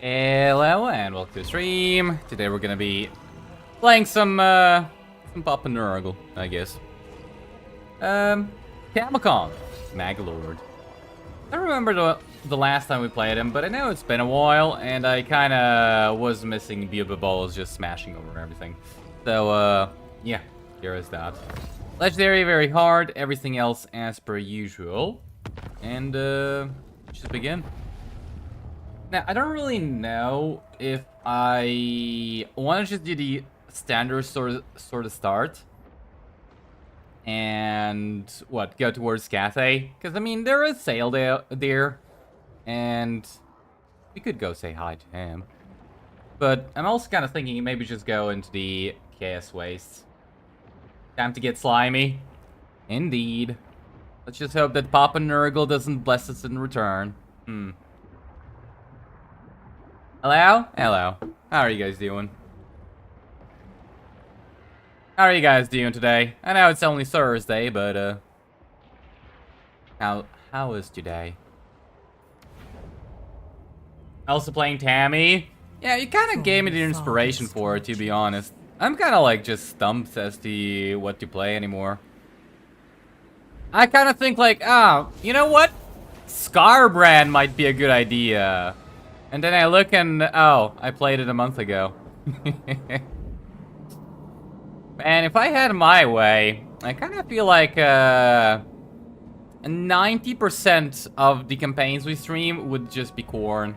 Hello and welcome to the stream. Today we're gonna be playing some Papa Nurgle, I guess. Tamurkhan, Maggot. I don't remember the last time we played him, but I know it's been a while, and I kinda was missing Buba Balls just smashing over everything. So, yeah, here is that. Legendary, very hard, everything else as per usual. And, just begin. Now, I don't really know if I want to just do the standard sort of start. And, what, go towards Cathay? Because, I mean, there is Sail there. And we could go say hi to him. But I'm also kind of thinking maybe just go into the Chaos Wastes. Time to get slimy. Indeed. Let's just hope that Papa Nurgle doesn't bless us in return. Hello? Hello. How are you guys doing? How are you guys doing today? I know it's only Thursday, but, how is today? Also playing Tammy? Yeah, you kind of gave me the inspiration for it, to be honest. I'm kind of, like, just stumped as to what to play anymore. I kind of think, like, oh, you know what? Scarbrand might be a good idea. And then I look and, oh, I played it a month ago. Man, if I had my way, I kind of feel like 90% of the campaigns we stream would just be Khorne.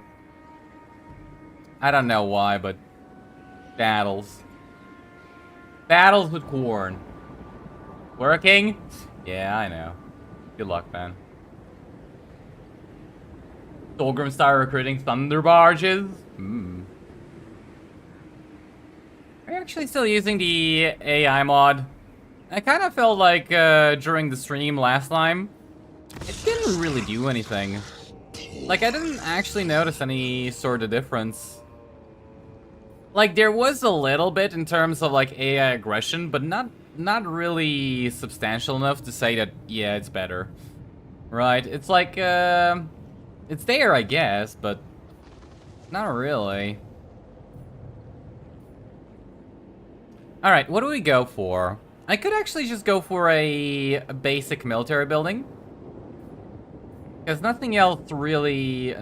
I don't know why, but battles. Battles with Khorne. Working? Yeah, I know. Good luck, man. Dolgrim start recruiting thunder barges. Are you actually still using the AI mod? I kind of felt like during the stream last time, it didn't really do anything. Like, I didn't actually notice any sort of difference. Like, there was a little bit in terms of like AI aggression, but not really substantial enough to say that, yeah, it's better. Right? It's like, it's there, I guess, but not really. Alright, what do we go for? I could actually just go for a basic military building. Because nothing else really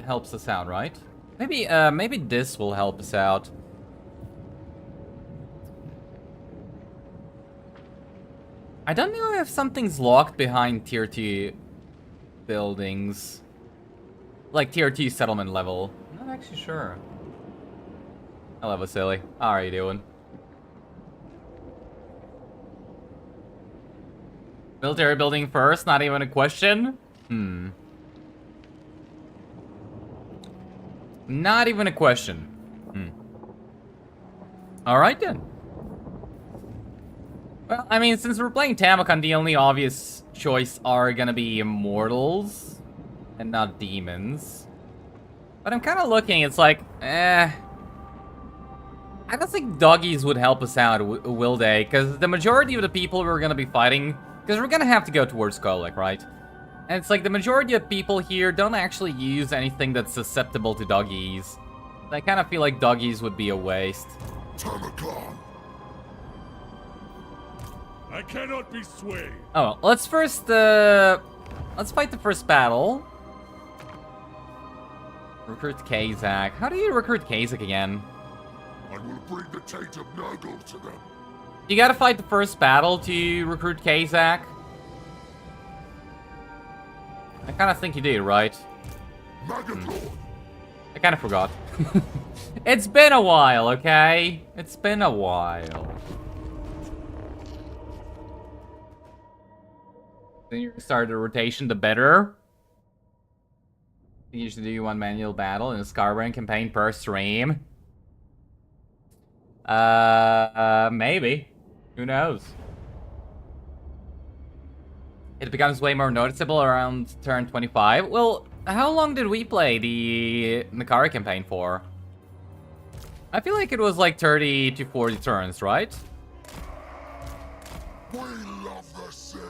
helps us out, right? Maybe, maybe this will help us out. I don't know if something's locked behind tier 2 buildings. Like tier 2 settlement level. I'm not actually sure. Hello, Vasily. How are you doing? Military building first, not even a question? Not even a question. Alright then. Well, I mean, since we're playing Tamurkhan, the only obvious choice are gonna be immortals. And not demons. But I'm kind of looking, it's like, I don't think doggies would help us out, will they? Because the majority of the people we're going to be fighting, because we're going to have to go towards Skolik, right? And it's like the majority of people here don't actually use anything that's susceptible to doggies. I kind of feel like doggies would be a waste. Tamurkhan. I cannot be swayed. Oh, let's first, let's fight the first battle. Recruit Kazak. How do you recruit Kazak again? I will bring the taint of Nurgle to them. You gotta fight the first battle to recruit Kazak. I kind of think you do, right? Maggot Lord. I kind of forgot. It's been a while, okay? It's been a while. Then you start the rotation, the better. You usually do one manual battle in a Scarbrand campaign per stream. Maybe. Who knows? It becomes way more noticeable around turn 25. Well, how long did we play the Nakari campaign for? I feel like it was like 30 to 40 turns, right? We love the sick.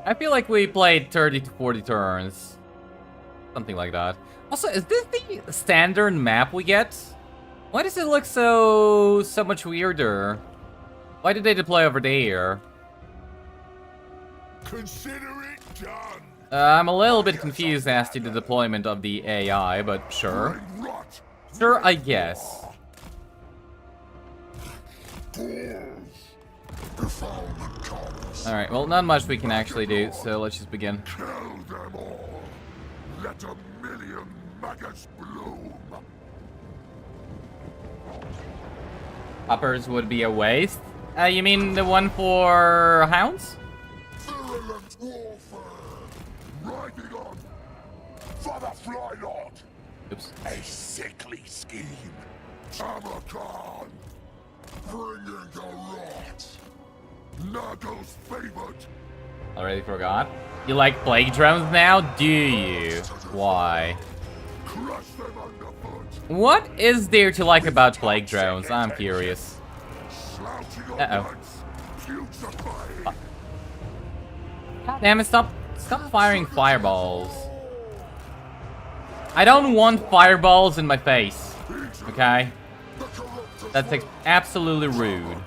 I feel like we played 30 to 40 turns. Something like that. Also, is this the standard map we get? Why does it look so much weirder? Why did they deploy over there? Consider it done. I'm a little bit confused as to the deployment of the AI, but sure. Brain rot. Sure, I guess. Defilement comes. Alright, well, not much we can actually do, so let's just begin. Kill them all. Let a million maggots bloom. Hoppers would be a waste. You mean the one for hounds? Virulent warfare. Riding on. For the Fly Lord. Oops. A sickly scheme. Tamurkhan. Bringing the rot. Nago's favored. Already forgot. You like plague drones now? Do you? Why? Crush them underfoot. What is there to like about plague drones? I'm curious. Slouching on Uh-oh. legs. Putrefying. God damn it, stop firing fireballs. I don't want fireballs in my face. Okay? The corrupted That's absolutely rude.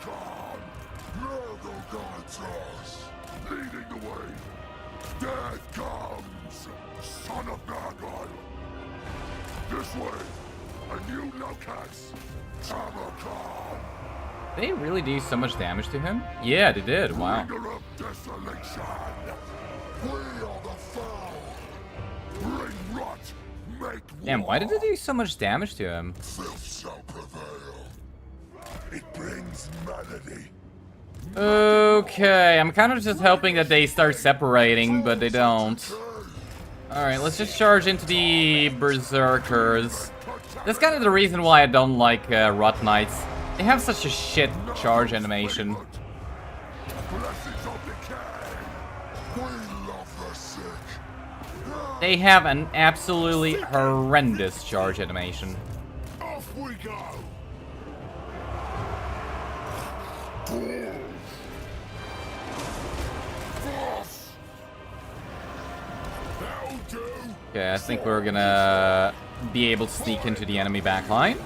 Nago guides us. Leading the way. Death comes. Son of Maggot. This way. A new locus. Tamurkhan. They really do so much damage to him? Yeah, they did. Wow. Bringer of desolation. We are the foul. Bring rot. Make Damn, why did war. they do so much damage to him? Filth shall prevail. It brings melody. Okay, I'm kind of just hoping that they start separating, but they don't. Alright, let's just charge into the berserkers. That's kind of the reason why I don't like Rot Knights. They have such a shit charge animation. Blessings of decay. We love the sick. They have an absolutely horrendous charge animation. Off we go. Force. That'll do. Okay, I think we're gonna be able to sneak into the enemy backline.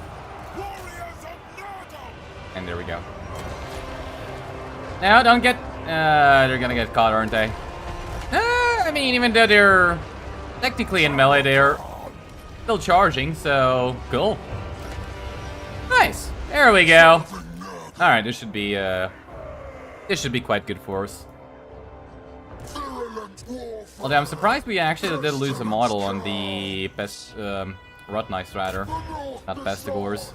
Warriors of Nago. And there we go. No, don't get... they're gonna get caught, aren't they? I mean, even though they're technically in melee, they're still charging, so... Cool. Nice. There we go. Alright, this should be quite good for us. Virulent warfare. Although I'm surprised we actually did lose a model on the best, Rot Knights, rather. Not Pestigors.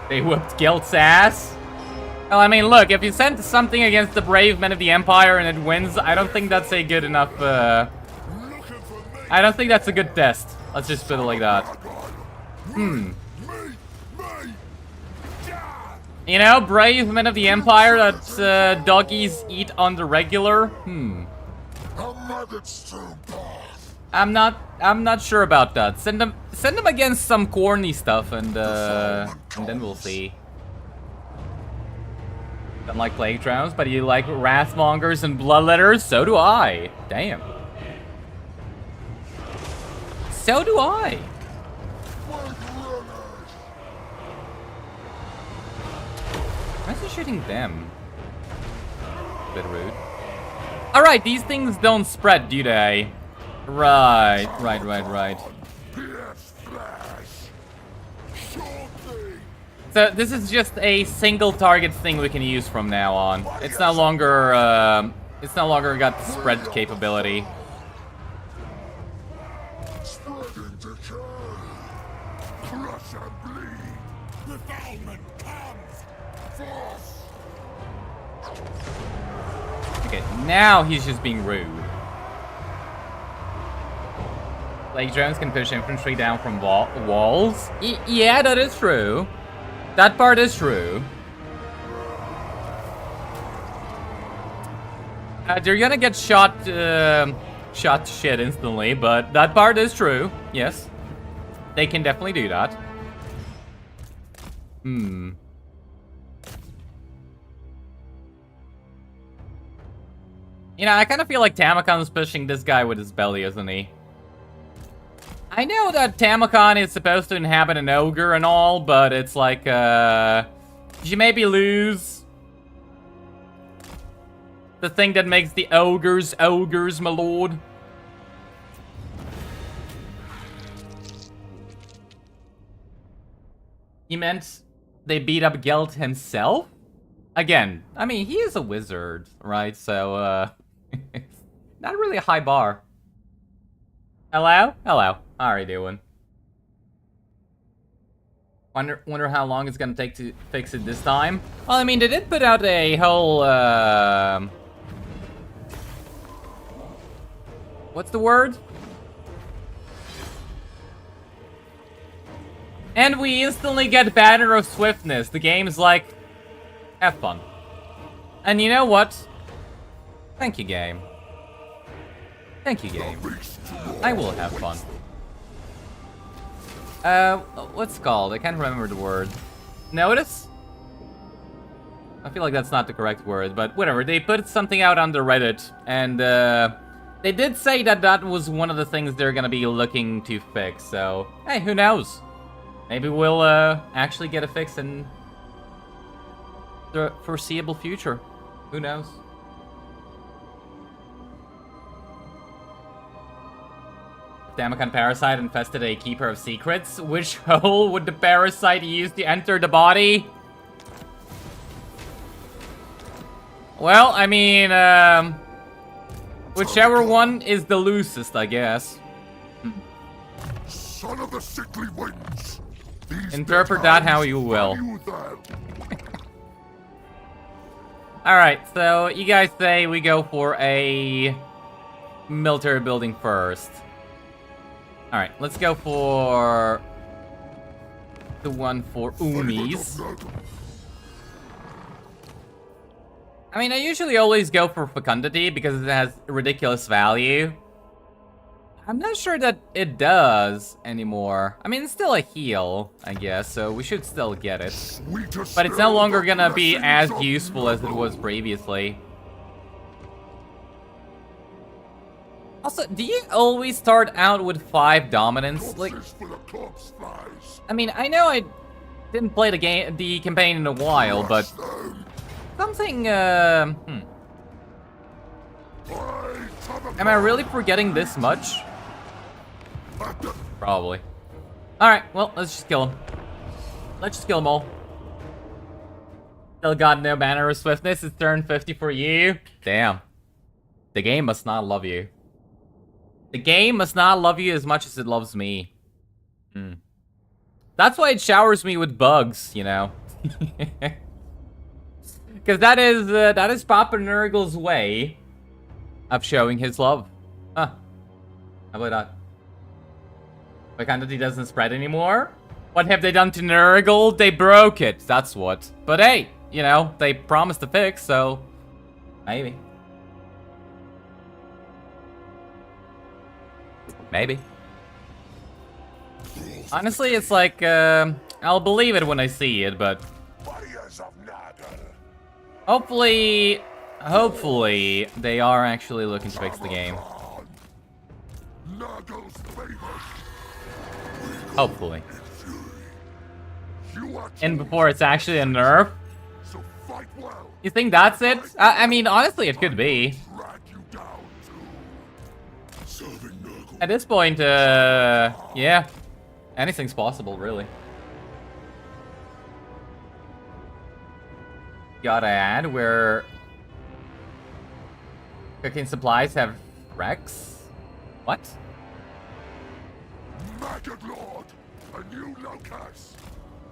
They whooped Gelt's ass. Well, I mean, look, if you send something against the brave men of the Empire and it wins, I don't think that's a good enough, Looking for me. I don't think that's a good test. Let's just put it like that. Me. You know, brave men of the Empire that, doggies eat on the regular? A maggot's tomb path. I'm not sure about that. Send them against some corny stuff and then we'll see. Don't like plague drones, but you like wrathmongers and bloodletters? So do I. Damn. So do I. Why is he shooting them? Bit rude. Alright, these things don't spread, do they? Right. Pierce flash. Sure thing. So this is just a single target thing we can use from now on. It's no longer got the spread capability. Spreading decay. Crush and bleed. Defilement comes. Force. Okay, now he's just being rude. Plague drones can push infantry down from walls? Yeah, that is true. That part is true. They're gonna get shot to shit instantly, but that part is true. Yes. They can definitely do that. You know, I kind of feel like Tamurkhan's pushing this guy with his belly, isn't he? I know that Tamurkhan is supposed to inhabit an ogre and all, but it's like, you maybe lose the thing that makes the ogres, my lord. You meant they beat up Gelt himself? Again, I mean, he is a wizard, right? So, not really a high bar. Hello? Hello. How are you doing? Wonder how long it's gonna take to fix it this time. Well, I mean, they did put out a whole, what's the word? And we instantly get Banner of Swiftness. The game's like, have fun. And you know what? Thank you, game. Thank you, game. I will have fun. What's it called? I can't remember the word. Notice? I feel like that's not the correct word, but whatever. They put something out on the Reddit, and they did say that that was one of the things they're gonna be looking to fix, so hey, who knows? Maybe we'll actually get a fix in the foreseeable future. Who knows? Tamurkhan parasite infested a keeper of secrets. Which hole would the parasite use to enter the body? Well, I mean, whichever one is the loosest, I guess. Son of the sickly winds. Interpret that how you will. Alright, so you guys say we go for a military building first. Alright, let's go for the one for Umis. I mean, I usually always go for fecundity because it has ridiculous value. I'm not sure that it does anymore. I mean, it's still a heal, I guess, so we should still get it. But it's no longer gonna be as useful as it was previously. Also, do you always start out with 5 dominance? Like, I mean, I know I didn't play the campaign in a while, but something, Am I really forgetting this much? Probably. Alright, well, let's just kill him. Let's just kill them all. Still got no Banner of Swiftness. It's turn 50 for you. Damn. The game must not love you. The game must not love you as much as it loves me. That's why it showers me with bugs, you know. Because that is Papa Nurgle's way of showing his love. Huh. How about that? Fecundity doesn't spread anymore? What have they done to Nurgle? They broke it, that's what. But hey, you know, they promised to fix, so maybe. Maybe. Honestly, it's like, I'll believe it when I see it, but hopefully, they are actually looking to fix the game. Hopefully. And before it's actually a nerf? You think that's it? I mean, honestly, it could be. At this point, yeah. Anything's possible, really. Gotta add where cooking supplies have Rex? What? Maggot Lord, a new locus.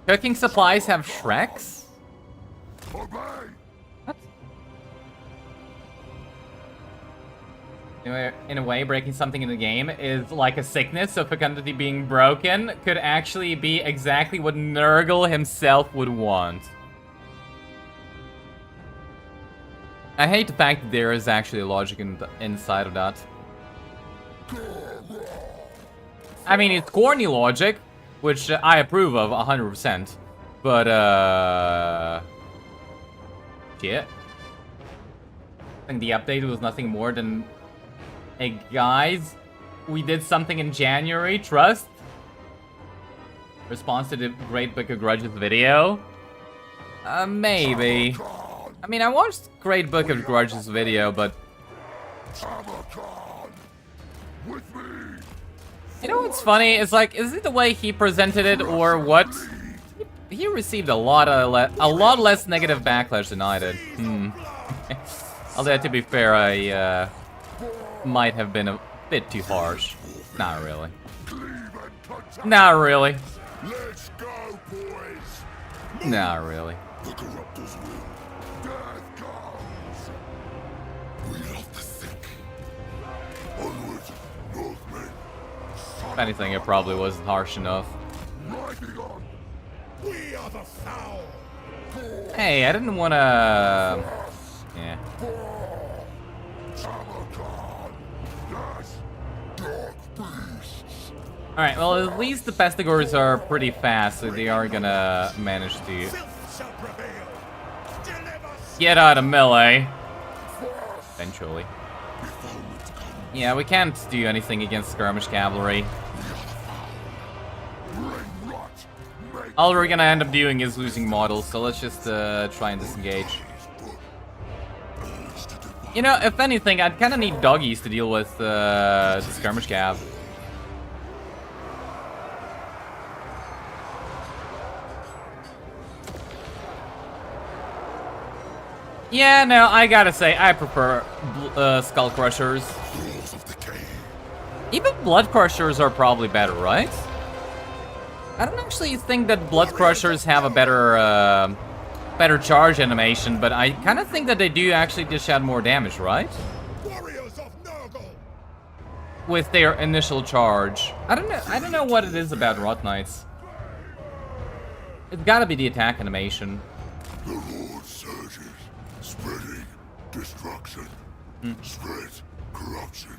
Cooking supplies have Shreks? Obey. What? In a way, breaking something in the game is like a sickness, so fecundity being broken could actually be exactly what Nurgle himself would want. I hate the fact that there is actually logic inside of that. I mean, it's corny logic, which I approve of 100%. But, shit. think the update was nothing more than, hey guys, we did something in January, trust? Response to the Great Book of Grudges video? Maybe. I mean, I watched Great Book of Grudges video, but... Tamurkhan, with me. You know what's funny? It's like, is it the way he presented it or what? He received a lot less negative backlash than I did. Although, to be fair, I might have been a bit too harsh. Not really. Not really. Let's go, boys. Not really. The corruptors will. Death comes. We love the sick. Onwards, Northmen. If anything, it probably wasn't harsh enough. Riding on. We are the foul. Hey, I didn't wanna... Yeah. Tamurkhan. Yes. Dark beasts. Alright, well, at least the Pestigors are pretty fast, so they are gonna manage to get out of melee. Eventually. Yeah, we can't do anything against skirmish cavalry. All we're gonna end up doing is losing models, so let's just try and disengage. You know, if anything, I'd kinda need doggies to deal with the skirmish cav. Yeah, no, I gotta say, I prefer Skull Crushers. Even Blood Crushers are probably better, right? I don't actually think that Blood Crushers have a better charge animation, but I kind of think that they do actually dish out more damage, right? With their initial charge. I don't know what it is about Rot Knights. It's gotta be the attack animation. The horde surges, spreading destruction. Spread corruption.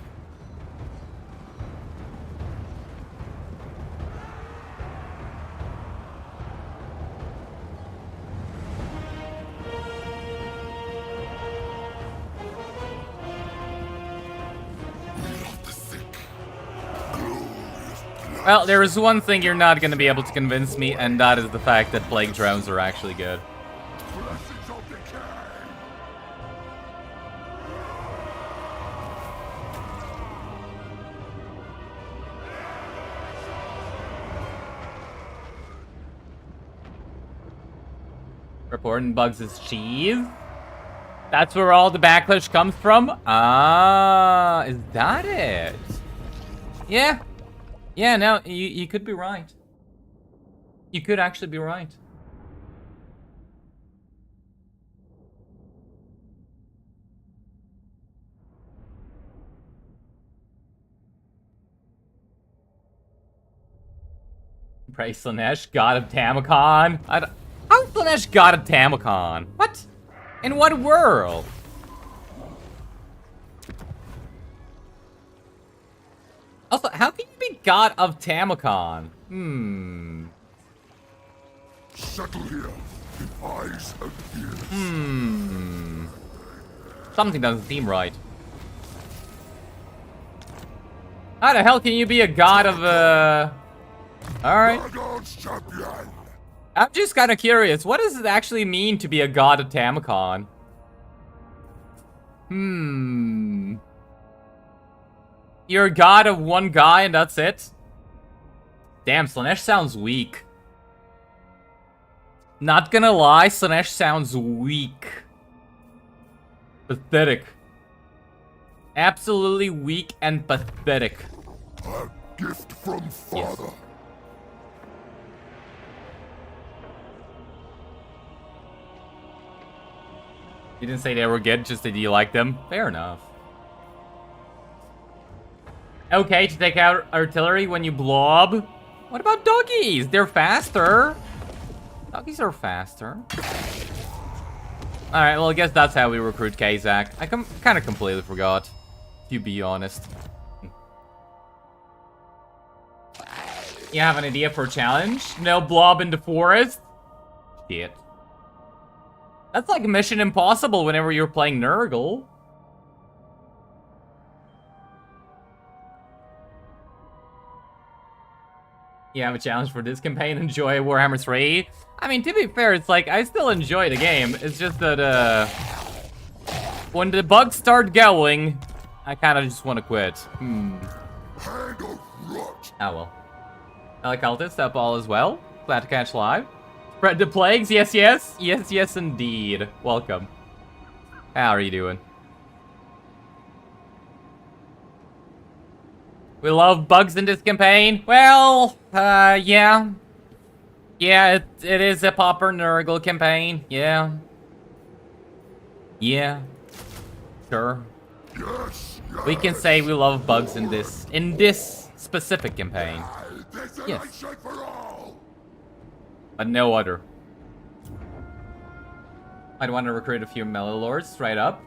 Well, there is one thing you're not gonna be able to convince me, and that is the fact that Plague Drones are actually good. Reporting bugs is cheese. That's where all the backlash comes from? Ah, is that it? Yeah. Yeah, no, you could be right. You could actually be right. Praise Slanesh, god of Tamurkhan. How's Slanesh god of Tamurkhan? What? In what world? Also, how can you be god of Tamurkhan? Settle here in eyes and ears. Something doesn't seem right. How the hell can you be a god of, Alright. I'm just kind of curious. What does it actually mean to be a god of Tamurkhan? You're a god of one guy and that's it? Damn, Slanesh sounds weak. Not gonna lie, Slanesh sounds weak. Pathetic. Absolutely weak and pathetic. A gift from Father. Yes. You didn't say they were good, just that you like them. Fair enough. Okay, to take out artillery when you blob. What about doggies? They're faster. Doggies are faster. Alright, well, I guess that's how we recruit Kazak. I kind of completely forgot, to be honest. You have an idea for a challenge? No blob in the forest? Shit. That's like Mission Impossible whenever you're playing Nurgle. You have a challenge for this campaign, enjoy Warhammer 3. I mean, to be fair, it's like, I still enjoy the game. It's just that, when the bugs start going, I kind of just want to quit. Hang of rot. Oh well. Cultist, up all as well. Glad to catch live. Spread the plagues, yes, yes. Yes, yes, indeed. Welcome. How are you doing? We love bugs in this campaign. Well, yeah. Yeah, it is a Popper Nurgle campaign. Yeah. Yeah. Sure. Yes, We can say we love bugs in this specific campaign. Yes. Desolation for all. But no other. I'd want to recruit a few Mellow Lords straight up.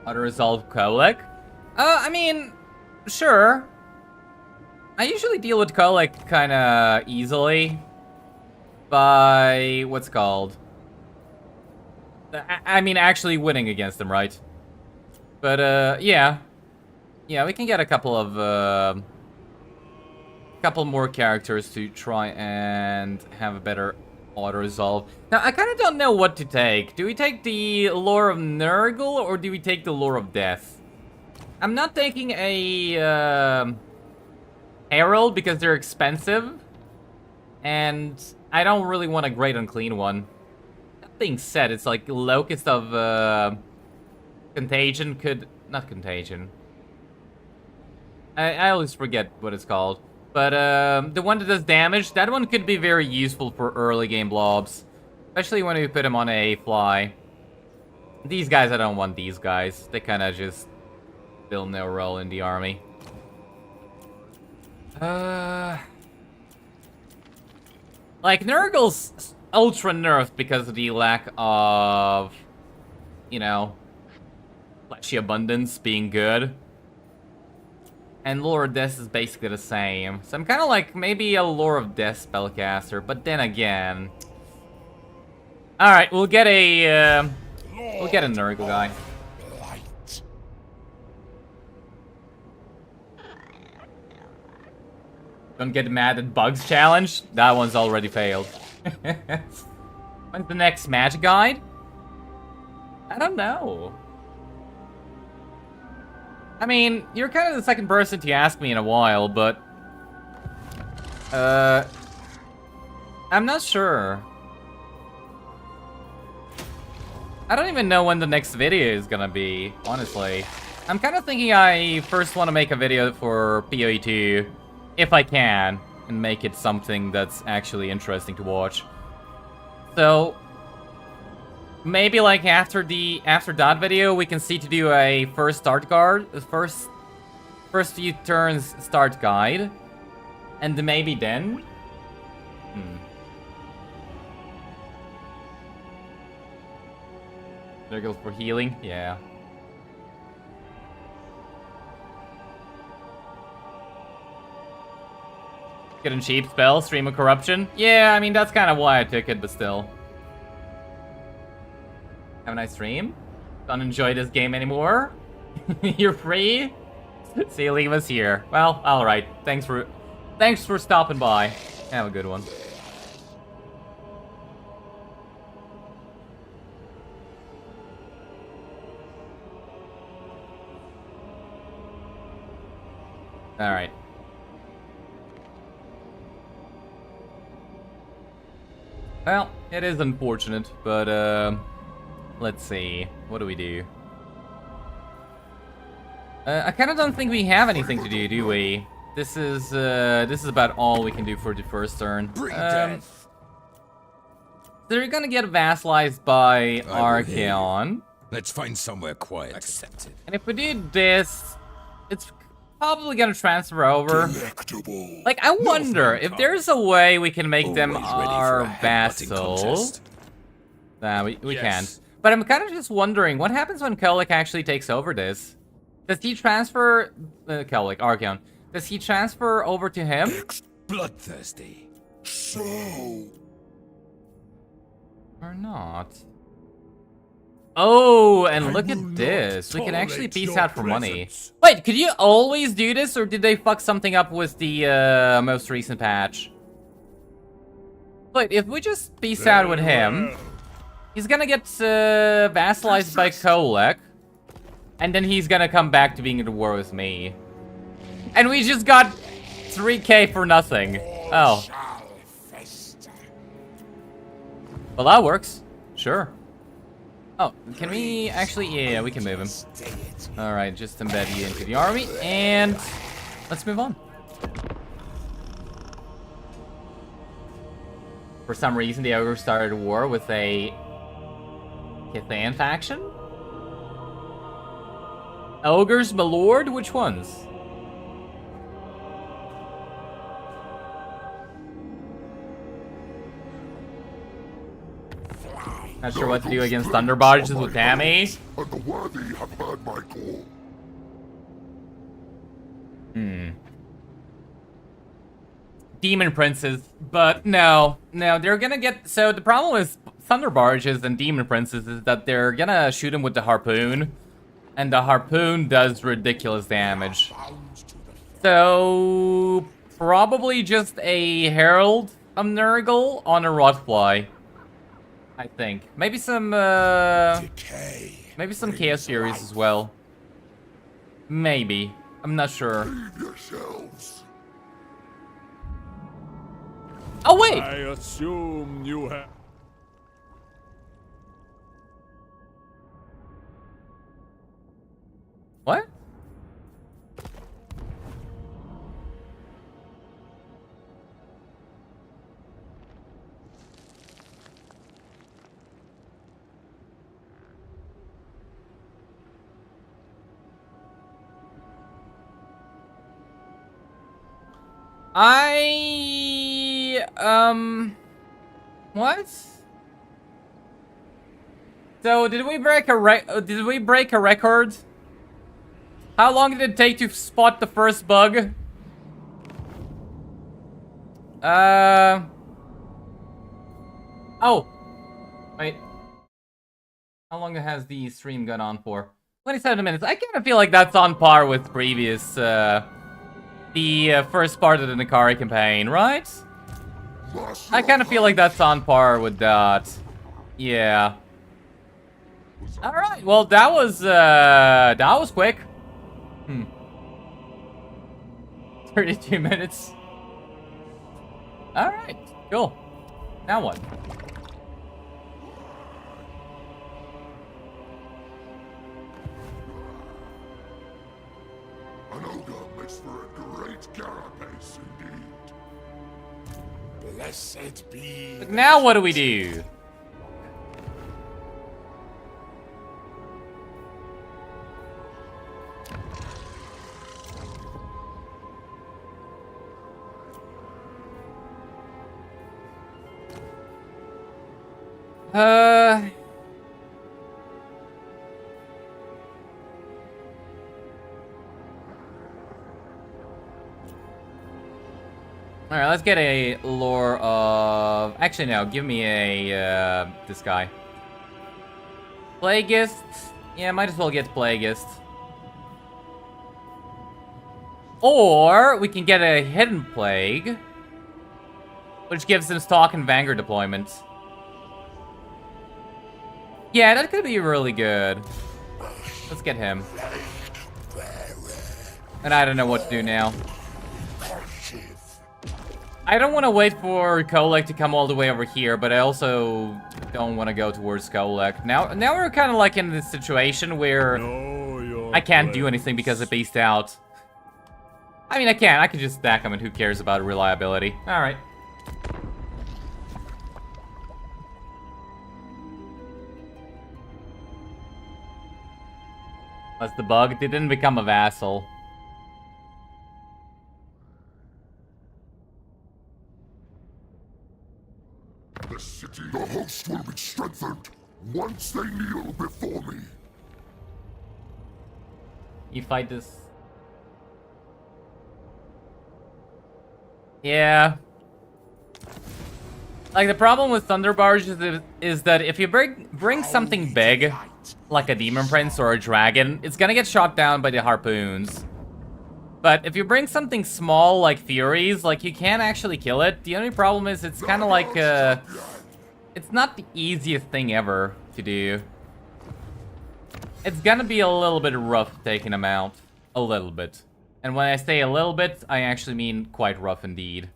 Auto resolve Kolek. I mean, sure. I usually deal with Kolek kinda easily. By what's called? I mean, actually winning against them, right? But yeah. Yeah, we can get a couple of couple more characters to try and have a better auto-resolve. Now, I kind of don't know what to take. Do we take the Lore of Nurgle, or do we take the Lore of Death? I'm not taking a Herald because they're expensive. And I don't really want a Great Unclean one. That being said, it's like Locust of Contagion could... Not Contagion. I always forget what it's called. But the one that does damage, that one could be very useful for early game blobs. Especially when we put them on a fly. These guys, I don't want these guys. They kind of just fill no role in the army. Like, Nurgle's ultra nerfed because of the lack of, you know, fleshy abundance being good. And Lore of Death is basically the same. So I'm kind of like maybe a Lore of Death spellcaster, but then again... Alright, we'll get a Nurgle guy. Light. Don't get mad at bugs challenge. That one's already failed. When's the next magic guide? I don't know. I mean, you're kind of the second person to ask me in a while, but... I'm not sure. I don't even know when the next video is gonna be, honestly. I'm kind of thinking I first want to make a video for PoE2, if I can, and make it something that's actually interesting to watch. So... maybe like after that video, we can see to do a first few turns start guide, and maybe then. There goes for healing. Yeah. Getting cheap spell, Stream of Corruption. Yeah, I mean that's kind of why I took it, but still. Have a nice stream. Don't enjoy this game anymore. You're free. See you leave us here. Well, all right. Thanks for stopping by. Have a good one. All right. Well, it is unfortunate, but let's see. What do we do? I kind of don't think we have anything to do we? This is about all we can do for the first turn. They're gonna get vassalized by Archaon. Let's find somewhere quiet. Accepted. And if we do this, it's probably gonna transfer over. Delectable. Like, I wonder if there's a way we can make them Always ready for our a headbutting vassals. contest. Nah, we Yes. can't. But I'm kind of just wondering, what happens when Kolek actually takes over this? Does he transfer... Kolek, Archaon. Does he transfer over to him? Bloodthirsty. So. Or not? Oh, and look will at not this. We can actually tolerate peace your out for money. presence. Wait, could you always do this, or did they fuck something up with the most recent patch? Wait, if we just peace out with him, Well, he's gonna get vassalized by Kolek, and then he's gonna come back to being at war with me. And we just got 3k for nothing. Oh. shall fester. Well, that works. Sure. Oh, can we actually... Yeah, we can move him. Alright, just embed you into the army, and let's move on. For some reason, the ogre started a war with a Kithan faction? Ogres, my lord? Which ones? Not sure what to do against thunder barges with Tammy. And the worthy have heard my call. Demon princes, but no, they're gonna get... So the problem with thunder barges and demon princes is that they're gonna shoot them with the harpoon, and the harpoon does ridiculous damage. So probably just a herald of Nurgle on a rotfly, I think. Maybe some Decay. maybe some chaos furies as well. Maybe, I'm not sure. Leave yourselves. Oh wait. I assume you have. What? What? So, did we break a record? How long did it take to spot the first bug? Oh. Wait. How long has the stream gone on for? 27 minutes. I kind of feel like that's on par with previous, the first part of the Nikari campaign, right? I kind of feel like that's on par with that. Yeah. Alright, well, that was quick. 32 minutes. Alright, cool. Now what? An ogre makes for a great carapace indeed. Blessed be. But now what do we do? Alright, let's get a lore of... Actually, no, give me a, this guy. Plagueist? Yeah, might as well get Plagueist. Or, we can get a Hidden Plague, which gives him Stalk and Vanguard deployment. Yeah, that could be really good. Let's get him. And I don't know what to do now. I don't want to wait for Kolek to come all the way over here, but I also don't want to go towards Kolek. Now we're kind of like in this situation where I can't do anything because it beast out. I mean, I can. I can just stack them, and who cares about reliability? All right. That's the bug. They didn't become a vassal. The city, the host will be strengthened once they kneel before me. You fight this. Yeah. Like, the problem with Thunder Barge is that if you bring something big, like a Demon Prince or a Dragon, it's gonna get shot down by the harpoons. But if you bring something small like Furies, like, you can actually kill it. The only problem is it's kind of like, it's not the easiest thing ever to do. It's gonna be a little bit rough taking them out. A little bit. And when I say a little bit, I actually mean quite rough indeed.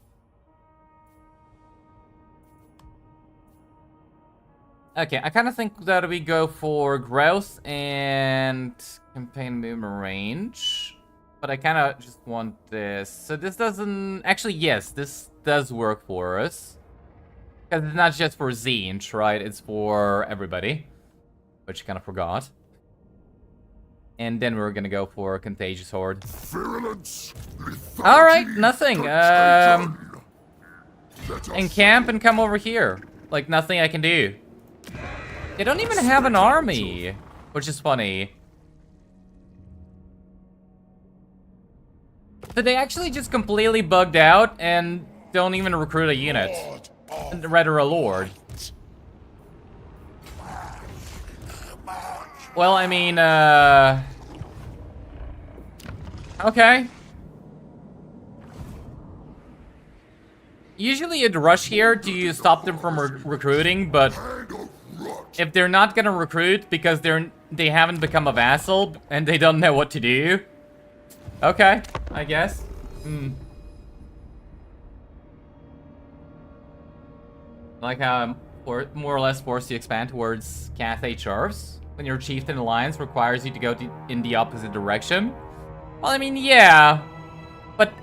Okay, I kind of think that we go for growth and campaign movement range. But I kind of just want this. So this doesn't... Actually, yes, this does work for us. Because it's not just for Zinch, right? It's for everybody. Which I kind of forgot. And then we're gonna go for Contagious Horde. Alright, nothing. Encamp and come over here. Like, nothing I can do. They don't even have an army, which is funny. So they actually just completely bugged out and don't even recruit a unit. Rather, a lord. Well, I mean, okay. Usually you'd rush here to stop them from recruiting, but if they're not gonna recruit because they haven't become a vassal and they don't know what to do, okay, I guess. Like how I'm more or less forced to expand towards Cathay Charves when your chieftain alliance requires you to go in the opposite direction. Well, I mean, yeah, but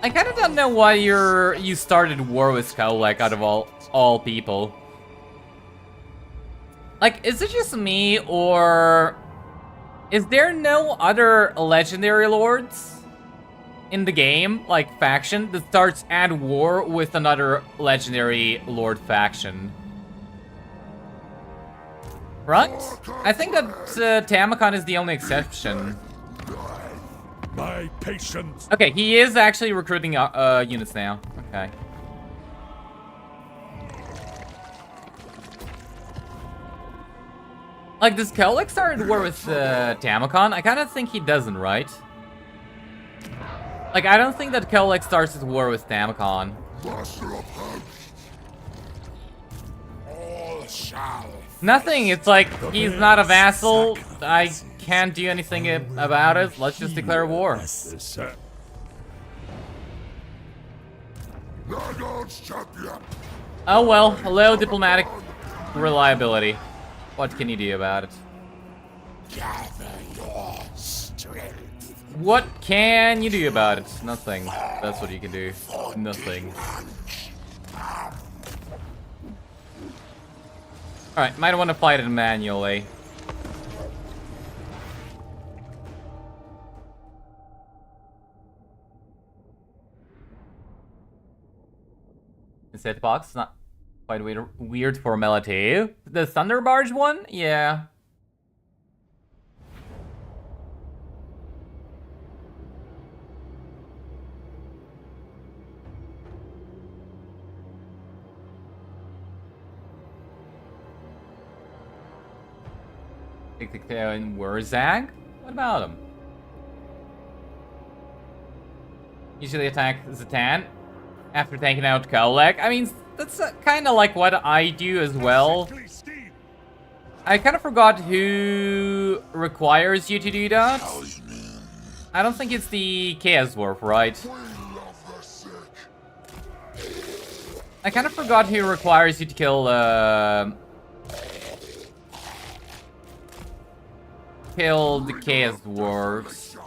I kind of don't know why you started war with Kolek out of all people. Like, is it just me, or is there no other legendary lords in the game, like faction, that starts at war with another legendary lord faction? Right? I think that Tamurkhan is the only exception. My patience. Okay, he is actually recruiting units now. Okay. Like, does Kolek start war with Tamurkhan? I kind of think he doesn't, right? Like, I don't think that Kolek starts his war with Tamurkhan. Nothing, it's like, he's not a vassal. I can't do anything about it. Let's just declare war. Oh well, low diplomatic reliability. What can you do about it? What can you do about it? Nothing. That's what you can do. Nothing. Alright, might want to fight it manually. Set box, not quite weird formality. The Thunder Barge one? Yeah. And Wurzag? What about him? Usually attack Zatan after taking out Kolek. I mean, that's kind of like what I do as well. I kind of forgot who requires you to do that. I don't think it's the Chaos Dwarf, right? I kind of forgot who requires you to kill the Chaos Dwarves.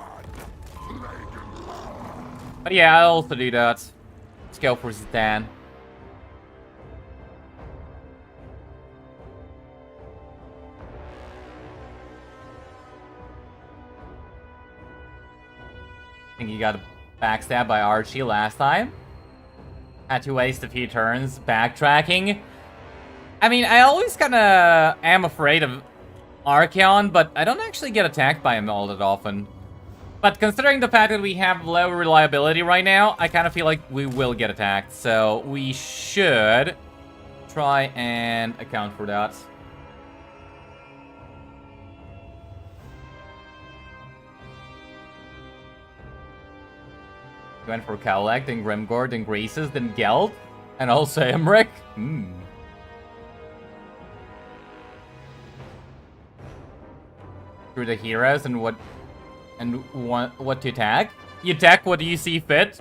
But yeah, I'll also do that. Let's go for Zatan. I think you got backstabbed by Archie last time. Had to waste a few turns backtracking. I mean, I always kind of am afraid of Archeon, but I don't actually get attacked by him all that often. But considering the fact that we have low reliability right now, I kind of feel like we will get attacked. So we should try and account for that. Went for Cowlag, then Grimgor, then Graces, then Geld, and also Emmerich. Through the heroes and what to attack? You attack what you see fit.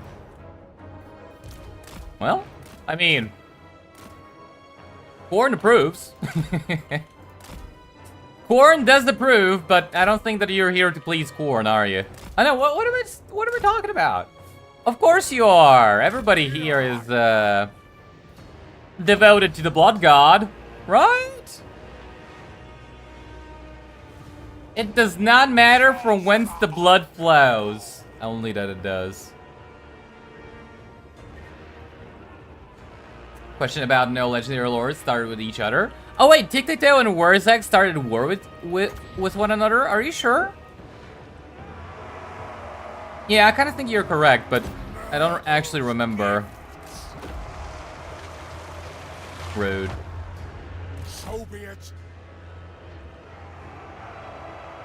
Well, I mean, Khorne approves. Khorne does approve, but I don't think that you're here to please Khorne, are you? I know. What are we talking about? Of course you are. Everybody here is devoted to the blood god, right? It does not matter from whence the blood flows, only that it does. Question about no legendary lords started with each other. Oh wait, Tic-Tac-Toe and Wurzag started war with one another. Are you sure? Yeah, I kind of think you're correct, but I don't actually remember. Rude. So be it.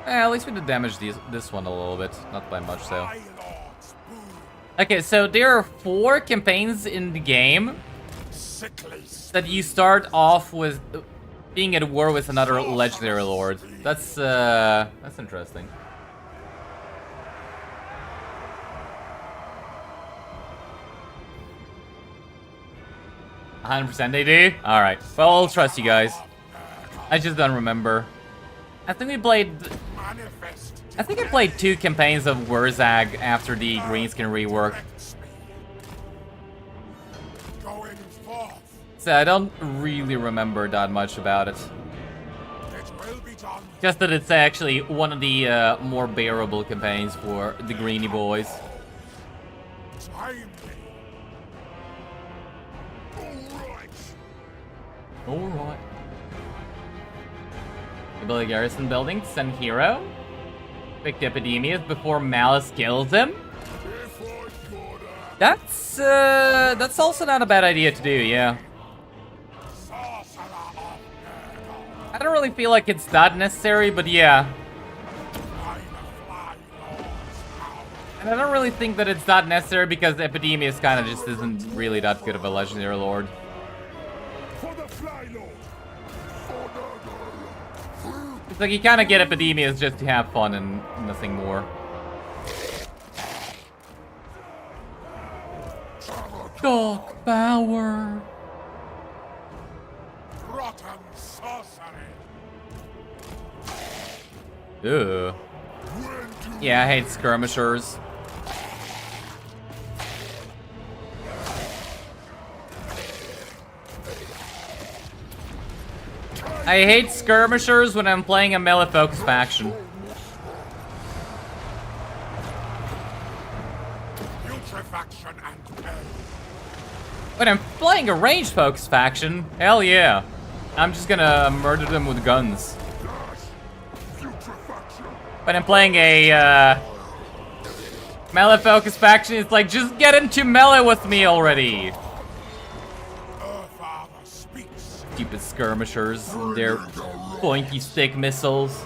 At least we did damage this one a little bit, not by much though. My lords, boo. Okay, so there are 4 campaigns in the game Sickly. that you start off with being at war with another legendary lord. That's interesting. %, they do? Alright. Well, I'll trust you guys. I just don't remember. I think we played... I think I played 2 campaigns of Wurzag after the Greenskin rework. Going forth. So I don't really remember that much about it. It will be done. Just that it's actually one of the more bearable campaigns for the Greenie boys. Timely. Alright. Ability garrison building, send hero. Pick the epidemias before Malice kills him. That's also not a bad idea to do, yeah. I don't really feel like it's that necessary, but yeah. And I don't really think that it's that necessary because Epidemius kind of just isn't really that good of a legendary lord. It's like you kind of get Epidemius just to have fun and nothing more. Dark power. Rotten sorcery. Ugh. Yeah, I hate skirmishers. I hate skirmishers when I'm playing a melee focus faction. Putrefaction and pain. When I'm playing a ranged focus faction, hell yeah. I'm just gonna murder them with guns. When I'm playing a melee focus faction, it's like, just get into melee with me already. Father speaks. Stupid skirmishers and their pointy stick missiles.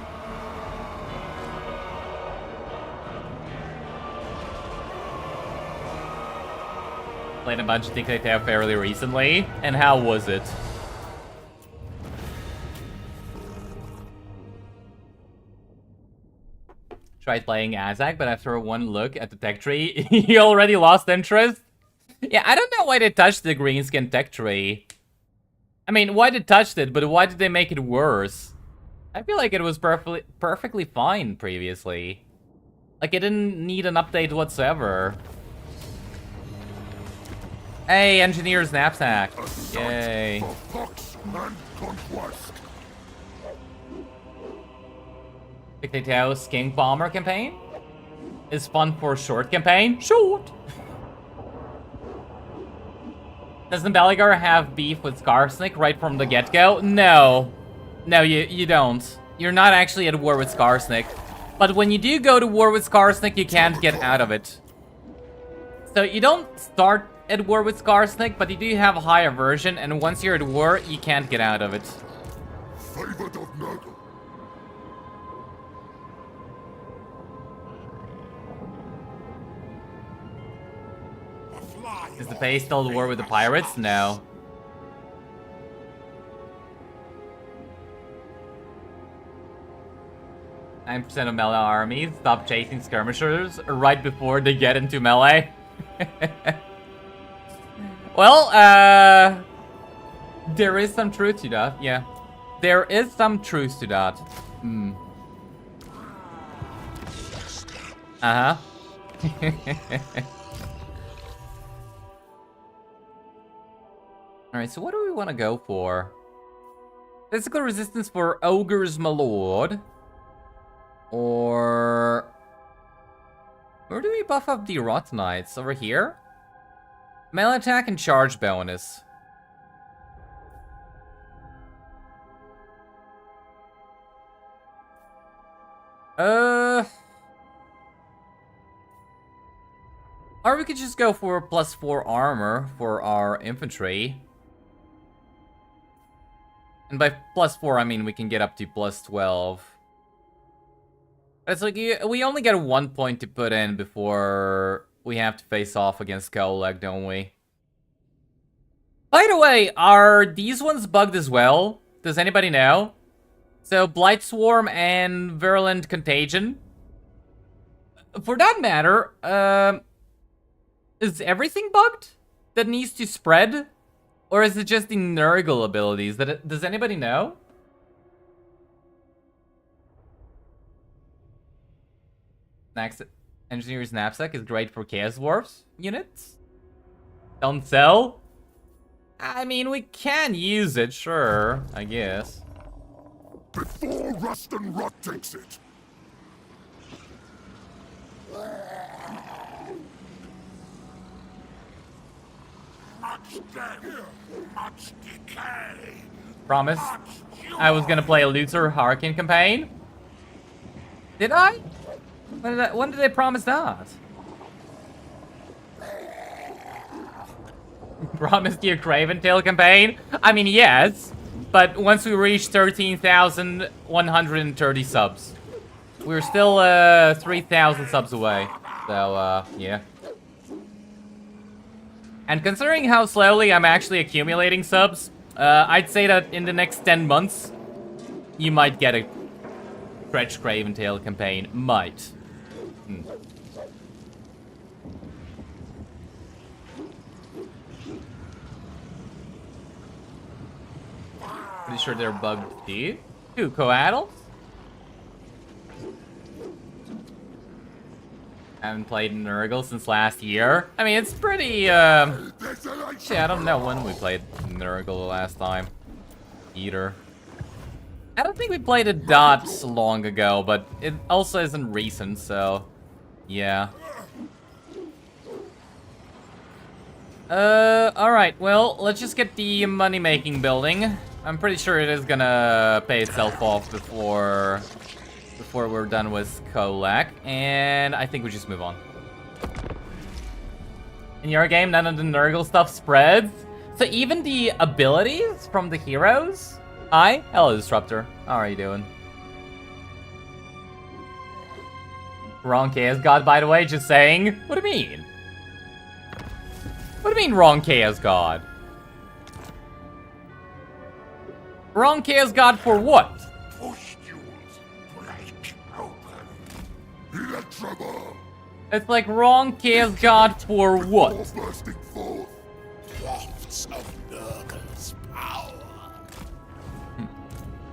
Played a bunch of Tic-Tac-Toe fairly recently, and how was it? Tried playing Azak, but after one look at the tech tree, he already lost interest. Yeah, I don't know why they touched the greenskin tech tree. I mean, why they touched it, but why did they make it worse? I feel like it was perfectly fine previously. Like, it didn't need an update whatsoever. Hey, Engineer's Knapsack. Yay. Tic-Tac-Toe Skink Bomber campaign? Is fun for short campaign? Short! Doesn't Beligar have beef with Skarsnik right from the get-go? No. No, you don't. You're not actually at war with Skarsnik. But when you do go to war with Skarsnik, you can't get out of it. So you don't start at war with Scarsnake, but you do have a high aversion, and once you're at war, you can't get out of it. Favored of Maggot. A fly Is the Fae still at war with the pirates? No. Nine percent of melee armies stop chasing skirmishers right before they get into melee. Well, there is some truth to that, yeah. There is some truth to that. Hmm. Uh-huh. Alright, so what do we want to go for? Physical resistance for ogres, my lord. Or... where do we buff up the Rotanites? Over here? Melee attack and charge bonus. Or we could just go for +4 armor for our infantry. And by +4, I mean we can get up to +12. It's like, we only get 1 point to put in before we have to face off against Kolag, don't we? By the way, are these ones bugged as well? Does anybody know? So, Blight Swarm and Virulent Contagion. For that matter, is everything bugged that needs to spread? Or is it just the Nurgle abilities? Does anybody know? Next, Engineer's Knapsack is great for Chaos Dwarfs units. Don't sell? I mean, we can use it, sure, I guess. Before rust and rot takes it. much death, much decay. Promise I was gonna play a Luther Harkin campaign. Did I? When did I promise that? Promised you a Craventail campaign? I mean, yes, but once we reach 13,130 subs. We're still 3,000 subs away, so yeah. And considering how slowly I'm actually accumulating subs, I'd say that in the next 10 months, you might get a Stretch Craventail campaign. Might. Pretty sure they're bugged too. Who, Coatl? Haven't played Nurgle since last year. I mean, it's pretty, shit, I don't know when we played Nurgle the last time. Either. I don't think we played it that long ago, but it also isn't recent, so... yeah. Alright, well, let's just get the money-making building. I'm pretty sure it is gonna pay itself off before we're done with Kolak, and I think we just move on. In your game, none of the Nurgle stuff spreads, so even the abilities from the heroes? Hi, hello Disruptor, how are you doing? Wrong Chaos God, by the way, just saying. What do you mean? What do you mean, wrong Chaos God? Wrong Chaos God for what? Pustules break open. Electraball. It's like wrong Chaos God for what? Bursting forth. Wafts of Nurgle's power.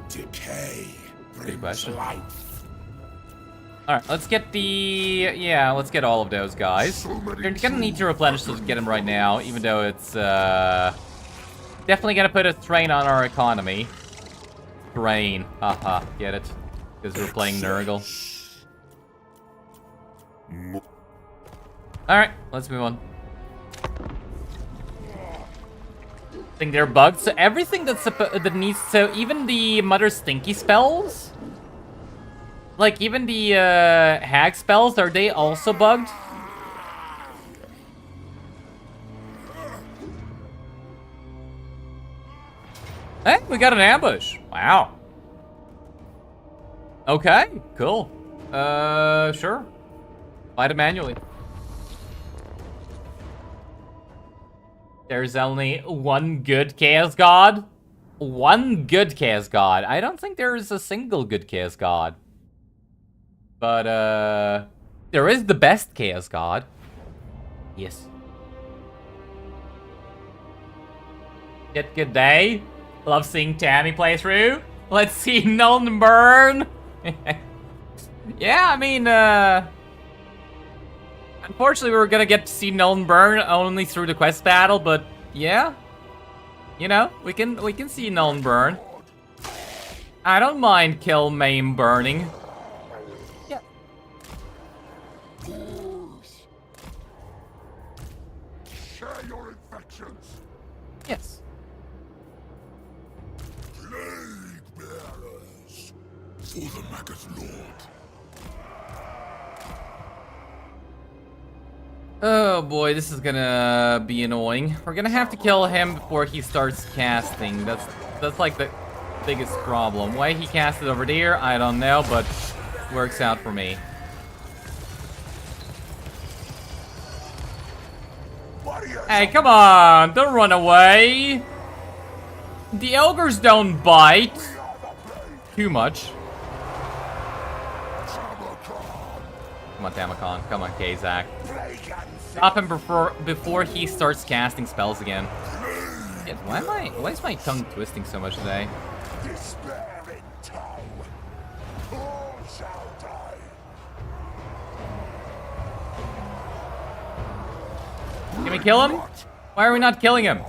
Decay brings question. life. Alright, let's get the... yeah, let's get all of those guys. You're gonna need to replenish to get them right now, even though it's, definitely gonna put a strain on our economy. Strain. Haha, get it? Because we're playing Nurgle. Alright, let's move on. I think they're bugged, so everything that needs... so even the Mother Stinky spells... like, even the, hag spells, are they also bugged? Hey, we got an ambush. Wow. Okay, cool. Sure. Fight it manually. There's only one good Chaos God? One good Chaos God. I don't think there is a single good Chaos God. But, there is the best Chaos God. Yes. Good day. Love seeing Tammy play through. Let's see Nolan burn. Yeah, I mean, unfortunately, we were gonna get to see Nolan burn only through the quest battle, but yeah, you know, we can see Nolan burn. I don't mind kill, maim, burning. Yeah. Share your infections. Yes. Plague bearers for the Maggot Lord. Oh boy, this is gonna be annoying. We're gonna have to kill him before he starts casting. That's like the biggest problem. Why he casted over there, I don't know, but works out for me. Hey, come on, don't run away. The ogres don't bite too much. Come on, Tamurkhan. Come on, Kazak. Stop him before he starts casting spells again. Yeah, why is my tongue twisting so much today? Despair in tow. All shall die. Can we kill him? Why are we not killing him?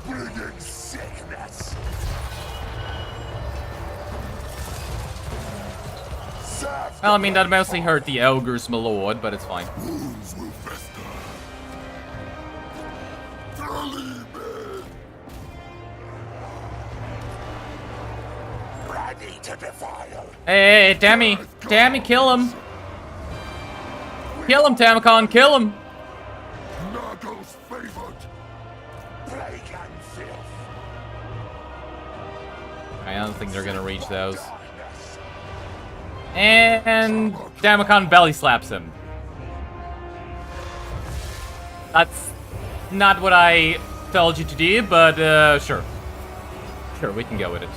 Bringing sickness. Well, I mean, that mostly hurt the ogres, my lord, but it's fine. Wounds will fester. Thurly Ready to defile. Hey, Tammy, kill him. Kill him, Tamurkhan, kill him. Nago's favored. Plague and filth. I don't think they're gonna reach those. And Tamurkhan belly slaps him. That's not what I told you to do, but sure. Sure, we can go with it.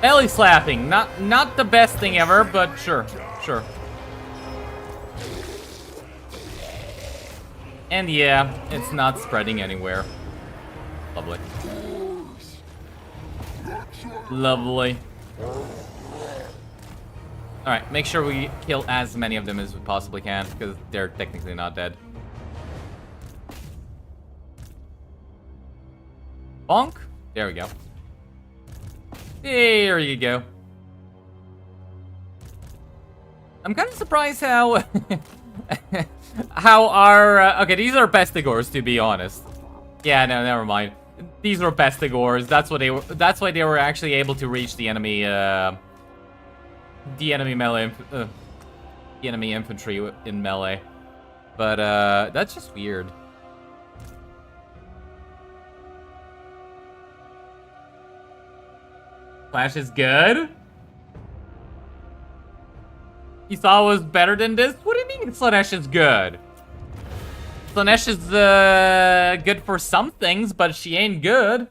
Belly slapping, not the best thing ever, but sure. And yeah, it's not spreading anywhere. Lovely. Lovely. Alright, make sure we kill as many of them as we possibly can, because they're technically not dead. Bonk. There we go. There you go. I'm kind of surprised how... how our... okay, these are pestigors, to be honest. Yeah, no, never mind. These were pestigors. That's what they were. That's why they were actually able to reach the enemy. The enemy melee. The enemy infantry in melee. But that's just weird. Flash is good. You thought it was better than this? What do you mean Slanesh is good? Slanesh is good for some things, but she ain't good.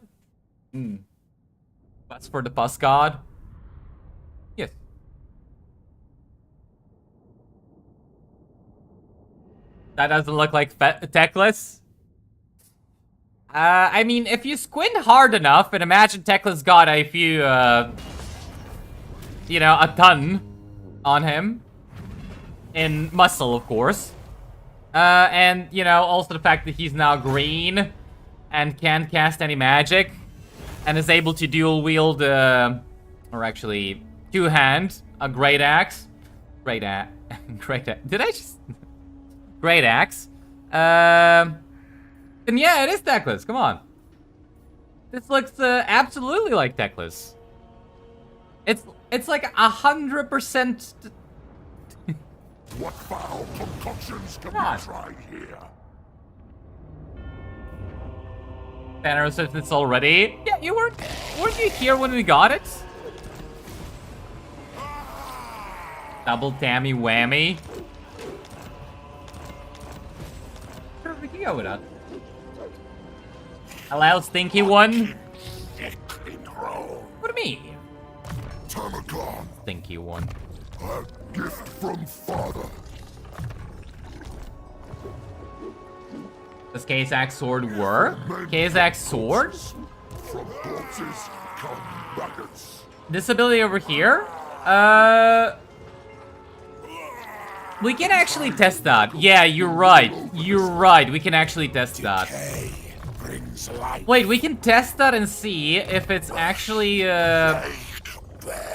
That's for the pus god. Yes. That doesn't look like Teclis. I mean, if you squint hard enough and imagine Teclis got a few, you know, a ton on him. In muscle, of course. And, you know, also the fact that he's now green and can't cast any magic and is able to dual wield, or actually two-hand, a great axe. Great axe. Did I just... Great axe. Then yeah, it is Teclis. Come on. This looks absolutely like Teclis. It's like 100%... What foul concoctions can we try here? Banner assistance already. Yeah, weren't you here when we got it? Double tammy whammy. Sure, we can go with that. Allow stinky one. What do you mean? Tamurkhan, Stinky one. a gift from father. Does Kazak's sword work? Kazak's sword? From corpses come maggots. This ability over here? We can actually test that. Yeah, you're right. You're right. We can actually test that. Brings light. Wait, we can test that and see if it's actually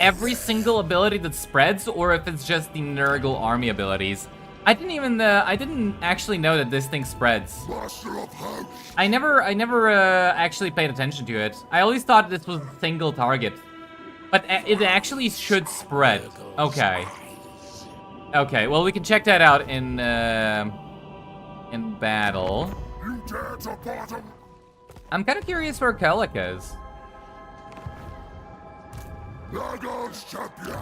every single ability that spreads, or if it's just the Nurgle army abilities. I didn't actually know that this thing spreads. Master of house. I never actually paid attention to it. I always thought this was a single target. But it actually should spread. Okay. Okay, well we can check that out in battle. You dare to bottom? I'm kind of curious where Kolek is. Nagos champion.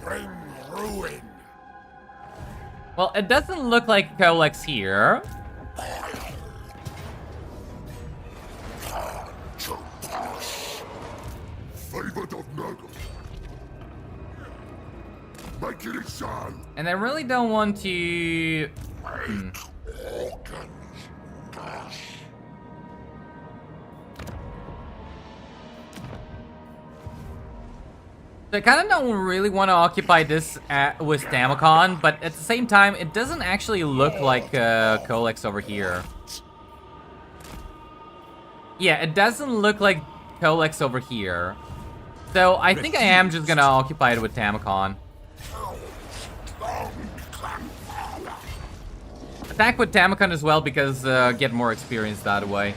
Bring ruin. Well, it doesn't look like Kolek's here. Favored of Nagos. Make it a shine. And I really don't want to... I kind of don't really want to occupy this with Tamurkhan, but at the same time, it doesn't actually look like Kolek's over here. Yeah, it doesn't look like Kolek's over here. So I think I am just gonna occupy it with Tamurkhan. Attack with Tamurkhan as well, because get more experience that way.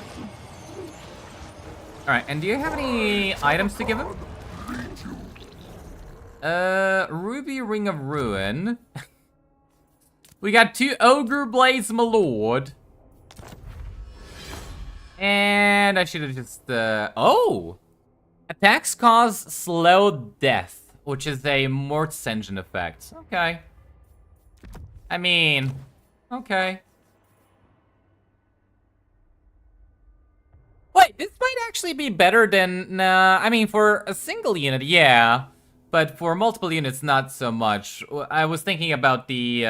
Alright, and do you have any items to give him? Ruby Ring of Ruin. We got 2 Ogre Blades, my lord. And I should have just, oh! Attacks cause slow death, which is a Mort's Engine effect. Okay. I mean, okay. Wait, this might actually be better than, nah, I mean, for a single unit, yeah. But for multiple units, not so much. I was thinking about the,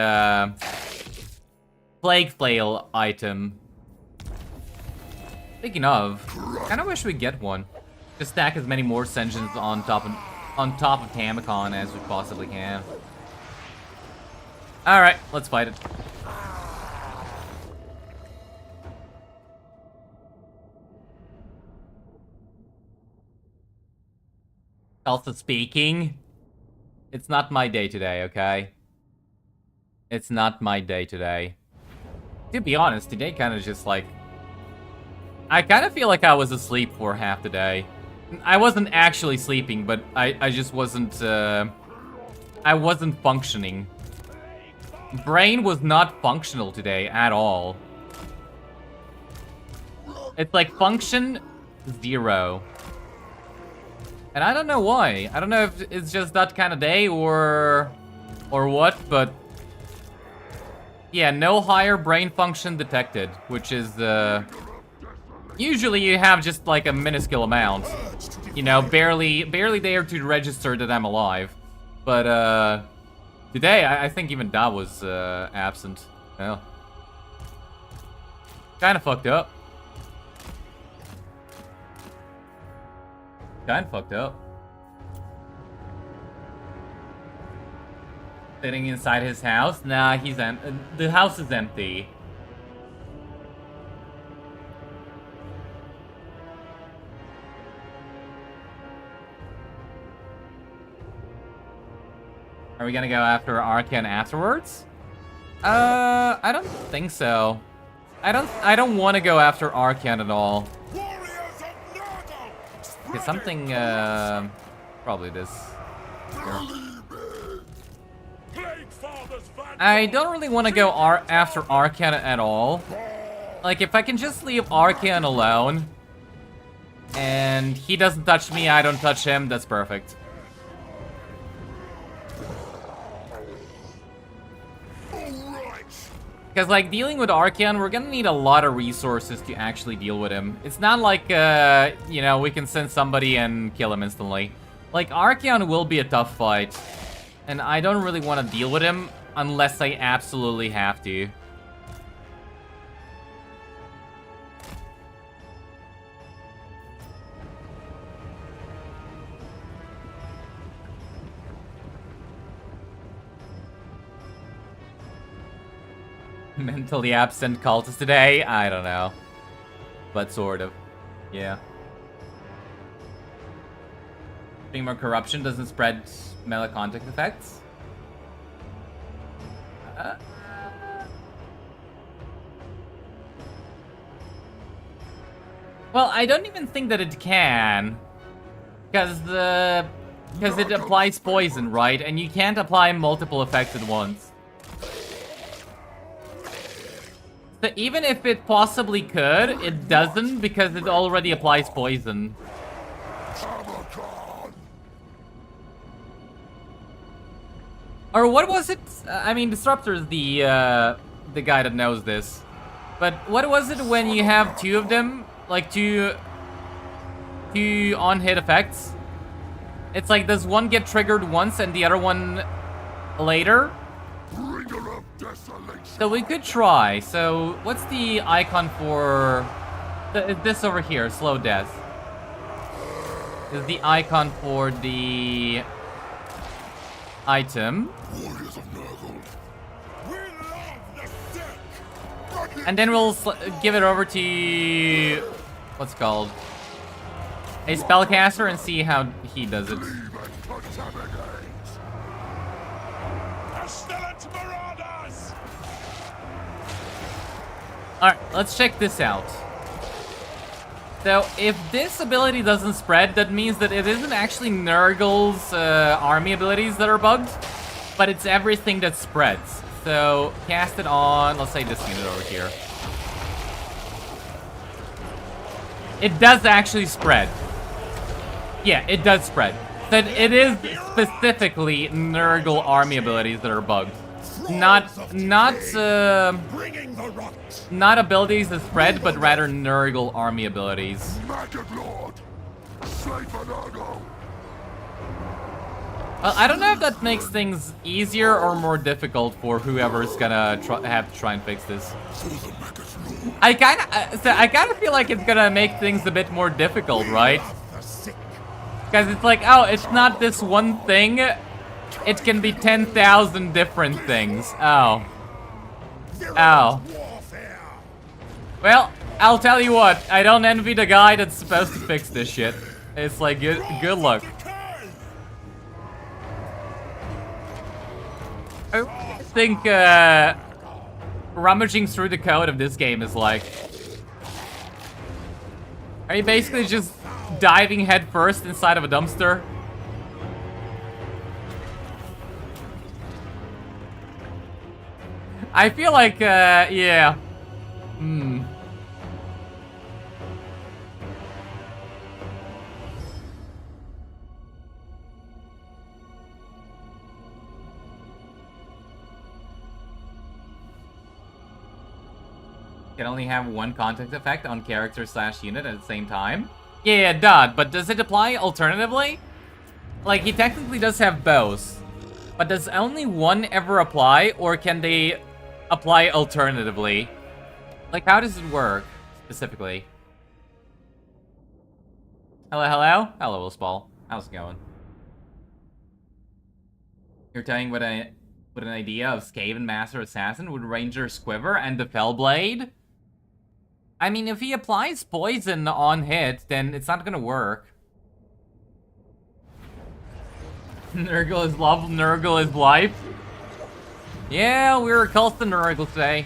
Plague Flail item. Speaking of, I kinda wish we get one. Just stack as many more engines on top of Tamurkhan as we possibly can. Alright, let's fight it. Also speaking, it's not my day today, okay? It's not my day today. To be honest, today kind of just like... I kind of feel like I was asleep for half the day. I wasn't actually sleeping, but I just wasn't, I wasn't functioning. Brain was not functional today at all. It's like function 0. And I don't know why. I don't know if it's just that kind of day or what, but yeah, no higher brain function detected, which is usually you have just like a minuscule amount. You know, barely there to register that I'm alive. But today I think even that was absent. Well, kind of fucked up. Kind of fucked up. Sitting inside his house? Nah, the house is empty. Are we gonna go after Arkan afterwards? I don't think so. I don't want to go after Arkan at all. Okay, something, probably this. I don't really want to go after Arkan at all. Like, if I can just leave Archeon alone, and he doesn't touch me, I don't touch him, that's perfect. Because, like, dealing with Archeon, we're gonna need a lot of resources to actually deal with him. It's not like, you know, we can send somebody and kill him instantly. Like, Archeon will be a tough fight, and I don't really want to deal with him unless I absolutely have to. Mentally absent cultist today? I don't know. But sort of. Yeah. Being more corruption doesn't spread melee contact effects. Well, I don't even think that it can. Because it applies poison, right? And you can't apply multiple effects at once. So even if it possibly could, it doesn't because it already applies poison. Tamurkhan! Or what was it? I mean, Disruptor's the guy that knows this. But what was it when you have two of them? Like two on-hit effects? It's like, does one get triggered once and the other one later? Bringer of desolation! So we could try. So what's the icon for this over here? Slow death. Is the icon for the item. Warriors of Nurgle. We love the sick. And then we'll give it over to what's it called? A spellcaster and see how he does it. Leave and contaminate. Pestilent marauders. Alright, let's check this out. So, if this ability doesn't spread, that means that it isn't actually Nurgle's army abilities that are bugged, but it's everything that spreads. So, cast it on, let's say this unit over here. It does actually spread. Yeah, it does spread. So it is specifically Nurgle army abilities that are bugged. Not Bringing the rot. not abilities that spread, but rather Nurgle army abilities. Maggot Lord! Slay for Nurgle! Well, I don't know if that makes things easier or more difficult for whoever's gonna have to try and fix this. For the Maggot Lord! I kind of feel like it's gonna make things a bit more difficult, right? The sick. Because it's like, oh, it's not this one thing. It can be 10,000 different things. Oh. Oh. Warfare. Well, I'll tell you what. I don't envy the guy that's supposed to fix this shit. It's like, good luck. I think, rummaging through the code of this game is like... Are you basically just diving headfirst inside of a dumpster? I feel like, yeah. Can only have one contact effect on character/unit at the same time. Yeah, it does, but does it apply alternatively? Like, he technically does have both. But does only one ever apply, or can they apply alternatively? Like, how does it work, specifically? Hello, hello? Hello, Willspall. How's it going? You're telling what an idea of Skaven Master Assassin with Ranger's Quiver and the Fellblade? I mean, if he applies poison on hit, then it's not gonna work. Nurgle is love, Nurgle is life. Yeah, we're a cult to Nurgle today.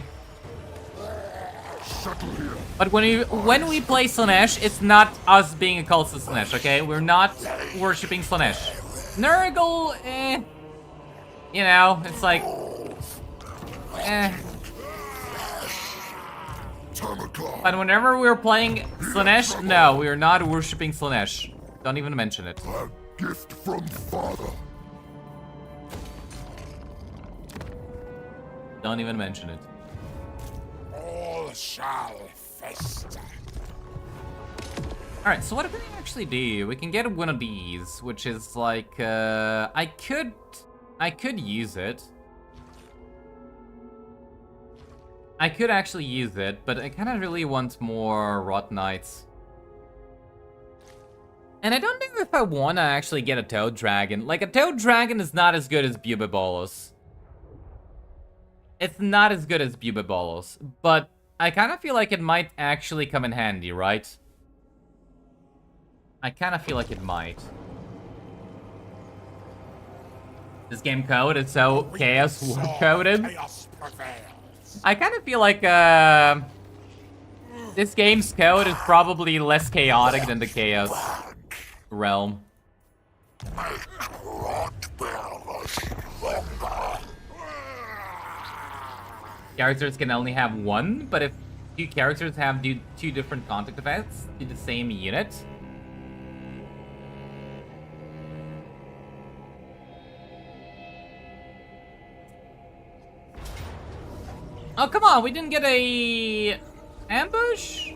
Settle here! But when we play Slanesh, it's not us being a cult to Slanesh, okay? We're not worshipping Slanesh. Nurgle, you know, it's like, Tamurkhan. But whenever we're playing Slanesh, no, we are not worshipping Slanesh. Don't even mention it. A gift from Father. Don't even mention it. All shall fester. Alright, so what can we actually do? We can get one of these, which is like, I could use it. I could actually use it, but I kind of really want more Rot Knights. And I don't know if I want to actually get a Toad Dragon. Like, a Toad Dragon is not as good as Bubibolos. It's not as good as Bubibolos, but I kind of feel like it might actually come in handy, right? I kind of feel like it might. This game code is so chaos coded. Chaos prevails. I kind of feel like this game's code is probably less chaotic than the chaos realm. Characters can only have one, but if two characters have two different contact effects to the same unit, oh, come on, we didn't get a ambush?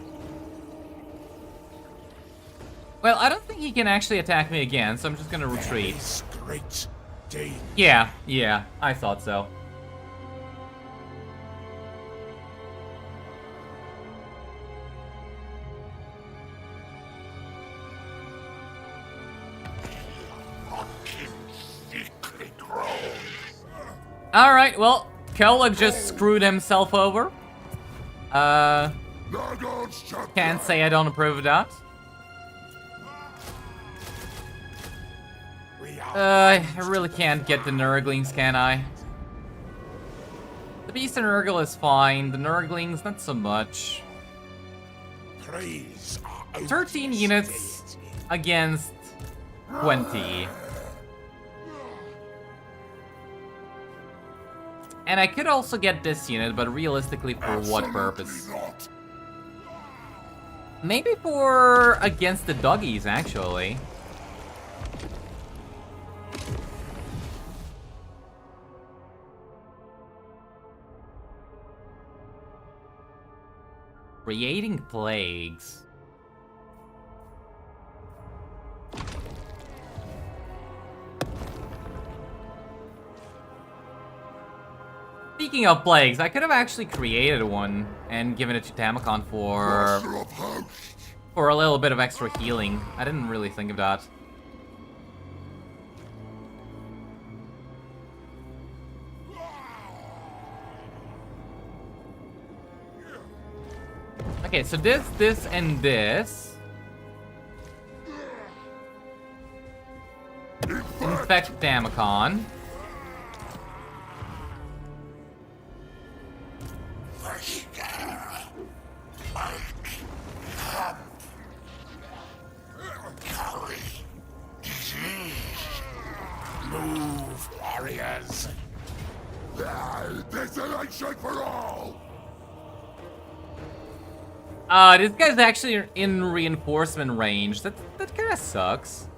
Well, I don't think he can actually attack me again, so I'm just gonna retreat. This great day. Yeah, I thought so. Alright, well, Kola just screwed himself over. Can't say I don't approve of that. I really can't get the Nurglings, can I? The Beast and Nurgle is fine, the Nurglings not so much. Praise our 13 units against 20. And I could also get this unit, but realistically for what purpose? Maybe for against the doggies, actually. Creating plagues. Speaking of plagues, I could have actually created one and given it to Tamurkhan for a little bit of extra healing. I didn't really think of that. Okay, so this, and this. Infect Tamurkhan. move, warriors. Desolation for all! This guy's actually in reinforcement range. That kind of sucks.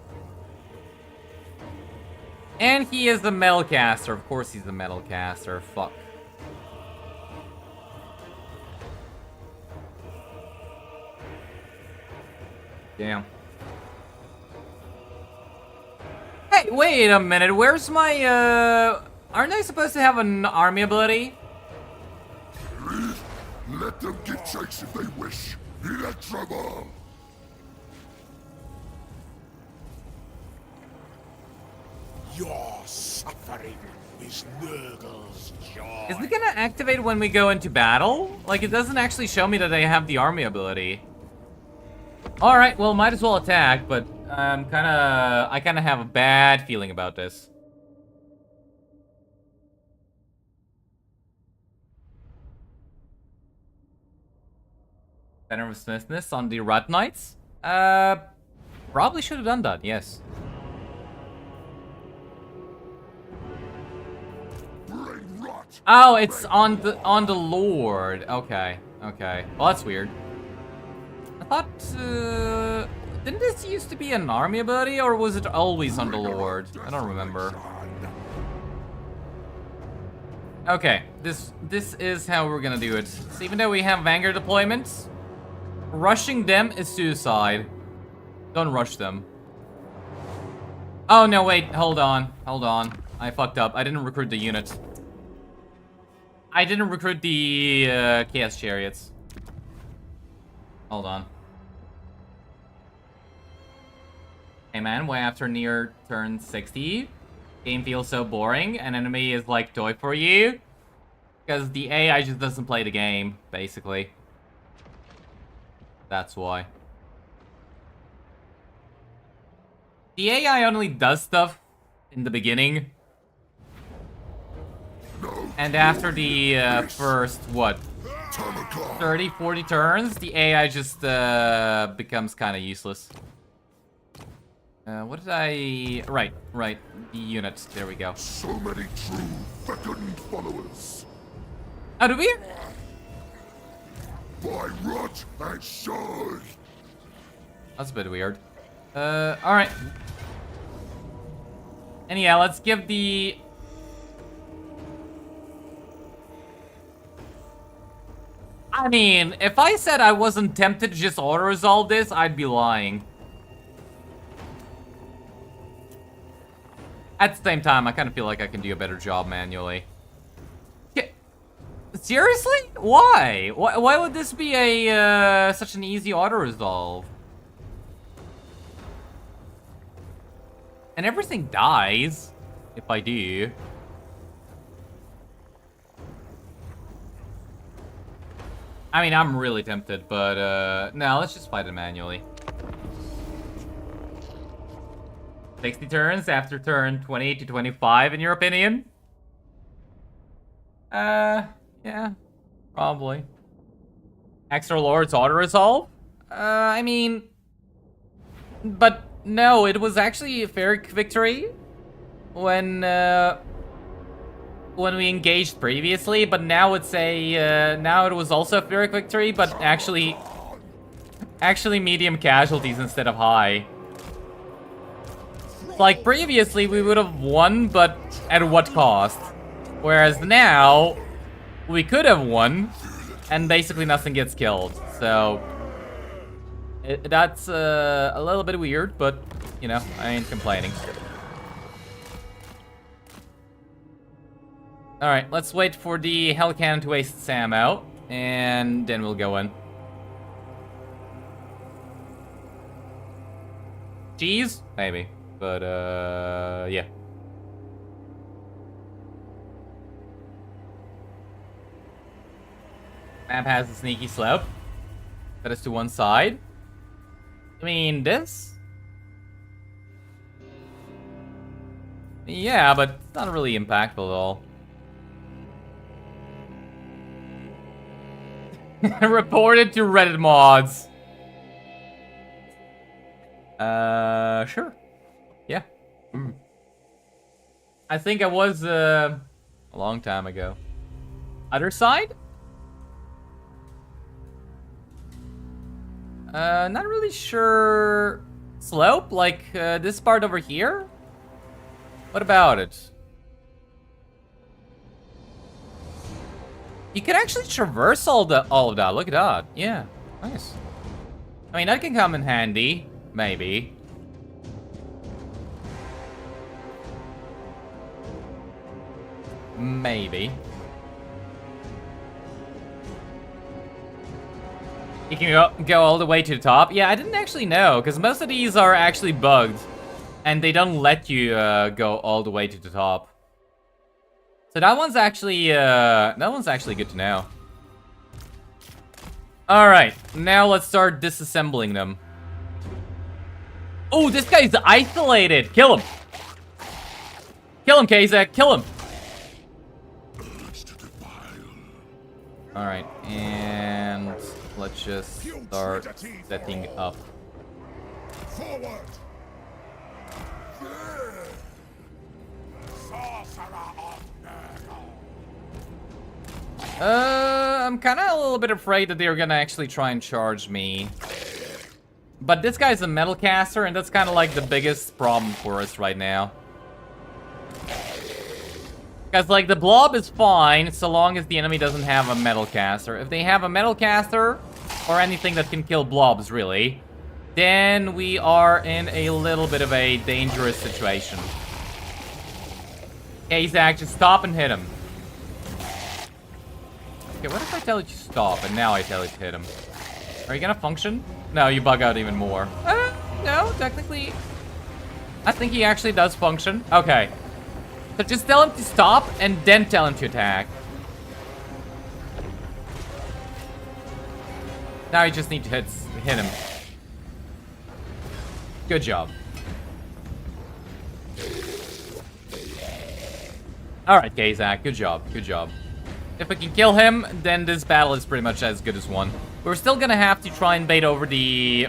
And he is the metal caster. Of course he's the metal caster. Fuck. Damn. Hey, wait a minute. Where's my, aren't I supposed to have an army ability? Let them get chase if they wish. Electroball! Your suffering is Nurgle's joy. Is it gonna activate when we go into battle? Like, it doesn't actually show me that I have the army ability. Alright, well, might as well attack, but I kinda have a bad feeling about this. Center of Smithness on the Rat Knights? Probably should have done that, yes. Oh, it's on the Lord. Okay. Okay. Well, that's weird. I thought, didn't this used to be an army ability, or was it always on the Lord? I don't remember. Okay, this is how we're gonna do it. So even though we have Vanguard deployments, rushing them is suicide. Don't rush them. Oh, no, wait, hold on. I fucked up. I didn't recruit the unit. I didn't recruit the Chaos Chariots. Hold on. Hey man, why after near turn 60? Game feels so boring, an enemy is like toy for you? Because the AI just doesn't play the game, basically. That's why. The AI only does stuff in the beginning. And after the first, what? 30, 40 turns, the AI just becomes kind of useless. What did I... Right. The units. There we go. So many true fecund followers. Oh, do we? By rot and sword. That's a bit weird. Alright. And yeah, let's give the... I mean, if I said I wasn't tempted to just auto-resolve this, I'd be lying. At the same time, I kind of feel like I can do a better job manually. Yeah. Seriously? Why? Why would this be a such an easy auto-resolve? And everything dies if I do. I mean, I'm really tempted, but no, let's just fight it manually. 60 turns after turn 20 to 25, in your opinion? Yeah, probably. Extra Lord's auto-resolve? I mean... But no, it was actually a fair victory when we engaged previously, but now it's a, now it was also a fair victory, but actually medium casualties instead of high. Like, previously, we would have won, but at what cost? Whereas now, we could have won, and basically nothing gets killed. So, that's a little bit weird, but, you know, I ain't complaining. Alright, let's wait for the Hell Cannon to waste its ammo, and then we'll go in. Cheese? Maybe. But, yeah. Map has a sneaky slope. Put us to one side. I mean, this? Yeah, but it's not really impactful at all. Reported to Reddit mods. Sure. Yeah. I think I was, a long time ago. Other side? Not really sure. Slope? Like, this part over here? What about it? You can actually traverse all of that. Look at that. Yeah, nice. I mean, that can come in handy. Maybe. Maybe. You can go all the way to the top? Yeah, I didn't actually know, because most of these are actually bugged. And they don't let you go all the way to the top. So that one's actually good to know. Alright, now let's start disassembling them. Oh, this guy's isolated! Kill him! Kill him, Kazak! Kill him! Alright, and let's just start setting up. Forward! Sorcerer of Nurgle! I'm kind of a little bit afraid that they're gonna actually try and charge me. But this guy's a metal caster, and that's kind of like the biggest problem for us right now. Because, like, the blob is fine so long as the enemy doesn't have a metal caster. If they have a metal caster, or anything that can kill blobs, really, then we are in a little bit of a dangerous situation. Okay, Zach, just stop and hit him. Okay, what if I tell you to stop, and now I tell you to hit him? Are you gonna function? No, you bug out even more. No, technically, I think he actually does function. Okay. So just tell him to stop, and then tell him to attack. Now you just need to hit him. Good job. Alright, Kazak, good job, good job. If we can kill him, then this battle is pretty much as good as won. We're still gonna have to try and bait over the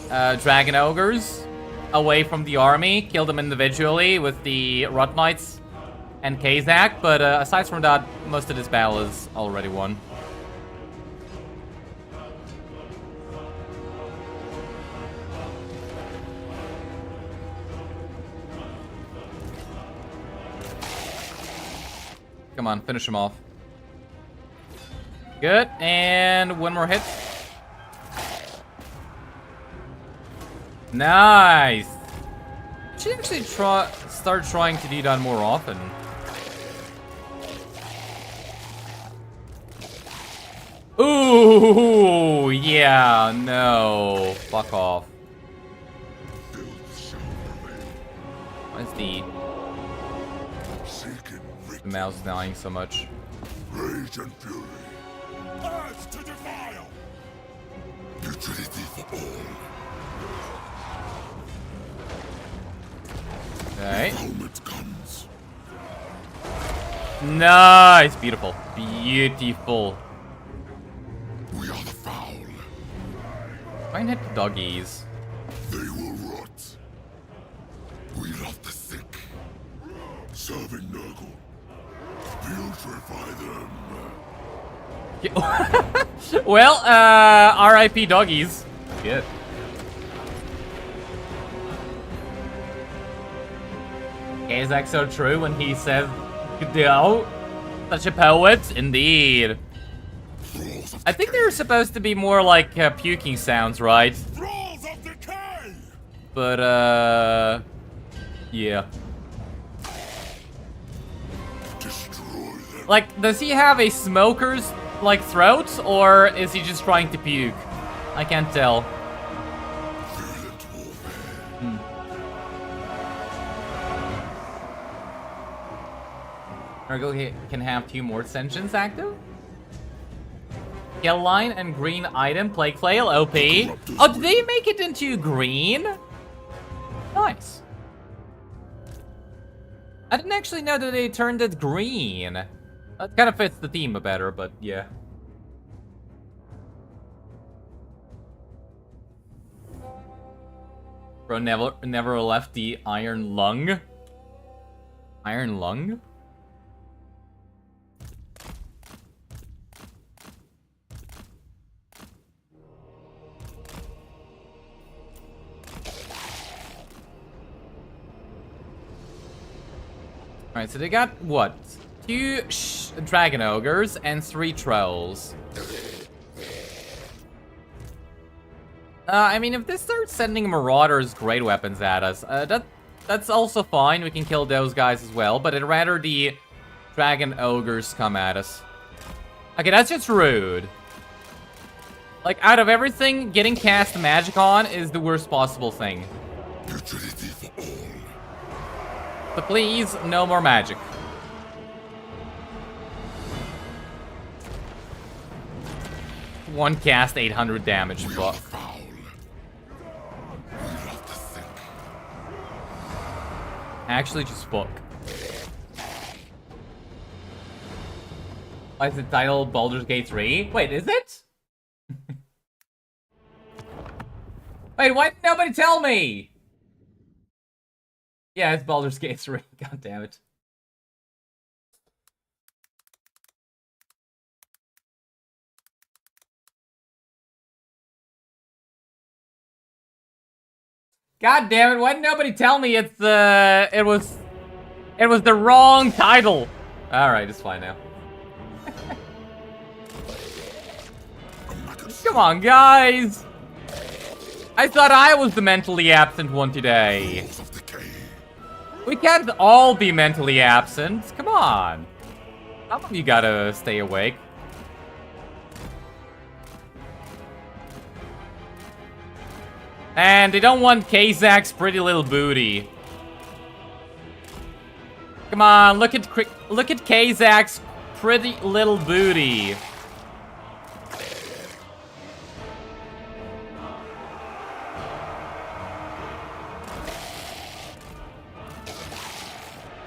dragon ogres away from the army, kill them individually with the Rot Knights and Kazak, but aside from that, most of this battle is already won. Come on, finish him off. Good, and one more hit. Nice! Should actually start trying to do that more often. Ooh, yeah, no. Fuck off. Why is the mouse dying so much? Rage and fury. Urge to defile! Utility for all. Okay. Moment comes. Nice! Beautiful. Beautiful. We are the foul. Try and hit the doggies. They will rot. We love the sick. Serving Nurgle. Purify them. Well, RIP doggies. Good. Is that so true when he says, "Go"? Such a poet, indeed. I think they're supposed to be more like puking sounds, right? Thralls of decay! But yeah. Destroy them. Like, does he have a smoker's like throat, or is he just trying to puke? I can't tell. Violent warfare. Nurgle can have 2 more ascensions active. Yellow line and green item, Plague Flail, OP. Oh, did they make it into green? Nice. I didn't actually know that they turned it green. That kind of fits the theme better, but yeah. Bro never left the Iron Lung. Iron Lung? Alright, so they got, what? 2 dragon ogres and 3 trolls. I mean, if this starts sending marauders great weapons at us, that's also fine. We can kill those guys as well, but I'd rather the dragon ogres come at us. Okay, that's just rude. Like, out of everything, getting cast magic on is the worst possible thing. Utility for all. So please, no more magic. One cast, 800 damage. We are the foul. We love the sick. Actually, just fuck. Why is the title Baldur's Gate 3? Wait, is it? Wait, why did nobody tell me? Yeah, it's Baldur's Gate 3. God damn it. God damn it! Why did nobody tell me it was the wrong title? All right, it's fine now. Come on, guys! I thought I was the mentally absent one today. Walls of decay. We can't all be mentally absent. Come on. Some of you gotta stay awake. And they don't want Kazak's pretty little booty. Come on, look at Kazak's pretty little booty.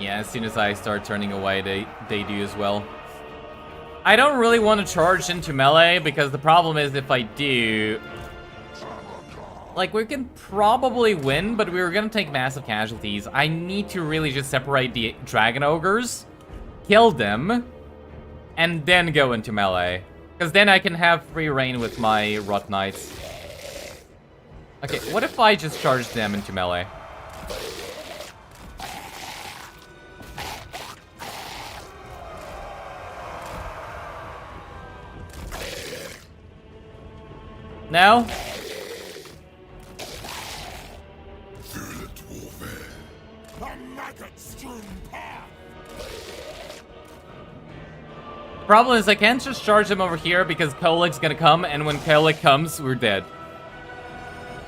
Yeah, as soon as I start turning away, they do as well. I don't really want to charge into melee, because the problem is if I do... Like, we can probably win, but we're gonna take massive casualties. I need to really just separate the dragon ogres, kill them, and then go into melee. Because then I can have free reign with my rot knights. Okay, what if I just charge them into melee? No? Violent warfare. A maggot-strewn path. The problem is I can't just charge them over here because Kolik's gonna come, and when Kolik comes, we're dead.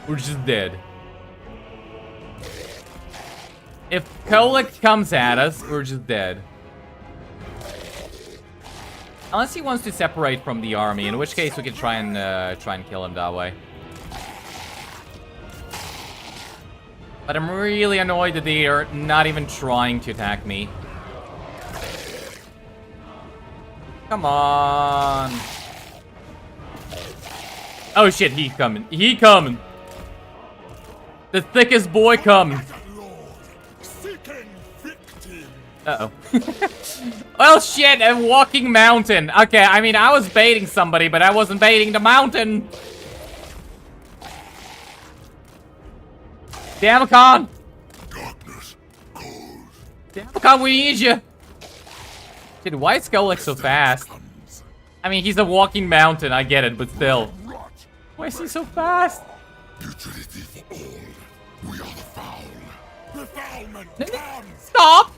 We're just dead. If Kolik comes at us, we're just dead. Unless he wants to separate from the army, in which case we can try and kill him that way. But I'm really annoyed that they are not even trying to attack me. Come on. Oh shit, he's coming. He coming. The thickest boy coming. Lord, seeking victim. Uh-oh. Well, shit, a walking mountain. Okay, I mean, I was baiting somebody, but I wasn't baiting the mountain. Tamurkhan! Darkness. Cold. Tamurkhan, we need you. Dude, why is Golek so fast? Comes. I mean, he's a walking mountain, I get it, but still. Rot. Why is he so fast? Utility for all. We are the foul. Defilement comes. Stop!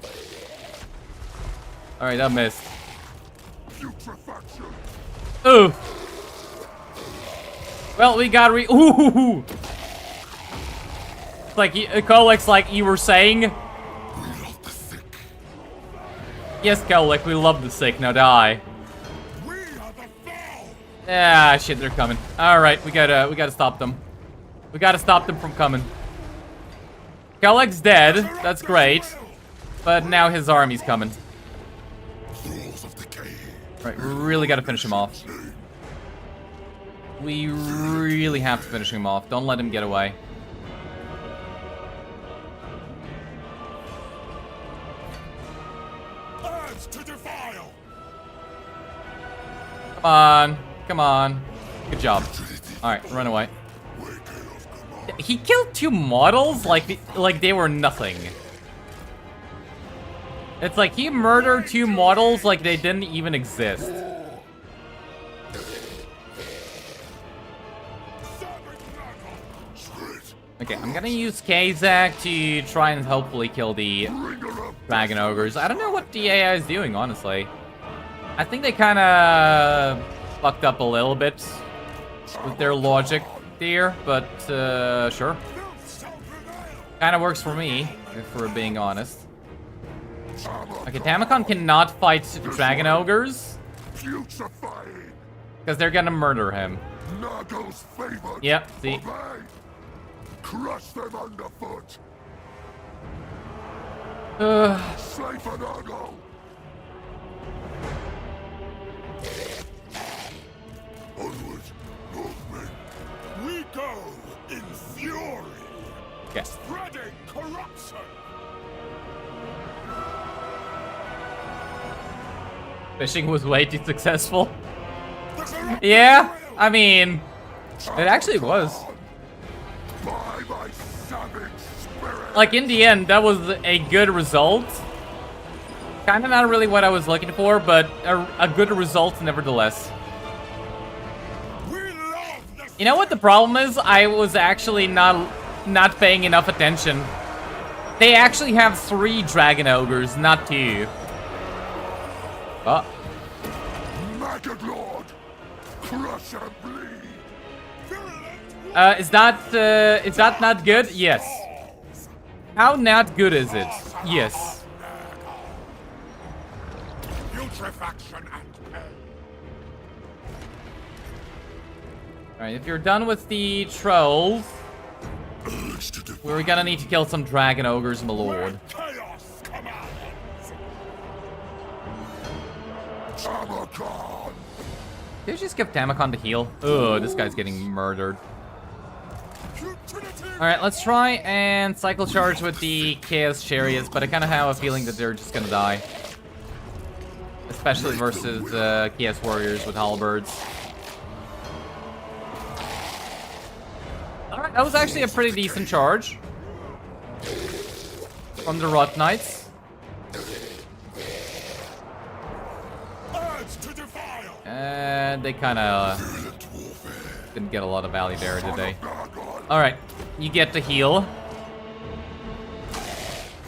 Alright, that missed. Putrefaction. Ooh. Well, we got ooh. Like, Kolek's like you were saying. We love the sick. Yes, Kolek, we love the sick, now die. We are the foul. Ah, shit, they're coming. Alright, we gotta stop them. We gotta stop them from coming. Kolek's dead, that's great. But now his army's coming. Walls of decay. Right, we really gotta finish him off. We really have to finish him off. Don't let him get away. Urge to defile. Come on. Come on. Good job. Alright, run away. He killed 2 models like they were nothing. It's like he murdered 2 models like they didn't even exist. Okay, I'm gonna use Kazak to try and hopefully kill the dragon ogres. I don't know what the AI is doing, honestly. I think they kind of fucked up a little bit with their logic there, but sure. Kind of works for me, if we're being honest. Okay, Tamurkhan cannot fight dragon ogres Putrefying. because they're gonna murder him. Nago's favorite. Yep, see. Obey. Crush them underfoot. Slay for Nago. Onward, movement. We go in fury. Okay. Spreading corruption. Fishing was way too successful. The corrupt Yeah, I mean, it actually was. By my savage spirit. Like, in the end, that was a good result. Kinda not really what I was looking for, but a good result nevertheless. We love the You know what the problem is? I was actually not paying enough attention. They actually have 3 dragon ogres, not 2. Oh. Maggot Lord. Crush and bleed. Is that not good? Yes. How not good is it? Yes. putrefaction and pain. Alright, if you're done with the trolls, we're gonna need to kill some dragon ogres, my lord. Chaos commands. Tamurkhan. Did you just give Tamurkhan the heal? Oh, this guy's getting murdered. Alright, let's try and cycle charge with the Chaos Chariots, but I kind of have a feeling that they're just gonna die. Especially versus Chaos Warriors with halberds. Alright, that was actually a pretty decent charge. From the Rot Knights. Urge to defile. And they kind of didn't get a lot of value there, did they? Alright, you get the heal.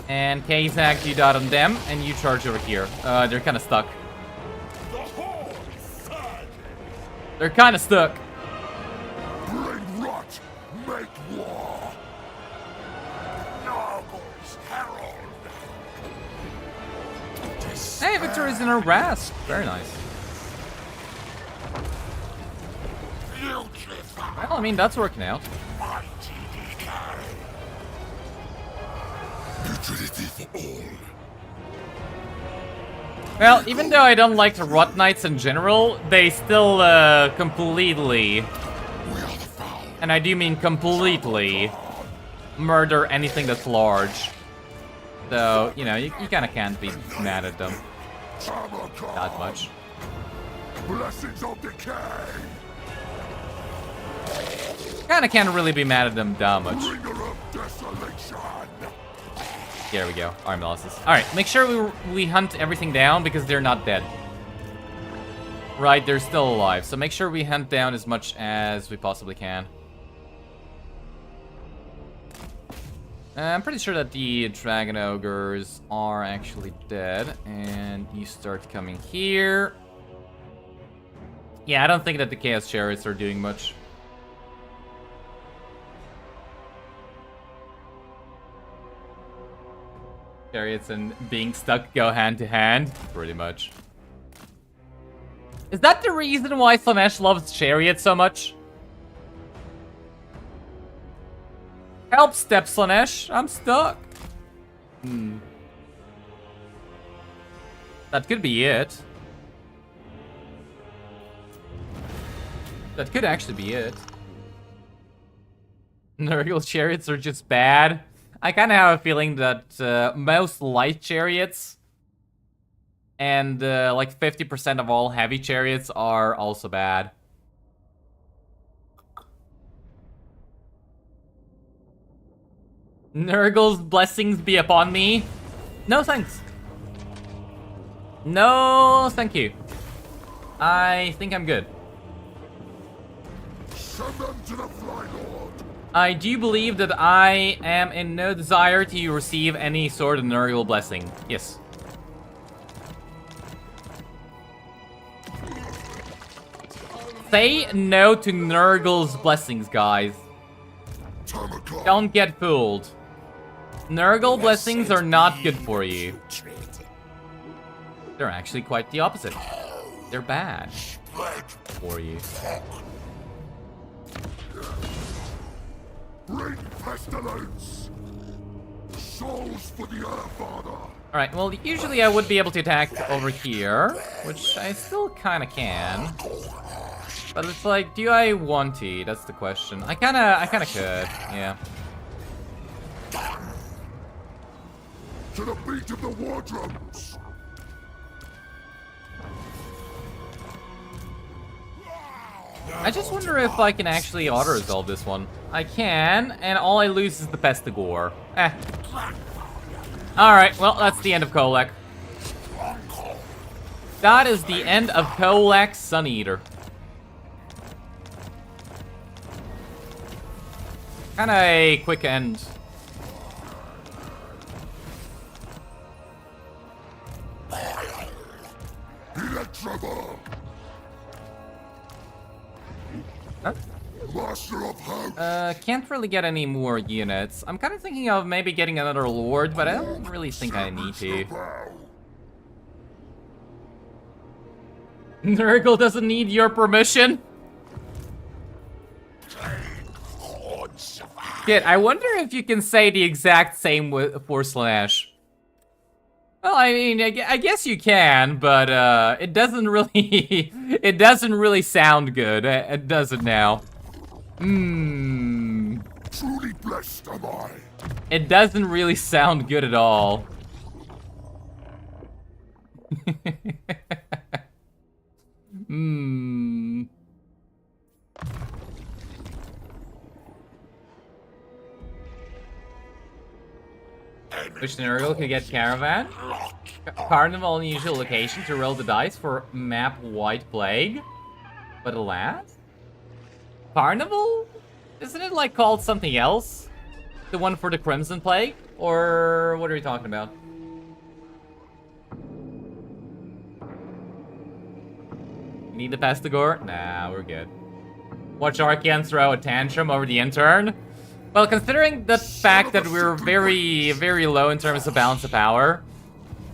And Kazak, you dot on them, and you charge over here. They're kind of stuck. The horde surges. They're kind of stuck. Bring rot. Make war. Nargle's herald. Hey, victory's in our grasp. Very nice. Putrefy. Well, I mean, that's working out. Mighty decay. Utility for all. Well, even though I don't like the Rot Knights in general, they still completely, We are the foul. and I do mean completely, murder anything that's large. So, you know, you kind of can't be mad at them Tamurkhan. that much. Blessings of decay. Kind of can't really be mad at them that much. Bringer of desolation. There we go. Arm losses. Alright, make sure we hunt everything down because they're not dead. Right, they're still alive. So make sure we hunt down as much as we possibly can. I'm pretty sure that the dragon ogres are actually dead. And you start coming here. Yeah, I don't think that the chaos chariots are doing much. Chariots and being stuck go hand to hand, pretty much. Is that the reason why Slanesh loves chariots so much? Help, Step Slanesh, I'm stuck. That could be it. That could actually be it. Nurgle chariots are just bad. I kind of have a feeling that most light chariots and like 50% of all heavy chariots are also bad. Nurgle's blessings be upon me. No thanks. No, thank you. I think I'm good. Send them to the Fly Lord. I do believe that I am in no desire to receive any sort of Nurgle blessing. Yes. Say no to Nurgle's blessings, guys. Tamurkhan. Don't get fooled. Nurgle blessings are not good for you. They're actually quite the opposite. They're bad for you. Bring pestilence. Souls for the Earth Father. Alright, well, usually I would be able to attack over here, which I still kind of can. But it's like, do I want to? That's the question. I kind of could, yeah. To the beat of the war drums. I just wonder if I can actually auto-resolve this one. I can, and all I lose is the Pestigore. Eh. Alright, well, that's the end of Kolek. That is the end of Kolek Suneater. Kinda a quick end. Electraball! Huh? Master of House! Can't really get any more units. I'm kind of thinking of maybe getting another Lord, but I don't really think I need to. Nurgle doesn't need your permission? Kid, I wonder if you can say the exact same for Slash. Well, I mean, I guess you can, but it doesn't really, it doesn't really sound good. It does it now. Truly blessed am I. It doesn't really sound good at all. Which Nurgle could get Caravan? Carnival unusual location to roll the dice for map White Plague. But alas? Carnival? Isn't it like called something else? The one for the Crimson Plague? Or what are we talking about? Need the Pestigore? Nah, we're good. Watch Archean throw a tantrum over the intern? Well, considering the fact that we're very, very low in terms of balance of power,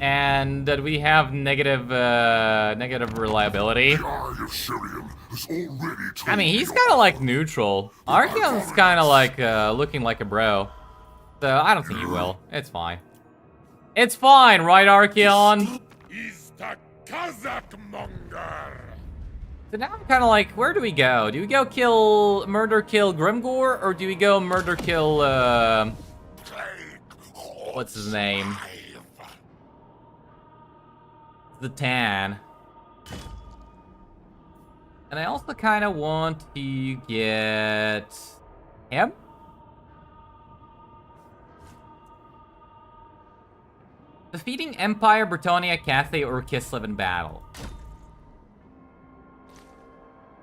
and that we have negative reliability. I mean, he's kind of like neutral. Archeon's kind of like looking like a bro. So I don't think he will. It's fine. It's fine, right, Archeon? He's the Kazakh monger. So now I'm kind of like, where do we go? Do we go murder kill Grimgore, or do we go murder kill, what's his name? The Tan. And I also kind of want to get him. Defeating Empire, Bretonnia, Cathay, or Kislev in battle.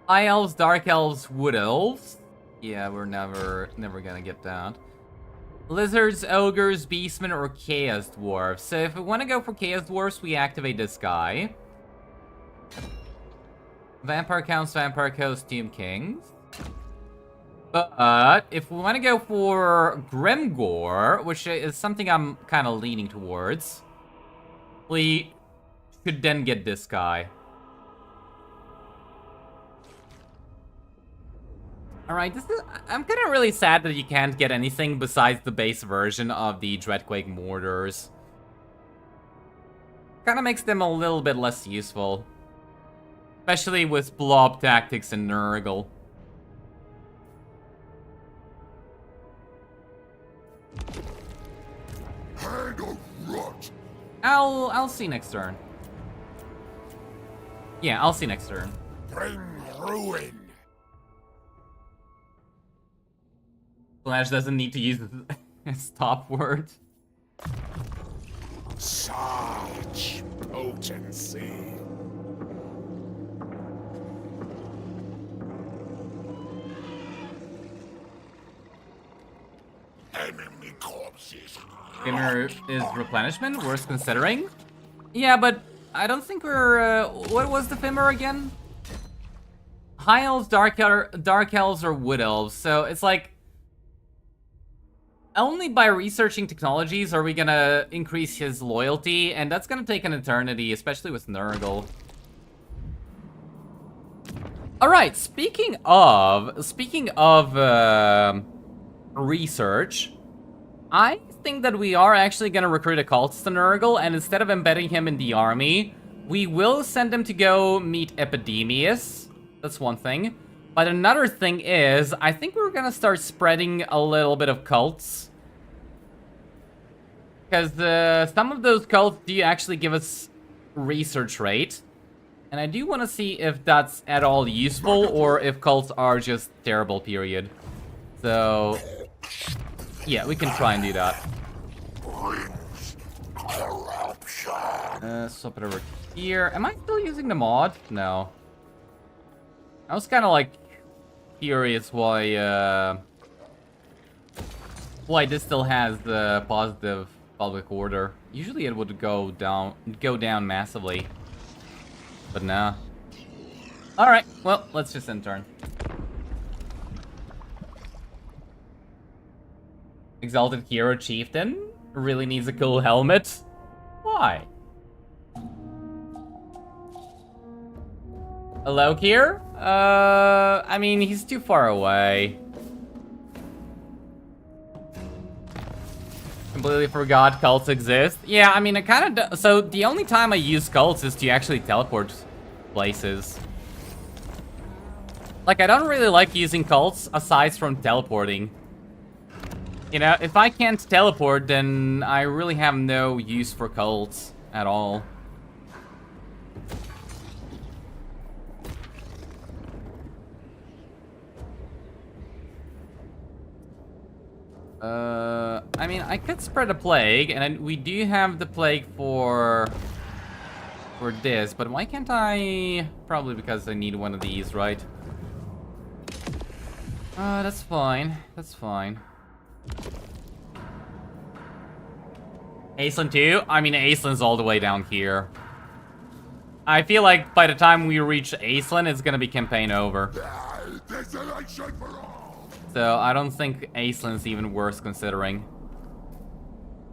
High Elves, Dark Elves, Wood Elves. Yeah, we're never gonna get that. Lizards, Ogres, Beastmen, or Chaos Dwarves. So if we want to go for Chaos Dwarves, we activate this guy. Vampire Counts, Vampire Costume Kings. But if we want to go for Grimgore, which is something I'm kind of leaning towards, we could then get this guy. Alright, I'm kind of really sad that you can't get anything besides the base version of the Dreadquake Mortars. Kind of makes them a little bit less useful. Especially with Blob Tactics and Nurgle. Hand of rot. I'll see next turn. Yeah, I'll see next turn. Bring ruin. Flash doesn't need to use his top word. Such potency. Enemy corpses. Gamer is replenishment, worth considering. Yeah, but I don't think we're... what was the Fimmer again? High Elves, Dark Elves, or Wood Elves. So it's like... only by researching technologies are we gonna increase his loyalty, and that's gonna take an eternity, especially with Nurgle. Alright, speaking of research, I think that we are actually gonna recruit a cultist to Nurgle, and instead of embedding him in the army, we will send him to go meet Epidemius. That's one thing. But another thing is, I think we're gonna start spreading a little bit of cults. Because some of those cults do actually give us research rate. And I do want to see if that's at all useful or if cults are just terrible, period. So, yeah, we can try and do that. Swap it over here. Am I still using the mod? No. I was kind of like curious why this still has the positive public order. Usually it would go down massively. But nah. Alright, well, let's just end turn. Exalted Hero Chieftain really needs a cool helmet. Why? Hello, Kier? I mean, he's too far away. Completely forgot cults exist. Yeah, I mean, I kind of... So, the only time I use cults is to actually teleport places. Like, I don't really like using cults aside from teleporting. You know, if I can't teleport, then I really have no use for cults at all. I mean, I could spread a plague, and we do have the plague for this, but why can't I? Probably because I need one of these, right? That's fine. That's fine. Aislinn 2? I mean, Aislinn's all the way down here. I feel like by the time we reach Aislinn, it's gonna be campaign over. So I don't think Aislinn's even worth considering.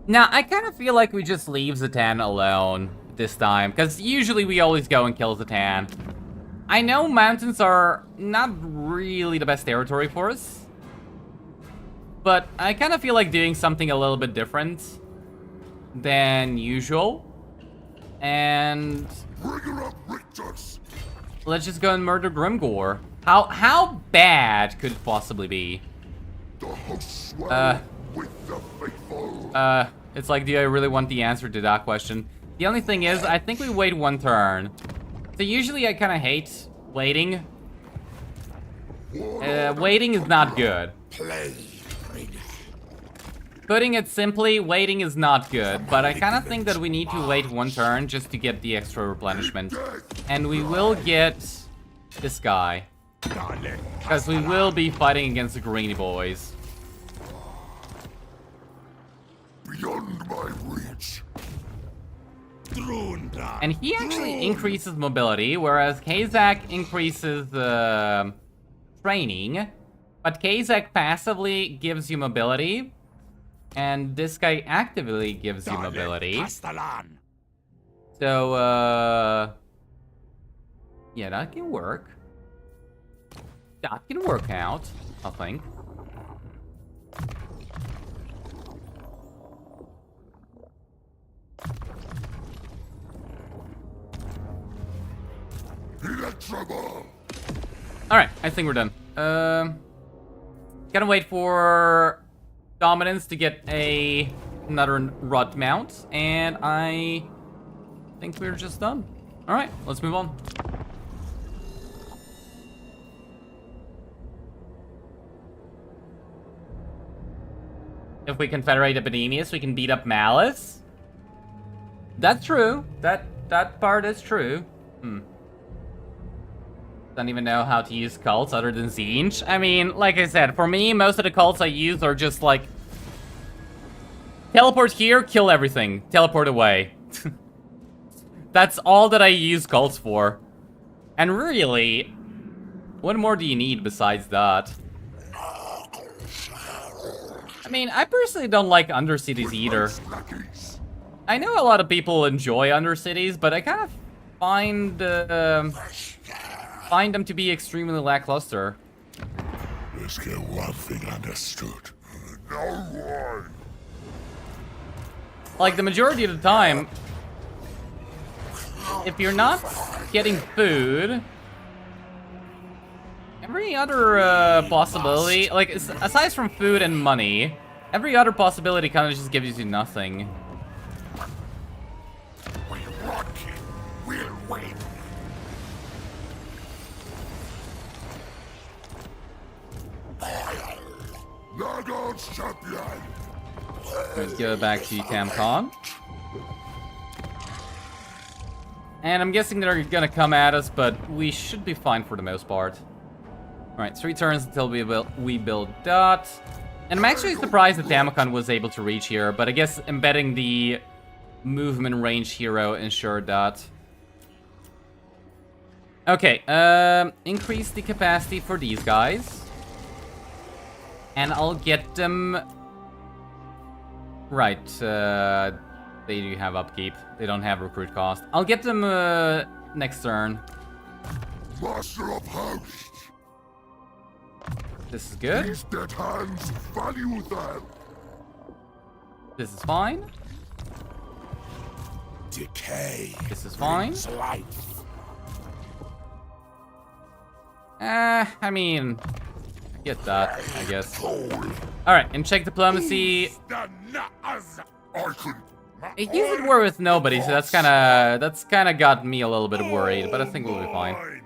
Now, I kind of feel like we just leave Zatan alone this time, because usually we always go and kill Zatan. I know mountains are not really the best territory for us, but I kind of feel like doing something a little bit different than usual. And let's just go and murder Grimgore. How bad could it possibly be? It's like, do I really want the answer to that question? The only thing is, I think we wait one turn. So usually I kind of hate waiting. Waiting is not good. Putting it simply, waiting is not good. But I kind of think that we need to wait one turn just to get the extra replenishment. And we will get this guy. Because we will be fighting against the greeny boys. Beyond my reach. And he actually increases mobility, whereas Kazak increases training. But Kazak passively gives you mobility. And this guy actively gives you mobility. So, yeah, that can work. That can work out, I think. Alright, I think we're done. Gotta wait for Dominance to get another rod mount, and I think we're just done. Alright, let's move on. If we confederate Epidemius, we can beat up Malice. That's true. That part is true. Don't even know how to use cults other than Zinj. I mean, like I said, for me, most of the cults I use are just like... teleport here, kill everything. Teleport away. That's all that I use cults for. And really, what more do you need besides that? I mean, I personally don't like Undercities either. I know a lot of people enjoy Undercities, but I kind of find them to be extremely lackluster. Let's get one thing understood. No one. Like, the majority of the time, if you're not getting food, every other possibility, like, aside from food and money, every other possibility kind of just gives you nothing. We'll win. Maggots champion! Let's go back to Tamurkhan. And I'm guessing they're gonna come at us, but we should be fine for the most part. Alright, 3 turns until we build that. And I'm actually surprised that Tamurkhan was able to reach here, but I guess embedding the movement range hero ensured that. Okay, increase the capacity for these guys. And I'll get them... Right, they do have upkeep. They don't have recruit cost. I'll get them next turn. Master of hosts! This is good. These dead hands value them! This is fine. Decay. This is fine. brings life. I mean, I get that, I guess. Alright, and check diplomacy. The nutters. I could... He's at war with nobody, so that's kinda got me a little bit worried, but I think we'll be fine.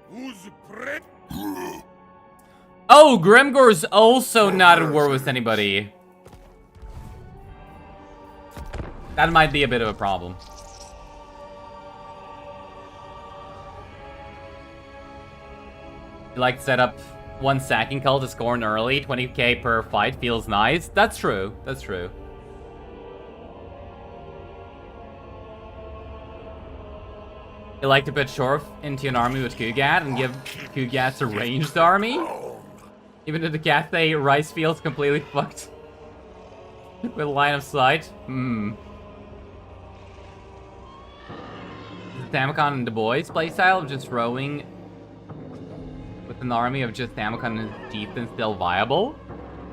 Who's pre- Oh, Grimgor's also not at war with anybody. That might be a bit of a problem. You like to set up one sacking cult as Khorne early, 20k per fight feels nice. That's true, that's true. You like to put Shorf into an army with Kugat and give Kugat a ranged army? Even though the Cathay rice field's completely fucked. With line of sight? Tamurkhan and the boys playstyle of just rowing with an army of just Tamurkhan and his chieftain still viable?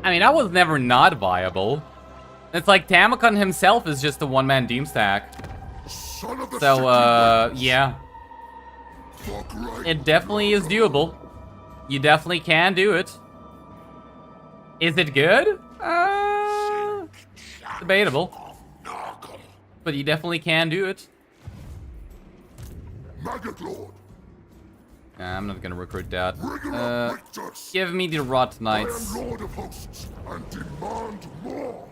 I mean, that was never not viable. It's like Tamurkhan himself is just a one-man doomstack. So, yeah. It definitely is doable. You definitely can do it. Is it good? Debatable. But you definitely can do it. Maggot Lord! I'm not gonna recruit that. Bring it up, Victus! Give me the Rot I Knights. am Lord of Hosts and demand more!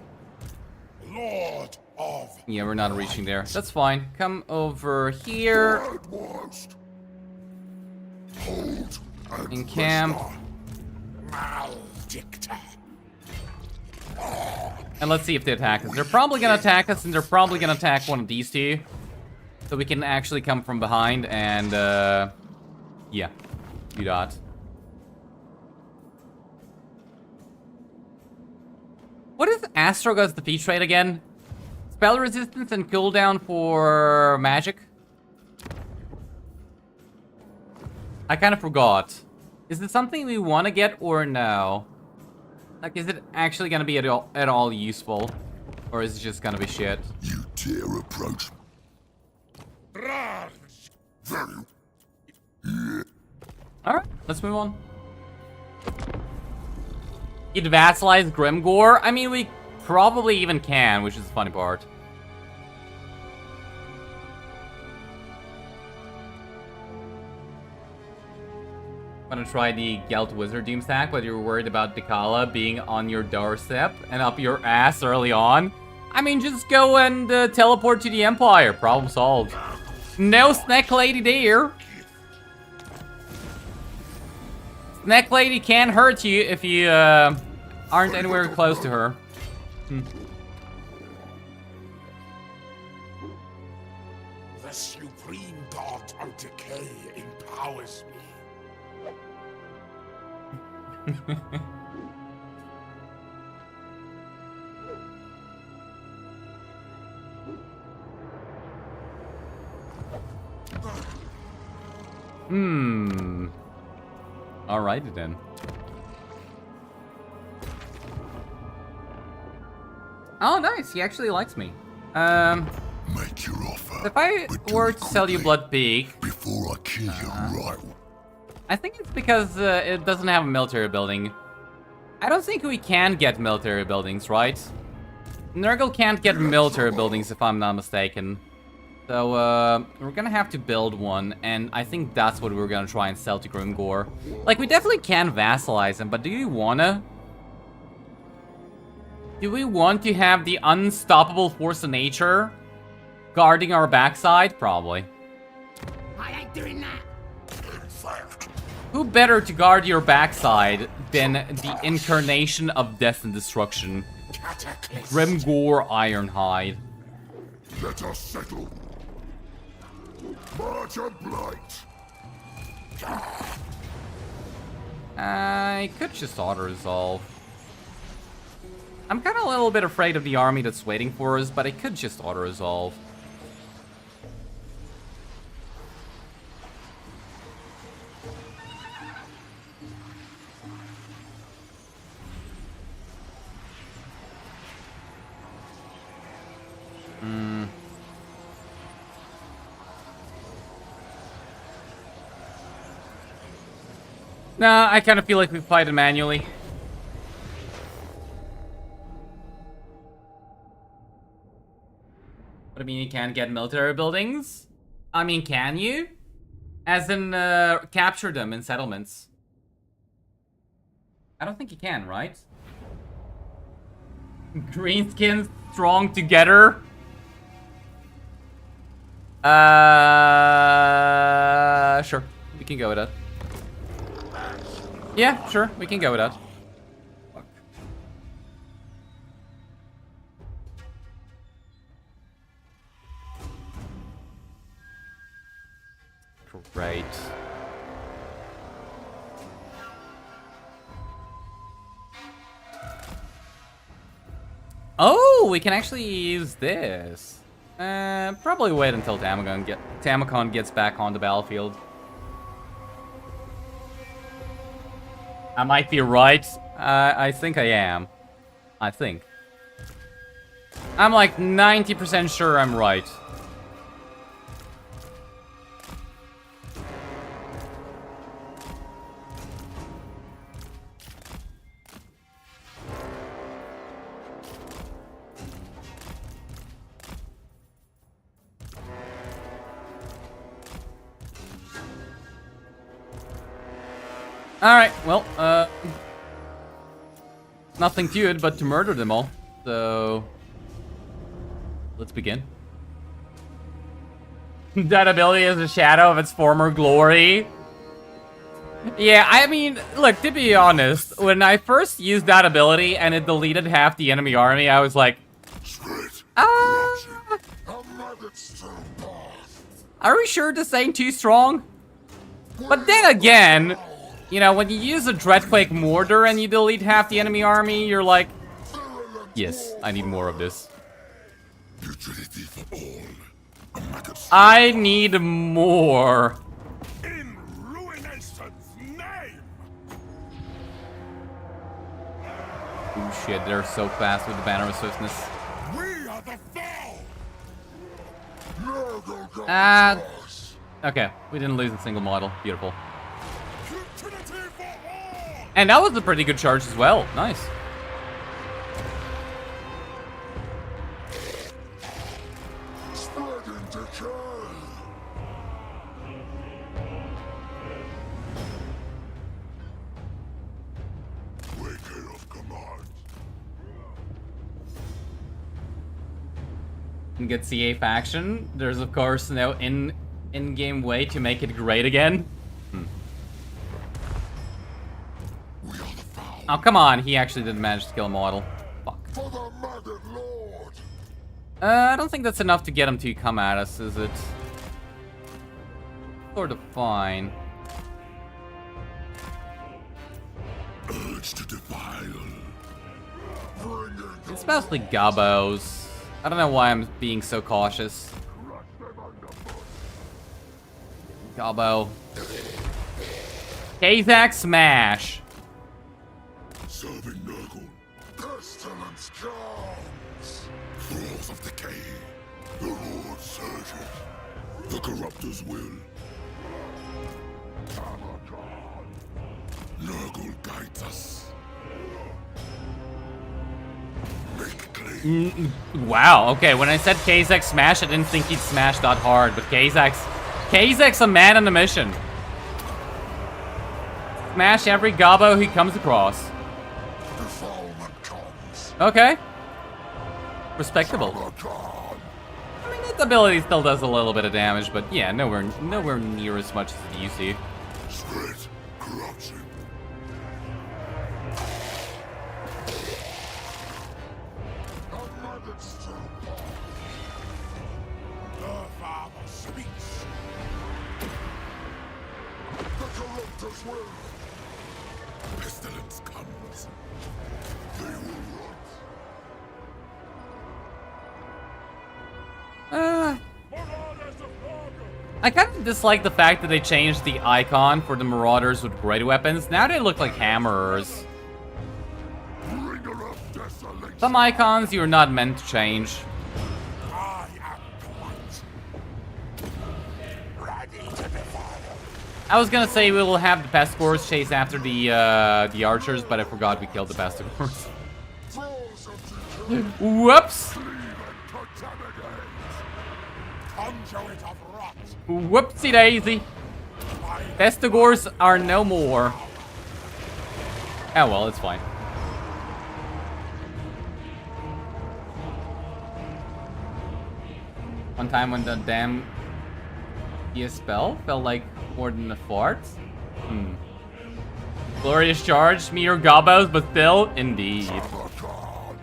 Lord of Yeah, we're not reaching there. That's fine. Come over here. Outmost. Hold and In camp. Maledicta. And let's see if they attack us. They're probably gonna attack us, and they're probably gonna attack one of these two. So we can actually come from behind and, yeah, do that. What is Astrogod's defeat rate again? Spell resistance and cooldown for magic? I kind of forgot. Is it something we want to get or no? Like, is it actually going to be at all useful? Or is it just going to be shit? You dare approach me? Very. Alright, let's move on. You'd vassalize Grimgor? I mean, we probably even can, which is the funny part. Want to try the Gelt Wizard Doomstack, but you're worried about Dekala being on your doorstep and up your ass early on? I mean, just go and teleport to the Empire. Problem solved. No Snack Lady there. Snack Lady can't hurt you if you aren't anywhere close to her. The supreme god of decay empowers me. Alrighty then. Oh, nice. He actually likes me. Make your offer. If I but do were it to sell you quickly, Blood Peak, before I kill you right. I think it's because it doesn't have a military building. I don't think we can get military buildings, right? Nurgle can't get military buildings if I'm not mistaken. So, we're gonna have to build one, and I think that's what we're gonna try and sell to Grimgore. Like, we definitely can vassalize him, but do you wanna? Do we want to have the unstoppable force of nature guarding our backside? Probably. I ain't doing that. In fact, Who better to guard your backside than the incarnation of death and destruction? cataclysm. Grimgore Ironhide. Let us settle. March and blight. I could just auto-resolve. I'm kind of a little bit afraid of the army that's waiting for us, but I could just auto-resolve. Nah, I kind of feel like we played it manually. What do you mean you can't get military buildings? I mean, can you? As in, capture them in settlements. I don't think you can, right? Greenskins strong together? Sure. We can go with that. Yeah, sure. We can go with that. Fuck. Great. Oh, we can actually use this. Probably wait until Tamurkhan gets back on the battlefield. I might be right. I think I am. I think. I'm like 90% sure I'm right. Alright, well, nothing to it but to murder them all. So, let's begin. That ability is a shadow of its former glory. Yeah, I mean, look, to be honest, when I first used that ability and it deleted half the enemy army, I was like, Spirit. ah, A maggot's turn path. are we sure this ain't too strong? But then again, you know, when you use a Dreadquake Mortar and you delete half the enemy army, you're like, yes, I need more of this. Utility for all. A maggot's I need more. In Ruination's name. Oh shit, they're so fast with the Banner of Swiftness. We are the foe. Nurgle goes Ah. us. Okay, we didn't lose a single model. Beautiful. Utility for all. And that was a pretty good charge as well. Nice. Spreading decay. Waker of command. And get CA faction. There's of course no in-game way to make it great again. We are the foul. Oh, come on. He actually didn't manage to kill a model. Fuck. For the maggot lord. I don't think that's enough to get him to come at us, is it? Sort of fine. Urge to defile. Bring it. It's mostly Gobos. I don't know why I'm being so cautious. Gobbo. Kazak smash. Serving Nurgle. Pestilence comes. Thralls of decay. The Lord surges. The corruptor's will. Tamurkhan. Nurgle guides us. Make claim. Wow, okay, when I said Kazakh smash, I didn't think he'd smash that hard, but Kazakh's a man on a mission. Smash every gobbo he comes across. Defilement comes. Okay. Respectable. Tamurkhan. I mean, its ability still does a little bit of damage, but yeah, nowhere near as much as it used to. Spirit corruption. A Maggot still. The father speaks. The corruptors will. Pestilence comes. They will rot. Marauders of Maggot. I kind of dislike the fact that they changed the icon for the Marauders with great weapons. Now they look like hammerers. Bringer of desolation. Some icons you're not meant to change. I am the light. Ready to devour. I was gonna say we will have the Pestigors chase after the archers, but I forgot we killed the Pestigors. Throws of decay. Whoops! Clean and contaminate. Conduit of rot. Whoopsie daisy! Pestigors are no more. Oh well, it's fine. One time when the damn spell felt like more than a fart. Glorious charge, me or gobbos, but still, indeed. Tamurkhan.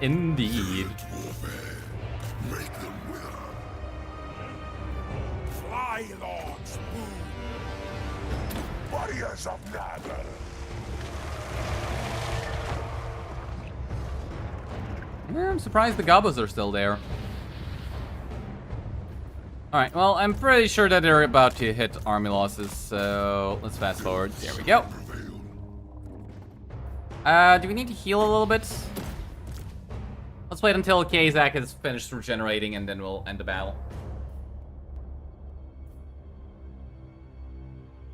Indeed. Warfare. Make them wither. Fly lords boom. Warriors of Nagel. Yeah, I'm surprised the gobbos are still there. Alright, well, I'm pretty sure that they're about to hit army losses, so let's fast forward. There we go. Do we need to heal a little bit? Let's wait until Kazakh is finished regenerating and then we'll end the battle.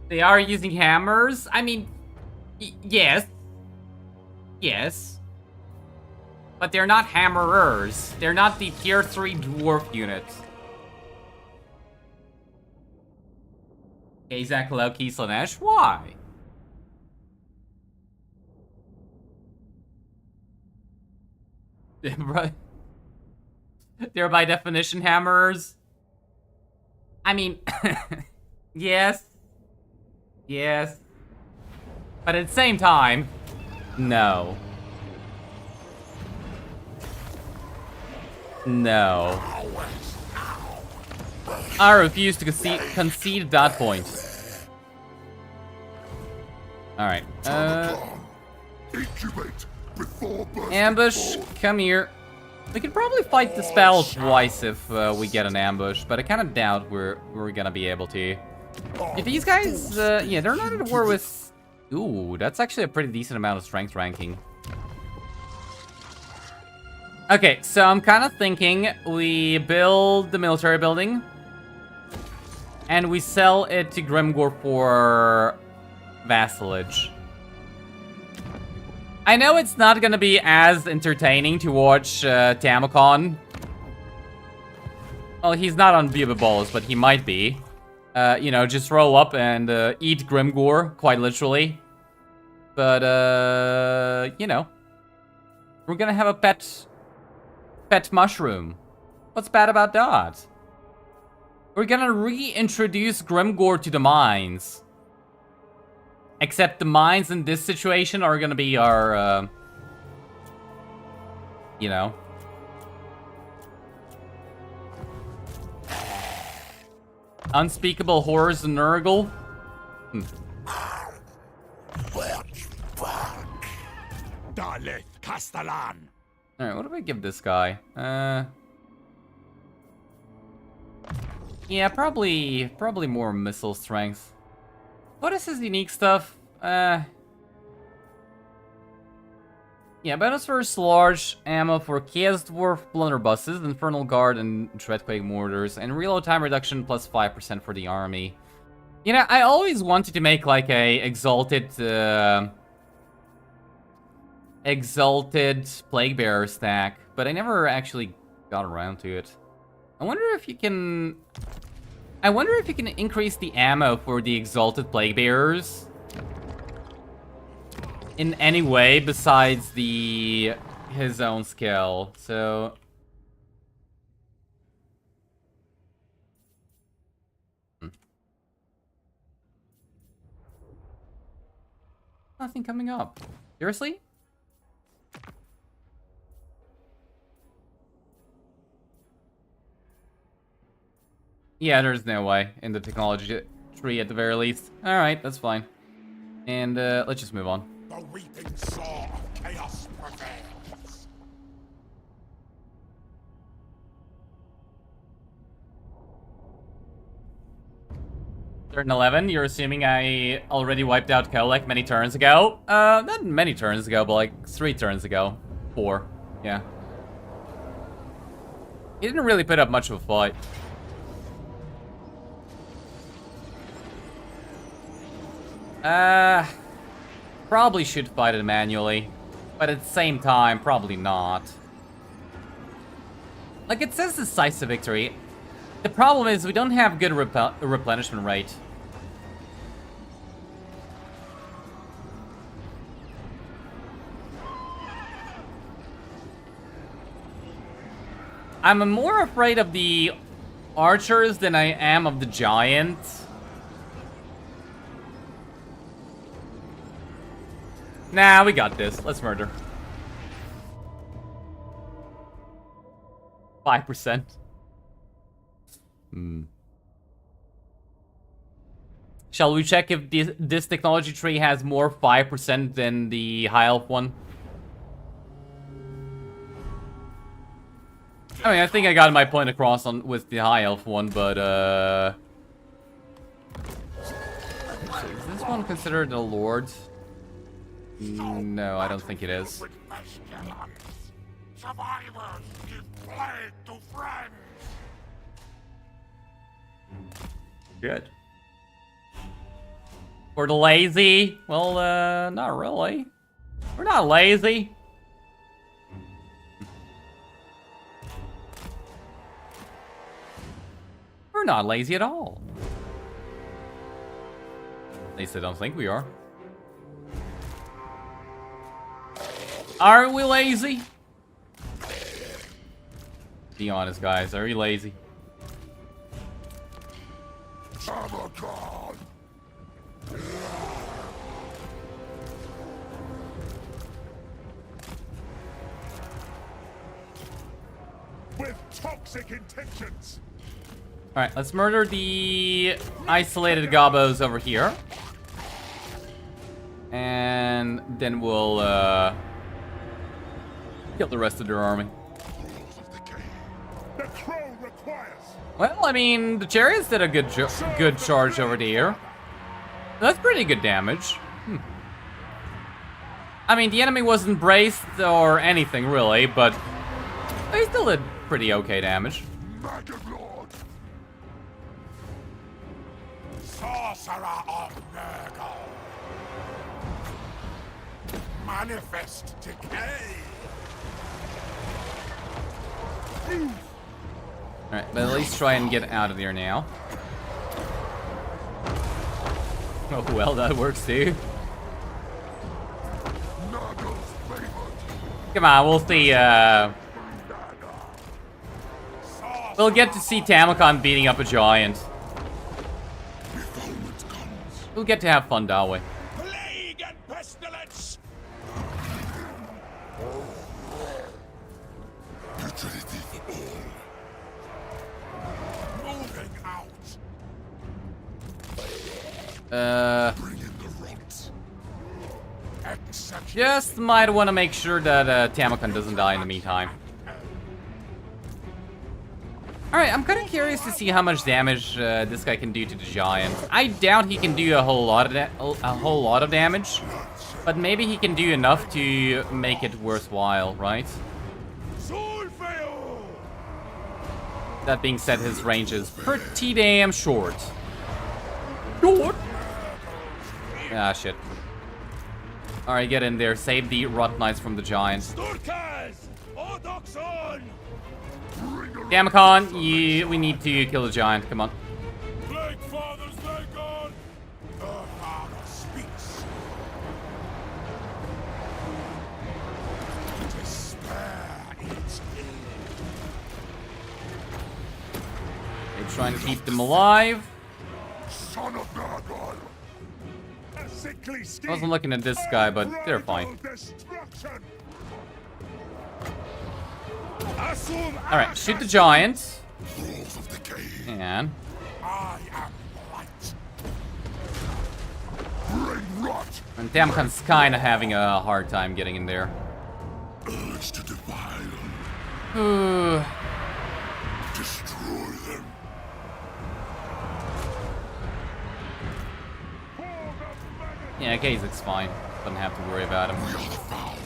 They are using hammers? I mean, yes. Yes. But they're not hammerers. They're not the tier 3 dwarf unit. Kazakh Loki Slanesh? Why? They're by definition hammerers. I mean, yes. Yes. But at the same time, no. No. I refuse to concede that point. Alright. Incubate before birth. Ambush, come here. We could probably fight the spell twice if we get an ambush, but I kind of doubt we're gonna be able to. These guys, yeah, they're not at war with... Ooh, that's actually a pretty decent amount of strength ranking. Okay, so I'm kind of thinking we build the military building and we sell it to Grimgor for vassalage. I know it's not gonna be as entertaining to watch Tamurkhan. Well, he's not on Buba Balls, but he might be. You know, just roll up and eat Grimgor, quite literally. But, you know, we're gonna have a pet mushroom. What's bad about that? We're gonna reintroduce Grimgor to the mines. Except the mines in this situation are gonna be our, you know. Unspeakable horrors and Nurgle. Daleth Castellan. Alright, what do I give this guy? Yeah, probably more missile strength. What is his unique stuff? Yeah, bonus first large ammo for Chaos Dwarf blunderbusses, Infernal Guard, and Dreadquake mortars, and reload time reduction plus 5% for the army. You know, I always wanted to make like a exalted Plague Bearer stack, but I never actually got around to it. I wonder if you can increase the ammo for the Exalted Plague Bearers in any way besides his own skill. So nothing coming up. Seriously? Yeah, there's no way in the technology tree at the very least. Alright, that's fine. And let's just move on. The weeping saw of chaos prevails. Turn 11, you're assuming I already wiped out Kolek many turns ago? Not many turns ago, but like 3 turns ago. 4, yeah. He didn't really put up much of a fight. Probably should fight it manually, but at the same time, probably not. Like, it says decisive victory. The problem is we don't have good replenishment rate. I'm more afraid of the archers than I am of the giant. Nah, we got this. Let's murder. 5%. Shall we check if this technology tree has more 5% than the high elf one? I mean, I think I got my point across with the high elf one, but so is this one considered a lord? No, I don't think it is. Survivors give plague to friends. Good. For the lazy? Well, not really. We're not lazy. We're not lazy at all. At least I don't think we are. Are we lazy? Be honest, guys. Are we lazy? Tamurkhan! With toxic intentions. Alright, let's murder the isolated gobos over here. And then we'll, kill the rest of their army. The crow requires. Well, I mean, the chariots did a good charge over here. That's pretty good damage. I mean, the enemy wasn't braced or anything, really, but they still did pretty okay damage. Maggot! Sorcerer of Maggot. Manifest decay. Alright, but at least try and get out of there now. Oh, well, that works too. Come on, we'll see, we'll get to see Tamurkhan beating up a giant. We'll get to have fun that way. Plague and pestilence. Moving out. Bring in the rots. Just might want to make sure that Tamurkhan doesn't die in the meantime. Alright, I'm kind of curious to see how much damage this guy can do to the giant. I doubt he can do a whole lot of damage, but maybe he can do enough to make it worthwhile, right? That being said, his range is pretty damn short. Short? Ah, shit. Alright, get in there. Save the Rot Knights from the giant. Tamurkhan, we need to kill the giant. Come on. Plague Fathers, they gone. The Father speaks. Despair its end. They're trying to keep them alive. Son of Maggot! A sickly I scheme. wasn't looking at this guy, but they're fine. Destruction. Alright, shoot the giant. Rules of decay. And I am light. Brain rot. And Tamurkhan's kind of having a hard time getting in there. Urge to defile. Ooh. Destroy them. Yeah, Kazak's fine. Don't have to worry about him. We are the foul.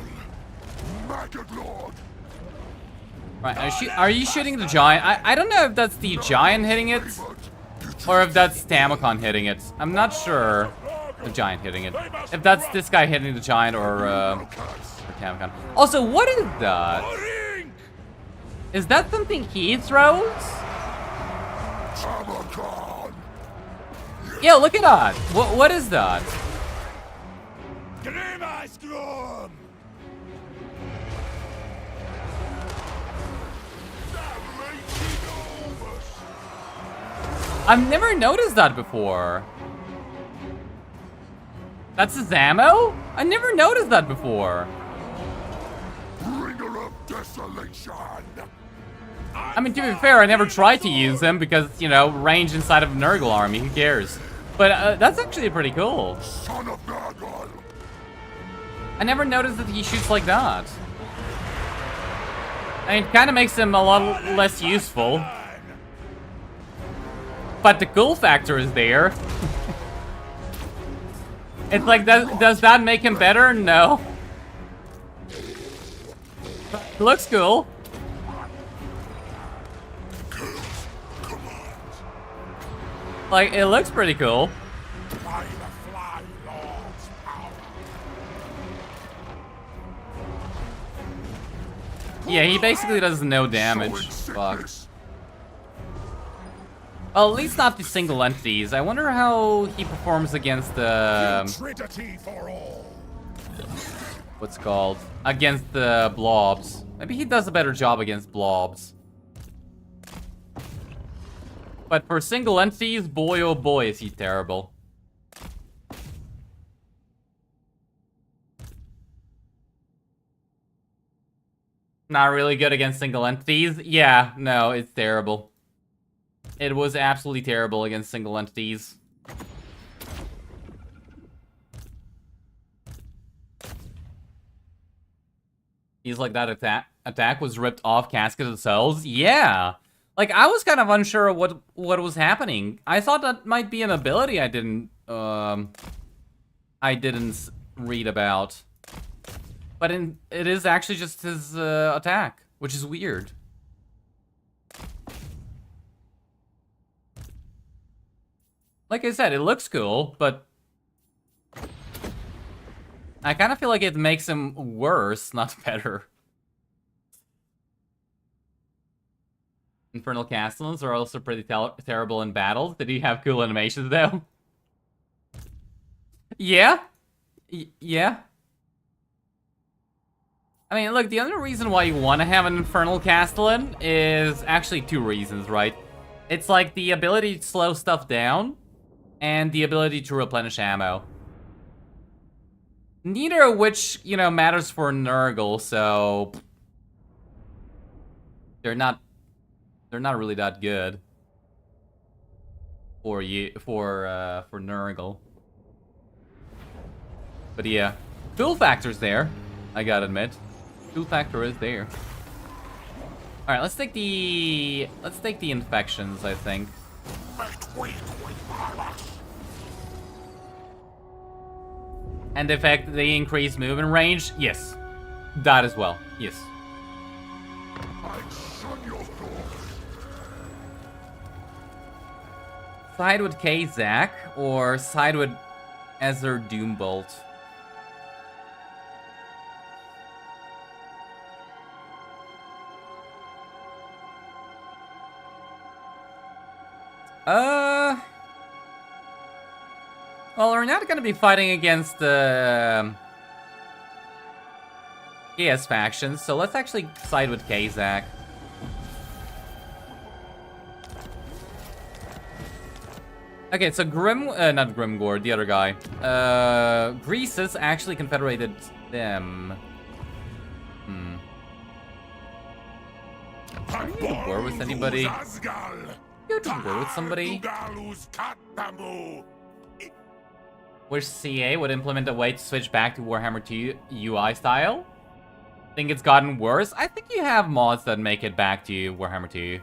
Maggot Lord. Right, are you shooting the giant? I don't know if that's the giant hitting it, or if that's Tamurkhan hitting it. I'm not sure. The giant hitting it. If that's this guy hitting the giant or Tamurkhan. Also, what is that? Is that something he throws? Tamurkhan. Yeah, look at that. What is that? I've never noticed that before. That's his ammo? I never noticed that before. Bringer of desolation. I mean, to be fair, I never tried to use him because, you know, range inside of a Nurgle army, who cares? But that's actually pretty cool. Son of Maggot. I never noticed that he shoots like that. I mean, it kind of makes him a lot less useful. But the cool factor is there. It's like, does that make him better? No. It looks cool. Like, it looks pretty cool. By the Fly Lord's power. Yeah, he basically does no damage. Fuck. Well, at least not the single entities. I wonder how he performs against the... Trinity for all. what's it called? Against the blobs. Maybe he does a better job against blobs. But for single entities, boy oh boy is he terrible. Not really good against single entities? Yeah, no, it's terrible. It was absolutely terrible against single entities. He's like, that attack was ripped off Casket of Souls? Yeah! Like, I was kind of unsure of what was happening. I thought that might be an ability I didn't read about. But it is actually just his attack, which is weird. Like I said, it looks cool, but I kind of feel like it makes him worse, not better. Infernal Castellans are also pretty terrible in battles. Did he have cool animations, though? Yeah? Yeah? I mean, look, the other reason why you want to have an Infernal Castellan is actually two reasons, right? It's like the ability to slow stuff down, and the ability to replenish ammo. Neither of which, you know, matters for Nurgle, so... They're not really that good. For Nurgle. But yeah. Cool factor's there, I gotta admit. Cool factor is there. Alright, let's take the infections, I think. And in fact, they increase movement range? Yes. That as well. Yes. Side with Kazak or side with Ezer Doombolt? Well, we're not gonna be fighting against the KS factions, so let's actually side with Kazak. Okay, so not Grimgore, the other guy. Greases actually confederated them. Are you at war with anybody? You're at war with somebody? Wish CA would implement a way to switch back to Warhammer 2 UI style? Think it's gotten worse? I think you have mods that make it back to Warhammer 2.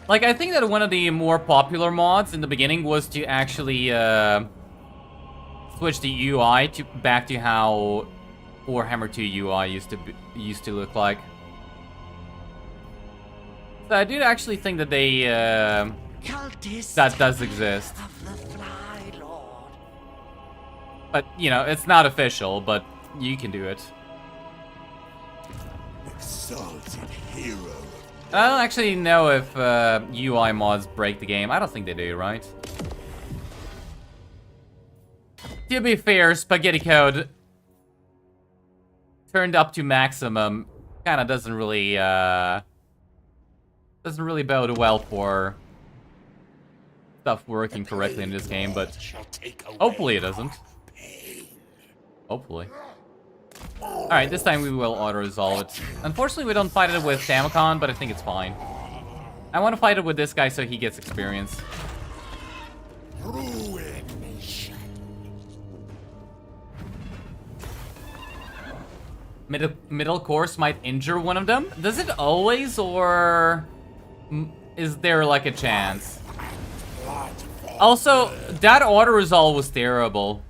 Like, I think that one of the more popular mods in the beginning was to actually switch the UI back to how Warhammer 2 UI used to look like. So I do actually think that they that does exist. But you know, it's not official, but you can do it. Exalted hero. I don't actually know if UI mods break the game. I don't think they do, right? To be fair, Spaghetti Code turned up to maximum kind of doesn't really bode well for stuff working correctly in this game, but hopefully it doesn't. Hopefully. Alright, this time we will auto-resolve it. Unfortunately, we don't fight it with Tamurkhan, but I think it's fine. I want to fight it with this guy so he gets experience. Middle course might injure one of them? Does it always, or is there like a chance? Also, that auto-resolve was terrible.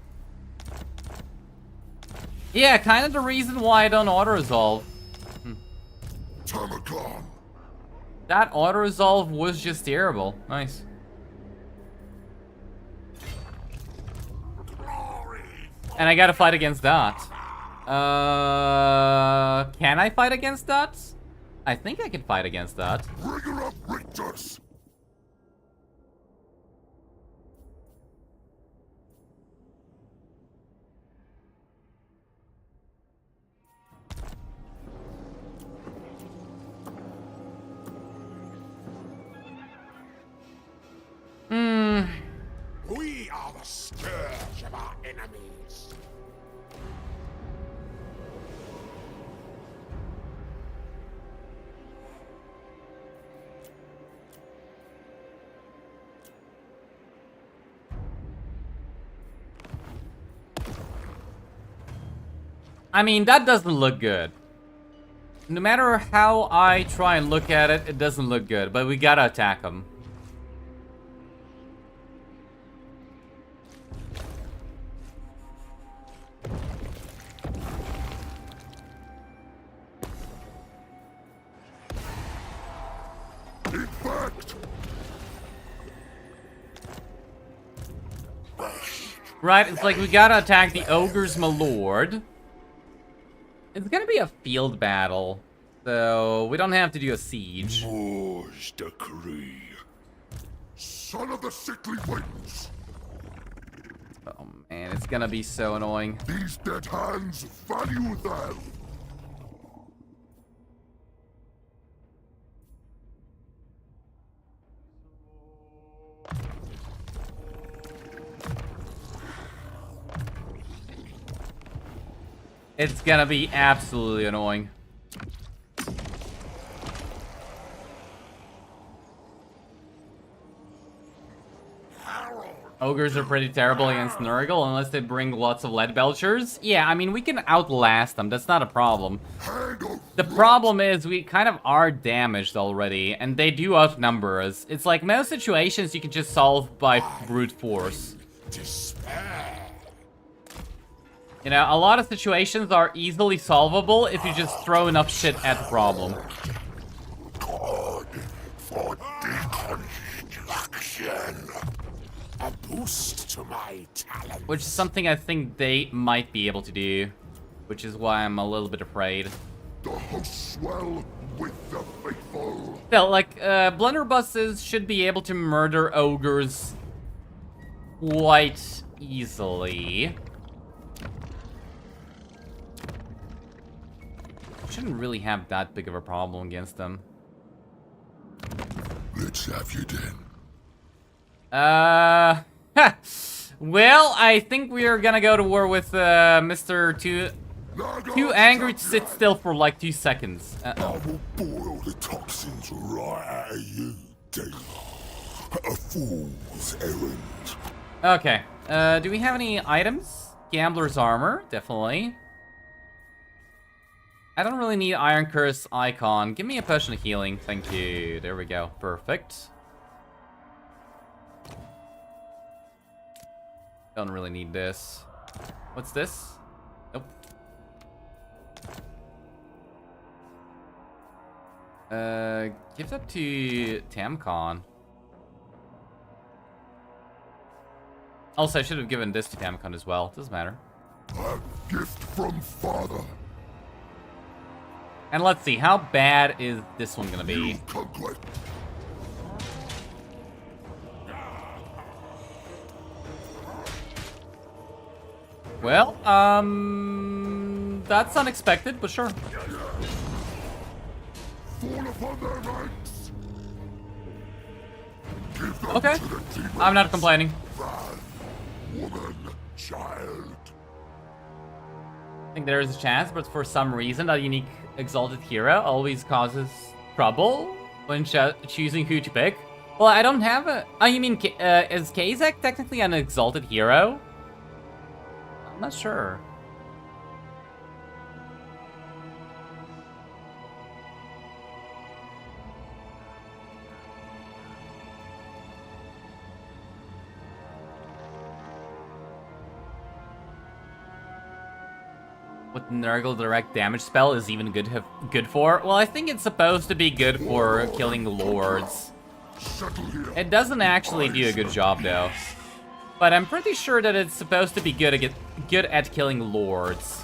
Yeah, kind of the reason why I don't auto-resolve. Tamurkhan. That auto-resolve was just terrible. Nice. And I gotta fight against that. Can I fight against that? I think I can fight against that. Rigor up, Rictus. We are the scourge of our enemies. I mean, that doesn't look good. No matter how I try and look at it, it doesn't look good. But we gotta attack them. In fact, Right, it's like we gotta attack the ogres, my lord. It's gonna be a field battle, so we don't have to do a siege. War's decree. Son of the sickly winds. Oh man, it's gonna be so annoying. These dead hands value them. It's gonna be absolutely annoying. Ogres are pretty terrible against Nurgle unless they bring lots of lead belchers. Yeah, I mean, we can outlast them. That's not a problem. The problem is we kind of are damaged already, and they do outnumber us. It's like most situations you can just solve by brute force. Despair. You know, a lot of situations are easily solvable if you just throw enough shit at the problem. God for deconstruction. A boost to my talent. Which is something I think they might be able to do. Which is why I'm a little bit afraid. The hosts swell with the faithful. Still, like, blunderbusses should be able to murder ogres quite easily. Shouldn't really have that big of a problem against them. Let's have you then. Well, I think we are gonna go to war with Mr. Too angry to sit still for like 2 seconds. I will boil the toxins right out of you, Dave. A fool's errand. Okay. Do we have any items? Gambler's armor, definitely. I don't really need Iron Curse icon. Give me a potion of healing. Thank you. There we go. Perfect. Don't really need this. What's this? Nope. Give that to Tamurkhan. Also, I should have given this to Tamurkhan as well. Doesn't matter. A gift from Father. And let's see, how bad is this one gonna be? Conquest. Well, that's unexpected, but sure. Fall upon their ranks. Give them Okay. to the demons. I'm not complaining. Man, woman, child. I think there is a chance, but for some reason, that unique exalted hero always causes trouble when choosing who to pick. Well, I don't have a... Oh, you mean, is Kazak technically an exalted hero? I'm not sure. What Nurgle direct damage spell is even good for? Well, I think it's supposed to be good for killing lords. Settle here. It doesn't actually do a good job though. But I'm pretty sure that it's supposed to be good at killing lords.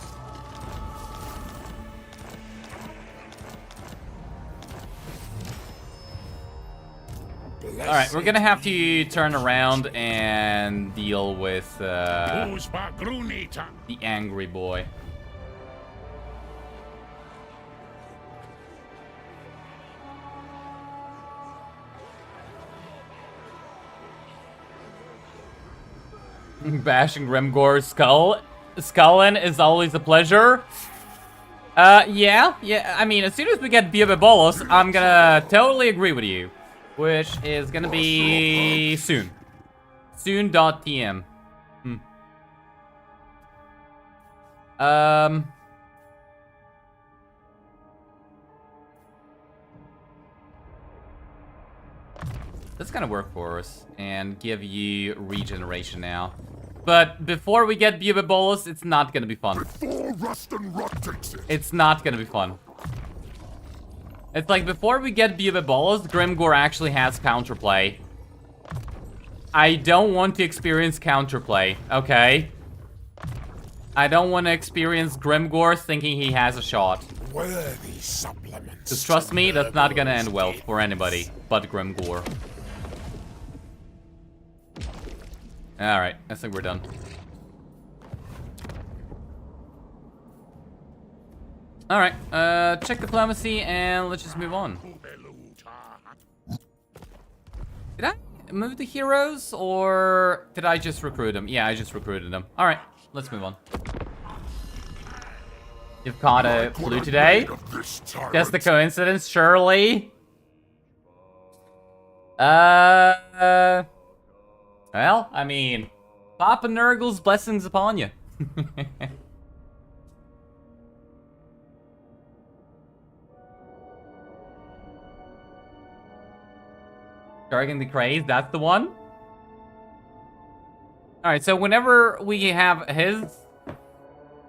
Alright, we're gonna have to turn around and deal with the angry boy. Bashing Grimgore's skullin is always a pleasure. Yeah, I mean, as soon as we get Bolos, I'm gonna totally agree with you. Which is gonna be soon. Soon.tm. That's gonna work for us and give you regeneration now. But before we get Bolos, it's not gonna be fun. Before Rust and Rot takes it. It's not gonna be fun. It's like before we get Bolos, Grimgore actually has counterplay. I don't want to experience counterplay, okay? I don't want to experience Grimgore thinking he has a shot. Worthy supplements. Just trust me, that's not gonna end well for anybody but Grimgore. Alright, I think we're done. Alright, check diplomacy and let's just move on. Did I move the heroes or did I just recruit them? Yeah, I just recruited them. Alright, let's move on. You've caught a blue today? Just a coincidence, surely? Well, I mean, Papa Nurgle's blessings upon you. Jargon the Craze, that's the one? Alright, so whenever we have his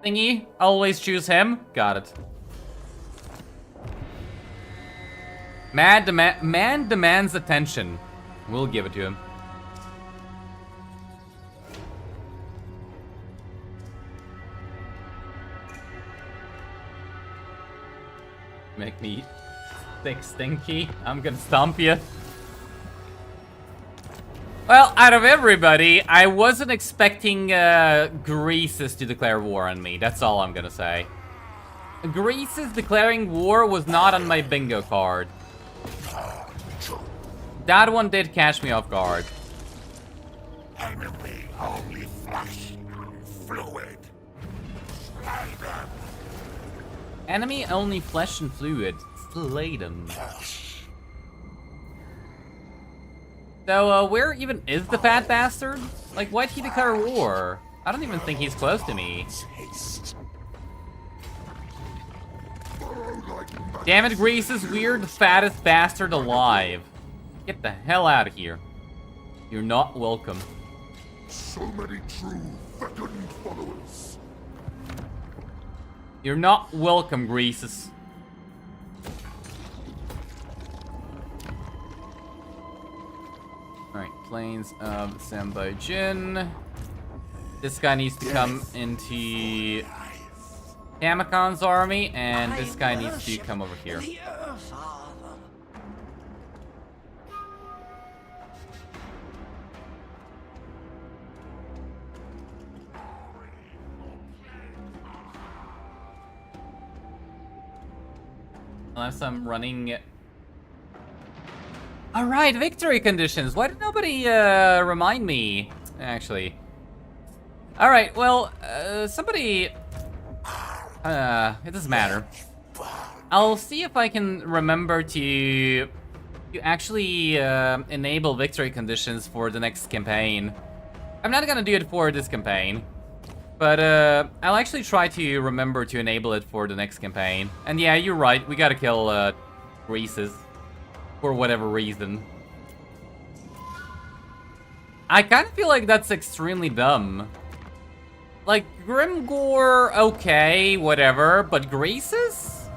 thingy, always choose him. Got it. Man demands attention. We'll give it to him. Make me thick stinky. I'm gonna stomp you. Well, out of everybody, I wasn't expecting Greases to declare war on me. That's all I'm gonna say. Greases declaring war was not on my bingo card. That one did catch me off guard. Enemy only flesh and fluid. Slay them. Enemy only flesh and fluid. Slay them. So, where even is the fat bastard? Like, why'd he declare war? I don't even think he's close to me. Taste. Damn it, Greases, weird, fattest bastard alive. Get the hell out of here. You're not welcome. So many true fecund followers. You're not welcome, Greases. Alright, Plains of Azerbaijan. This guy needs to come into Tamurkhan's army, and this guy needs to come over here. Unless I'm running... Alright, victory conditions. Why did nobody remind me? Actually. Alright, well, somebody... it doesn't matter. I'll see if I can remember to actually enable victory conditions for the next campaign. I'm not gonna do it for this campaign. But I'll actually try to remember to enable it for the next campaign. And yeah, you're right, we gotta kill Greases. For whatever reason. I kind of feel like that's extremely dumb. Like, Grimgore, okay, whatever, but Greases?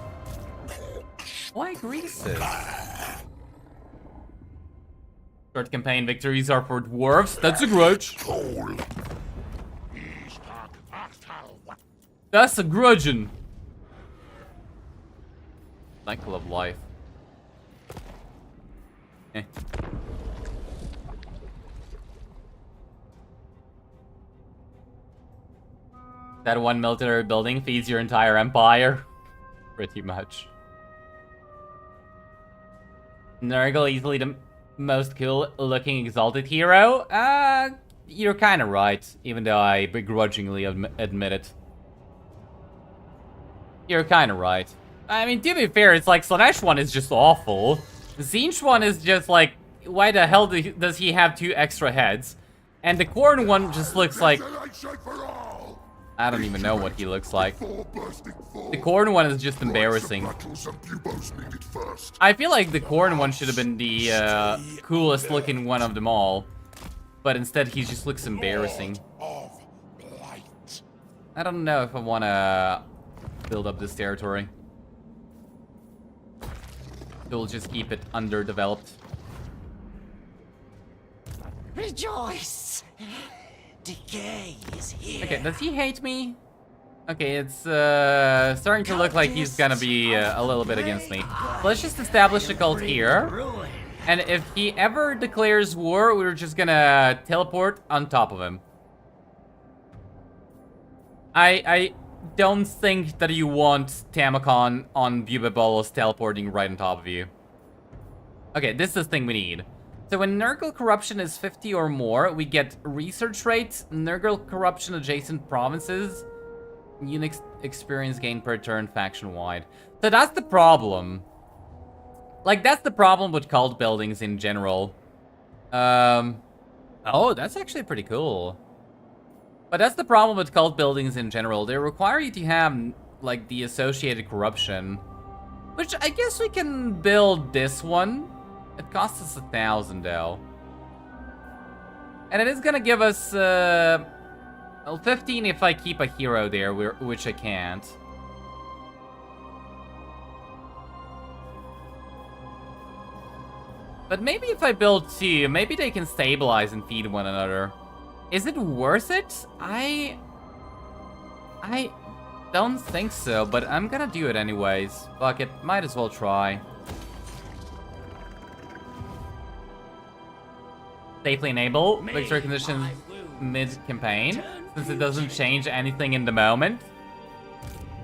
Why Greases? Short campaign victories are for dwarves. That's a grudge. That's a grudgin'. Cycle of life. Eh. That one military building feeds your entire empire. Pretty much. Nurgle, easily the most cool looking exalted hero? You're kinda right, even though I begrudgingly admit it. You're kinda right. I mean, to be fair, it's like Slanesh one is just awful. Tzeentch one is just like, why the hell does he have 2 extra heads? And the Khorne one just looks like... I don't even know what he looks like. The Khorne one is just embarrassing. I feel like the Khorne one should have been the coolest looking one of them all. But instead he just looks embarrassing. I don't know if I want to build up this territory. We'll just keep it underdeveloped. Rejoice! Decay is here. Okay, does he hate me? Okay, it's starting to look like he's gonna be a little bit against me. Let's just establish a cult here. And if he ever declares war, we're just gonna teleport on top of him. I don't think that you want Tamurkhan on Bubabolos teleporting right on top of you. Okay, this is the thing we need. So when Nurgle corruption is 50 or more, we get research rates, Nurgle corruption adjacent provinces, unique experience gain per turn faction-wide. So that's the problem. Like, that's the problem with cult buildings in general. Oh, that's actually pretty cool. But that's the problem with cult buildings in general. They require you to have, like, the associated corruption. Which I guess we can build this one. It costs us 1,000 though. And it is gonna give us, well, 15 if I keep a hero there, which I can't. But maybe if I build 2, maybe they can stabilize and feed one another. Is it worth it? don't think so, but I'm gonna do it anyways. Fuck it, might as well try. Safely enable victory conditions mid-campaign, since it doesn't change anything in the moment.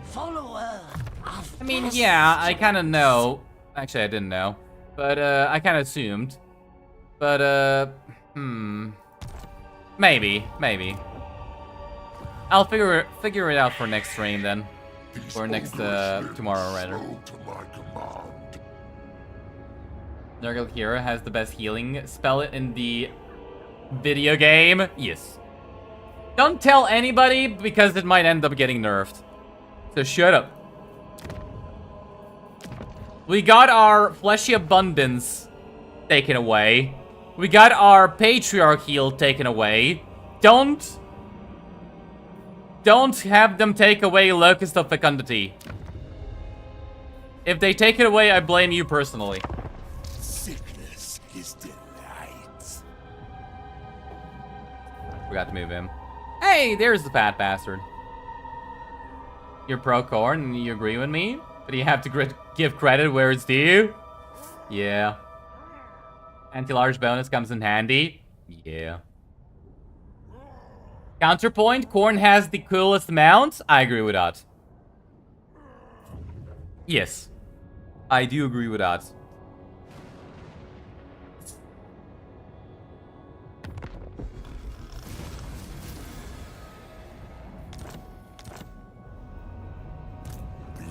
Follower of I mean, yeah, I kind of know. Actually, I didn't know, but I kind of assumed. But maybe. I'll figure it out for next stream then, or next tomorrow rather. To my command. Nurgle Hero has the best healing spell in the video game. Yes. Don't tell anybody because it might end up getting nerfed. So shut up. We got our fleshy abundance taken away. We got our patriarch heal taken away. Don't have them take away Locust of Fecundity. If they take it away, I blame you personally. Sickness is delight. Forgot to move him. Hey, there's the fat bastard. You're pro Khorne and you agree with me? But you have to give credit where it's due? Yeah. Anti-large bonus comes in handy? Yeah. Counterpoint, Khorne has the coolest mounts? I agree with that. Yes. I do agree with that.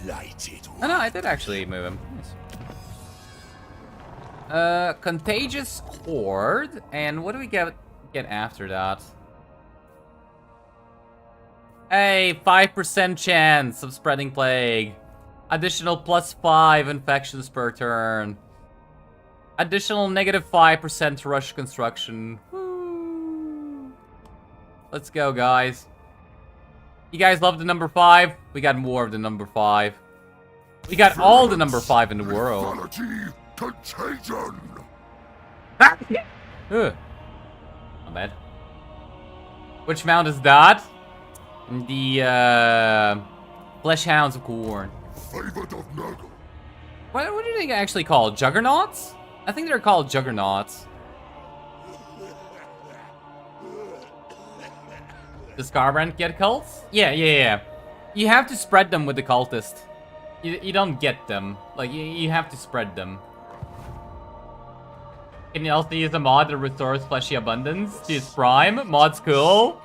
Blighted. Oh no, I did actually move him. Nice. Contagious Horde, and what do we get after that? Hey, 5% chance of spreading plague. Additional +5 infections per turn. Additional -5% rush construction. Woo. Let's go, guys. You guys love the number 5? We got more of the number 5. We got all the number 5 in the world. Lethality, contagion. Ugh. Not bad. Which mount is that? The Flesh Hounds of Khorne. Favored of Nurgle. What are they actually called? Juggernauts? I think they're called Juggernauts. Does Scarbrand get cults? Yeah. You have to spread them with the cultist. You don't get them. Like, you have to spread them. Can you also use a mod that restores fleshy abundance to its prime? Mod's cool.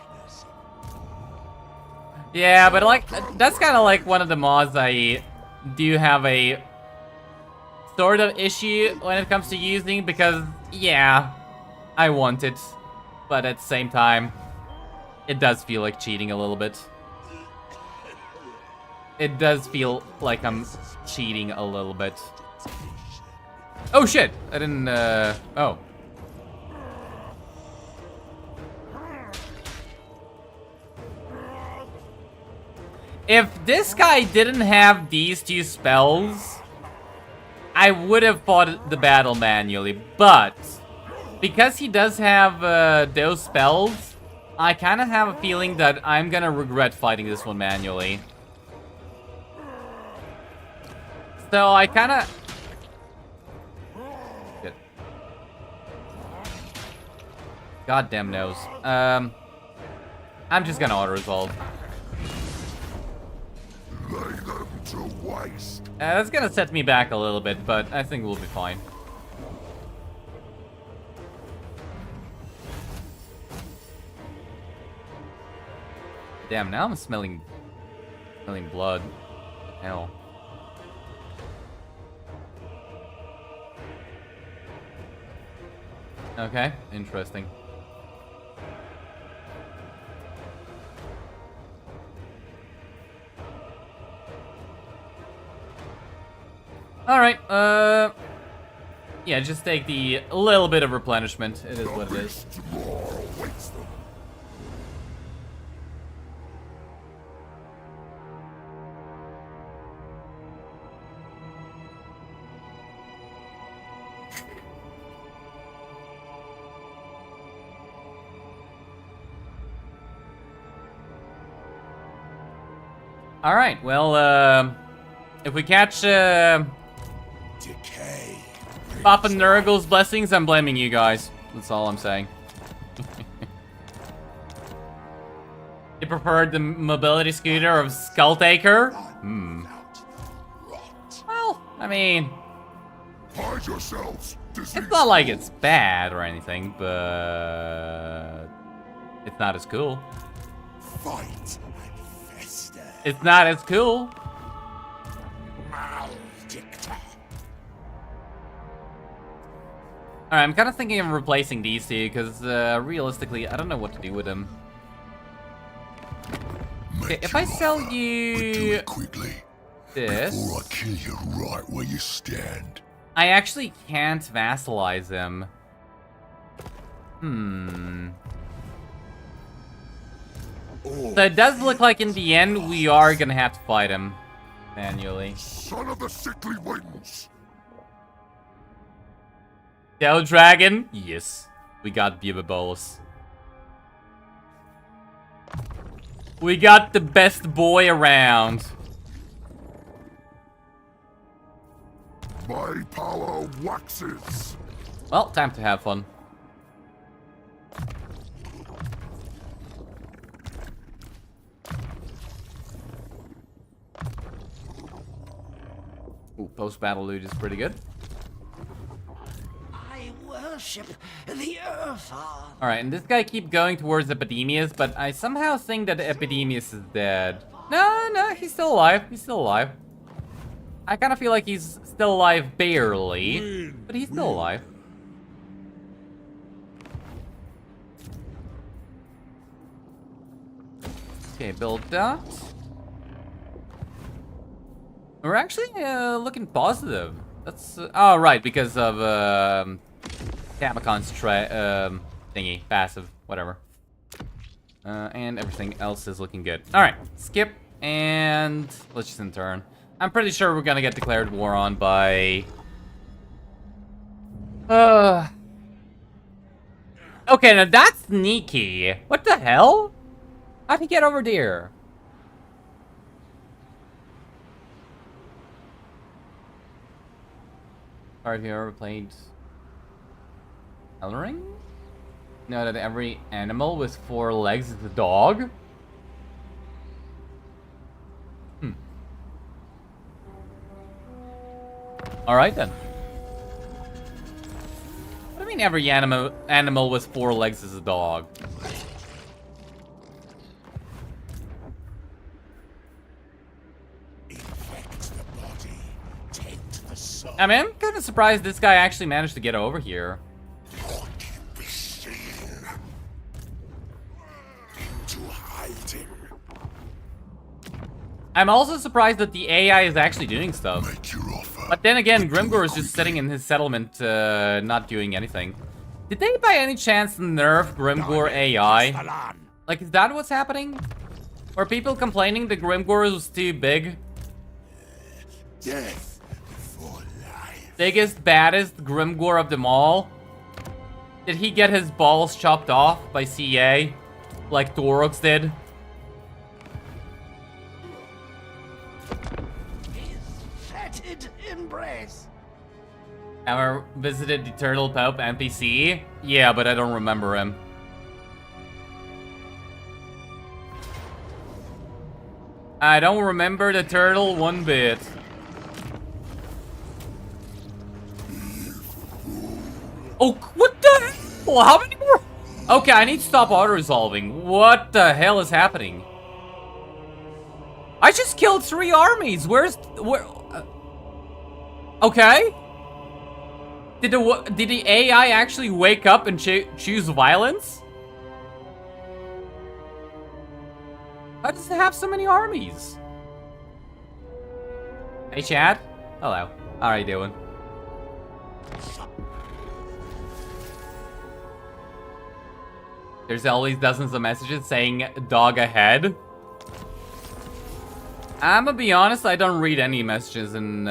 Yeah, but like, that's kind of like one of the mods I do have a sort of issue when it comes to using, because, yeah, I want it. But at the same time, it does feel like cheating a little bit. It does feel like I'm cheating a little bit. Oh shit! I didn't, oh. If this guy didn't have these 2 spells, I would have fought the battle manually, but because he does have those spells, I kind of have a feeling that I'm gonna regret fighting this one manually. So I kind of... Goddamn nose. I'm just gonna auto-resolve. Lay them to waste. That's gonna set me back a little bit, but I think we'll be fine. Damn, now I'm smelling blood. Hell. Okay, interesting. Alright, yeah, just take the little bit of replenishment. It is what it is. Tomorrow awaits them. Alright, well, if we catch, Decay. Papa Nurgle's blessings, I'm blaming you guys. That's all I'm saying. You preferred the mobility scooter of Skulltaker? Hmm. Well, I mean, Hide yourselves. it's not like it's bad or anything, but it's not as cool. Fight and fester. It's not as cool. Maledicta. Alright, I'm kind of thinking of replacing these two, because realistically, I don't know what to do with them. Okay, if I sell Do you it quickly. this, Before I kill you right where you stand. I actually can't vassalize him. So it does look like in the end we are gonna have to fight him manually. Son of the sickly winds. Del Dragon? Yes. We got Bubba. We got the best boy around. My power waxes. Well, time to have fun. Ooh, post-battle loot is pretty good. I worship the Earth. Alright, and this guy keep going towards Epidemius, but I somehow think that Epidemius is dead. No, he's still alive. He's still alive. I kind of feel like he's still alive barely, but he's still alive. Okay, build that. We're actually looking positive. That's oh right, because of Tamurkhan's thingy, passive, whatever. And everything else is looking good. All right, skip and let's just in turn. I'm pretty sure we're gonna get declared war on by. Okay, now that's sneaky. What the hell? How'd he get over there? Have you ever played Elring? Know that every animal with 4 legs is a dog? Alright then. What do you mean every animal with 4 legs is a dog? I mean, I'm kind of surprised this guy actually managed to get over here. Be seen. Into hiding. I'm also surprised that the AI is actually doing stuff. Make your offer. But then again, Grimgor is just sitting in his settlement, not doing anything. Did they by any chance nerf Grimgor AI? Like, is that what's happening? Were people complaining that Grimgor was too big? Death before life. Biggest, baddest Grimgor of them all? Did he get his balls chopped off by CA? Like the orcs did? Fetid embrace. Ever visited the Turtle Pope NPC? Yeah, but I don't remember him. I don't remember the turtle one bit. Oh, what the hell? How many more? Okay, I need to stop auto-resolving. What the hell is happening? I just killed 3 armies. Where? Okay. Did the AI actually wake up and choose violence? How does it have so many armies? Hey, Chad. Hello. How are you doing? There's always dozens of messages saying dog ahead. I'm gonna be honest, I don't read any messages in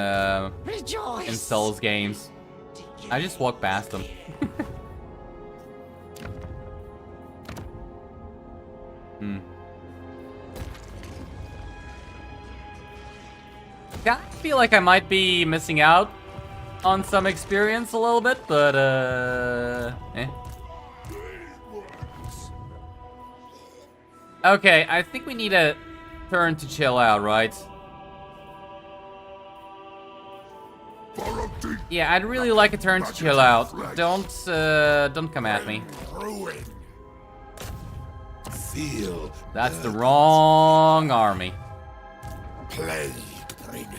Souls games. I just walk past them. I feel like I might be missing out on some experience a little bit, but eh. Okay, I think we need a turn to chill out, right? Yeah, I'd really like a turn to chill out. Don't come at me. Ruin. Feel That's the wrong army. Plague bringer.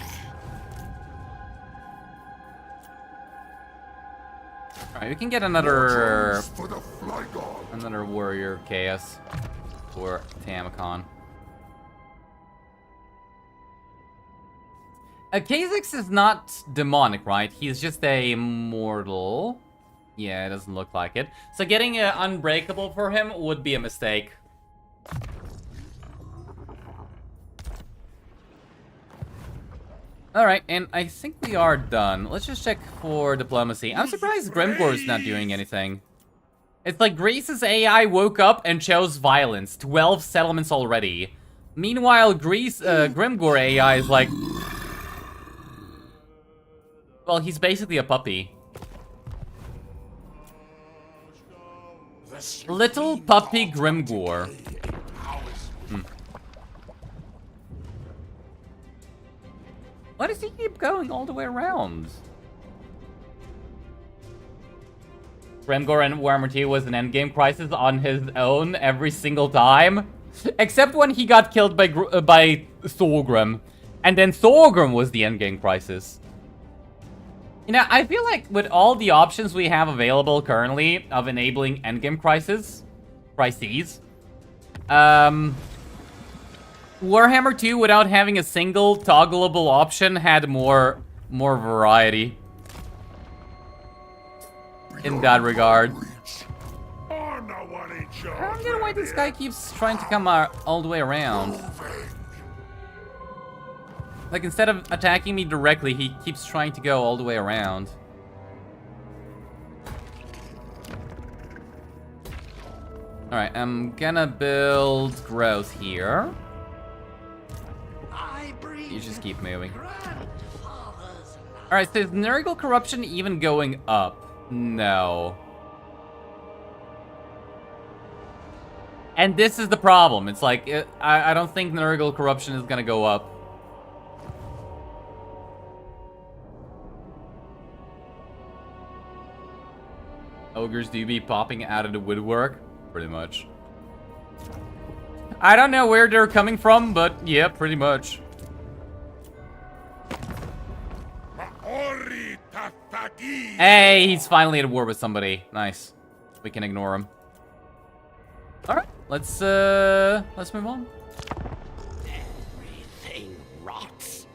Alright, we can get another For the Flygon. warrior chaos for Tamurkhan. Kha'Zix is not demonic, right? He's just a mortal. Yeah, it doesn't look like it. So getting unbreakable for him would be a mistake. Alright, and I think we are done. Let's just check for diplomacy. I'm surprised Grimgor's not doing anything. It's like Greece's AI woke up and chose violence. 12 settlements already. Meanwhile, Grimgor AI is like... Well, he's basically a puppy. Little puppy Grimgor. Why does he keep going all the way around? Grimgor in Warhammer 2 was an endgame crisis on his own every single time. Except when he got killed by Thorgrim. And then Thorgrim was the endgame crisis. You know, I feel like with all the options we have available currently of enabling endgame crises, Warhammer 2 without having a single toggleable option had more variety in that regard. I'm the one in charge. I don't get why this guy keeps trying to come all the way around. Like, instead of attacking me directly, he keeps trying to go all the way around. Alright, I'm gonna build growth here. You just keep moving. Alright, so is Nurgle corruption even going up? No. And this is the problem. It's like, I don't think Nurgle corruption is gonna go up. Ogres do be popping out of the woodwork, pretty much. I don't know where they're coming from, but yeah, pretty much. Hey, he's finally at war with somebody. Nice. We can ignore him. All right, let's move on. Everything rots.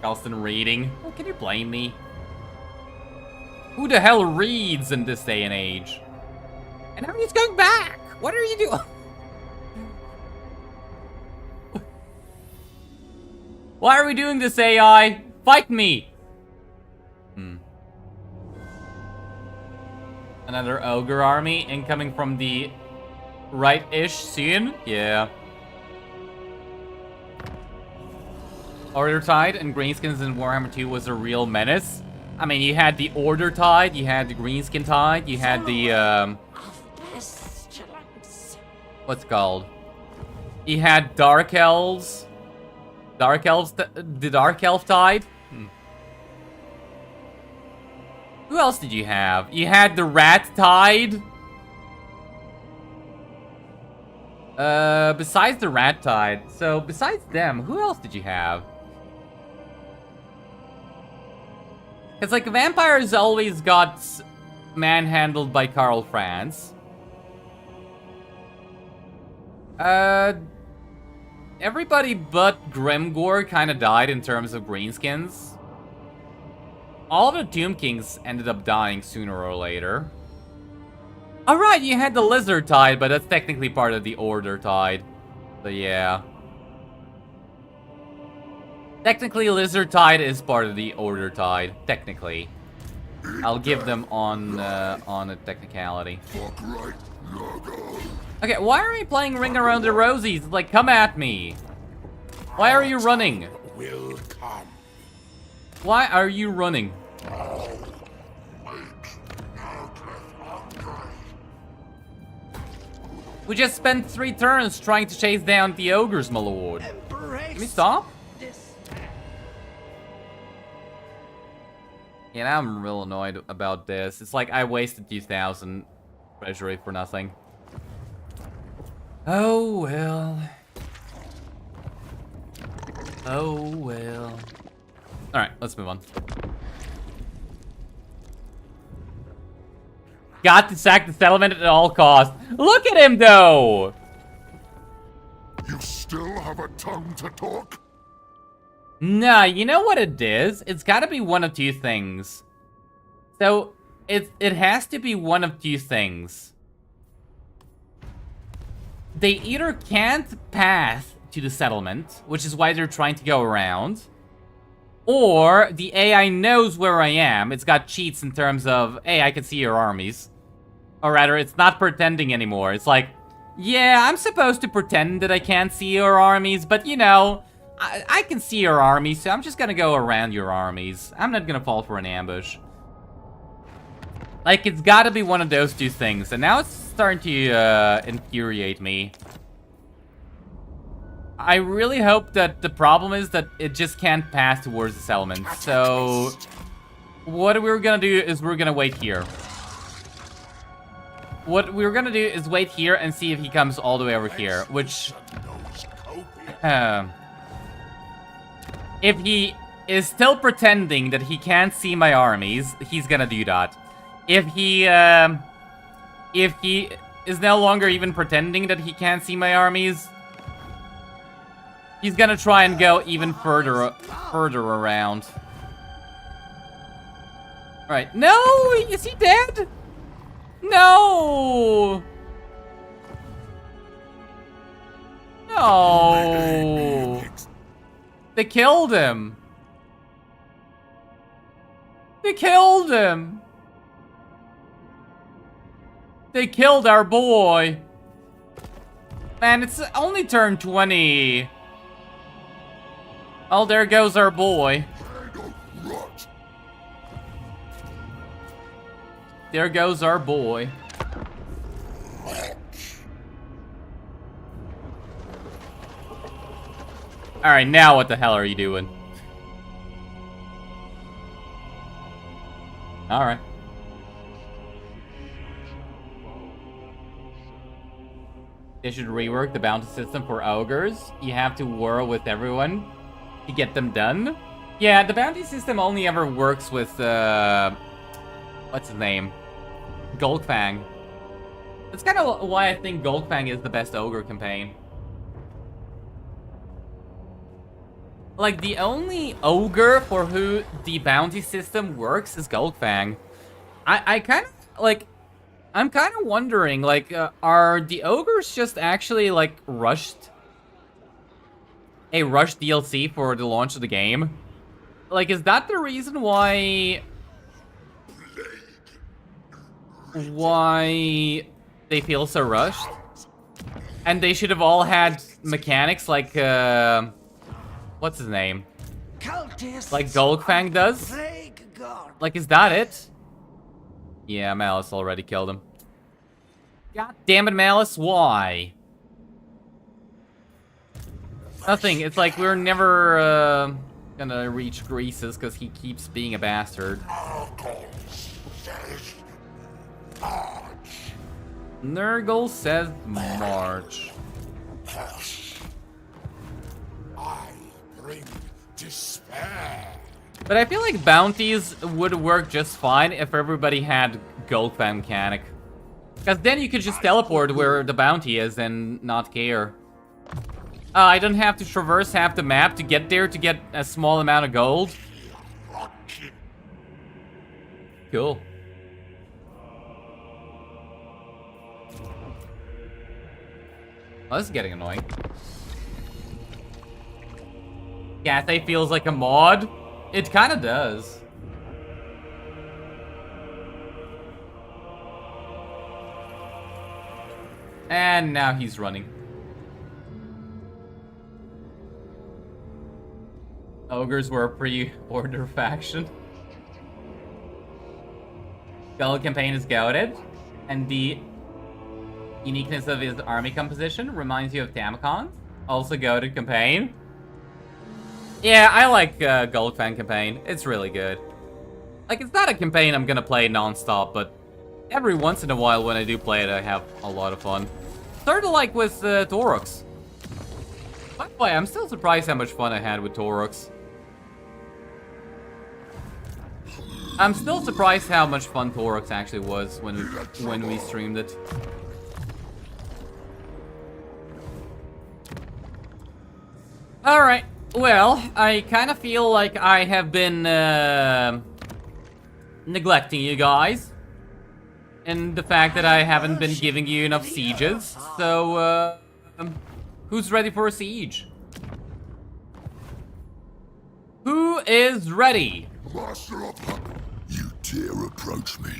Galston reading. Oh, can you blame me? Who the hell reads in this day and age? And now he's going back! What are you doing? Why are we doing this, AI? Fight me! Another ogre army incoming from the right-ish soon? Yeah. Order Tide and Greenskins in Warhammer 2 was a real menace. I mean, you had the Order Tide, you had the Greenskin Tide, you had the, what's it called? You had Dark Elves. The Dark Elf Tide. Who else did you have? You had the Rat Tide. Besides the Rat Tide. So, besides them, who else did you have? It's like vampires always got manhandled by Karl Franz. Everybody but Grimgor kind of died in terms of greenskins. All of the Tomb Kings ended up dying sooner or later. Alright, you had the Lizard Tide, but that's technically part of the Order Tide. So yeah. Technically, Lizard Tide is part of the Order Tide. Technically. I'll give them on a technicality. Okay, why are we playing Ring Around the Rosies? Like, come at me. Why are you running? will come. Why are you running? We just spent 3 turns trying to chase down the ogres, my lord. Can we stop? Yeah, now I'm real annoyed about this. It's like I wasted 2,000 treasury for nothing. Oh well. Oh well. Alright, let's move on. Got to sack the settlement at all costs. Look at him, though! You still have a tongue to talk? Nah, you know what it is? It's gotta be one of 2 things. So, it has to be one of 2 things. They either can't pass to the settlement, which is why they're trying to go around, or the AI knows where I am. It's got cheats in terms of, hey, I can see your armies. Or rather, it's not pretending anymore. It's like, yeah, I'm supposed to pretend that I can't see your armies, but you know, I can see your armies, so I'm just gonna go around your armies. I'm not gonna fall for an ambush. Like, it's gotta be one of those 2 things, and now it's starting to infuriate me. I really hope that the problem is that it just can't pass towards the settlement. So, what we're gonna do is we're gonna wait here. What we're gonna do is wait here and see if he comes all the way over here, which... if he is still pretending that he can't see my armies, he's gonna do that. If he is no longer even pretending that he can't see my armies, he's gonna try and go even further around. Alright, no! Is he dead? No! No! They killed him! They killed him! They killed our boy! Man, it's only turn 20. Oh, there goes our boy. There goes our boy. Alright, now what the hell are you doing? Alright. They should rework the bounty system for ogres. You have to war with everyone to get them done. Yeah, the bounty system only ever works with, what's his name? Golgfang. That's kind of why I think Golgfang is the best ogre campaign. Like, the only ogre for who the bounty system works is Golgfang. I kind of, like, I'm kind of wondering, like, are the ogres just actually, like, rushed? A rushed DLC for the launch of the game? Like, is that the reason why they feel so rushed? And they should have all had mechanics like, what's his name? Like Golgfang does? Like, is that it? Yeah, Malice already killed him. God damn it, Malice, why? Nothing, it's like we're never, gonna reach Greases because he keeps being a bastard. Nurgle says march. I bring despair. But I feel like bounties would work just fine if everybody had Golgfang mechanic. Because then you could just teleport where the bounty is and not care. I don't have to traverse half the map to get there to get a small amount of gold. Cool. Oh, this is getting annoying. Cathay feels like a mod. It kind of does. And now he's running. Ogres were a pre-order faction. Gull campaign is goated, and the uniqueness of his army composition reminds you of Tamurkhan. Also goated campaign. Yeah, I like Gullfang campaign. It's really good. Like, it's not a campaign I'm gonna play non-stop, but every once in a while when I do play it, I have a lot of fun. Sort of like with Orcs. By the way, I'm still surprised how much fun I had with Orcs. I'm still surprised how much fun Orcs actually was when we streamed it. Alright, well, I kind of feel like I have been neglecting you guys. And the fact that I haven't been giving you enough sieges. So, who's ready for a siege? Who is ready? Master of you dare approach me.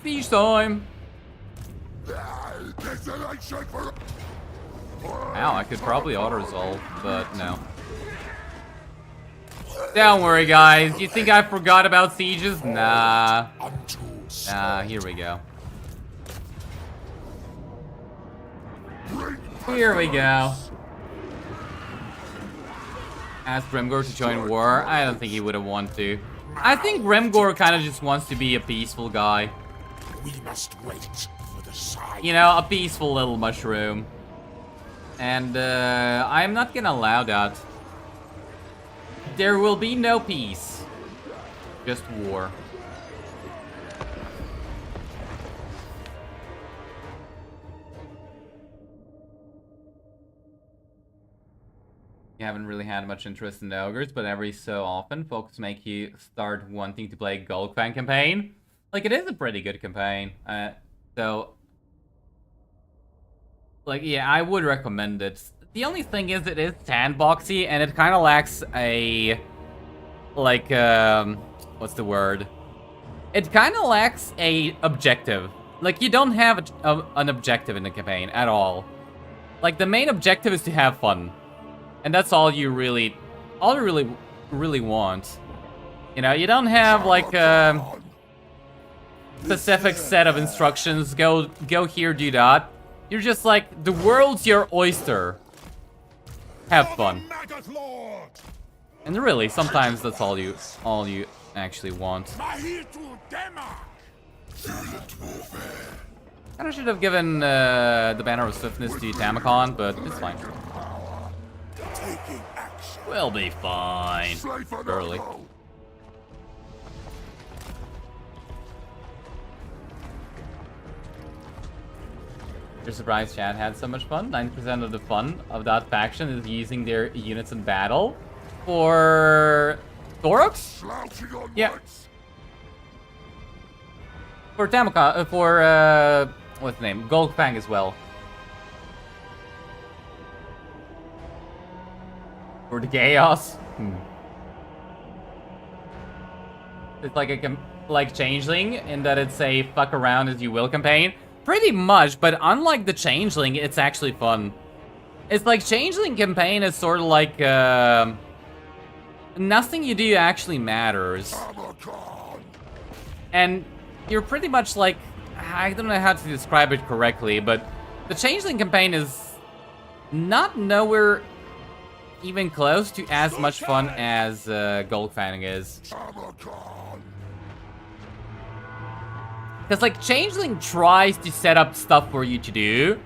Siege time. Desolation for... Ow, I could probably auto-resolve, but no. Don't worry, guys. You think I forgot about sieges? Nah. Nah, here we go. Here we go. Ask Grimgor to join war. I don't think he would have wanted to. I think Grimgor kind of just wants to be a peaceful guy. We must wait for the sign. You know, a peaceful little mushroom. And I'm not gonna allow that. There will be no peace. Just war. You haven't really had much interest in the ogres, but every so often, folks make you start wanting to play Golgfang campaign. Like, it is a pretty good campaign. Like, yeah, I would recommend it. The only thing is it is sandboxy, and it kind of lacks a... Like, what's the word? It kind of lacks a objective. Like, you don't have an objective in the campaign at all. Like, the main objective is to have fun. And that's all you really want. You know, you don't have, like, a specific set of instructions. Go here, do that. You're just like, the world's your oyster. Have fun. And really, sometimes that's all you actually want. I should have given the Banner of Swiftness to Tamurkhan, but it's fine. We'll be fine. Early. You're surprised Chad had so much fun? 90% of the fun of that faction is using their units in battle. For Orcs? Yeah. For Tamurkhan, for what's the name? Golgfang as well. For the chaos. It's like like Changeling in that it's a fuck around as you will campaign. Pretty much, but unlike the Changeling, it's actually fun. It's like Changeling campaign is sort of like nothing you do actually matters. And you're pretty much like, I don't know how to describe it correctly, but the Changeling campaign is not nowhere even close to as much fun as Golgfang is. Because, like, Changeling tries to set up stuff for you to do,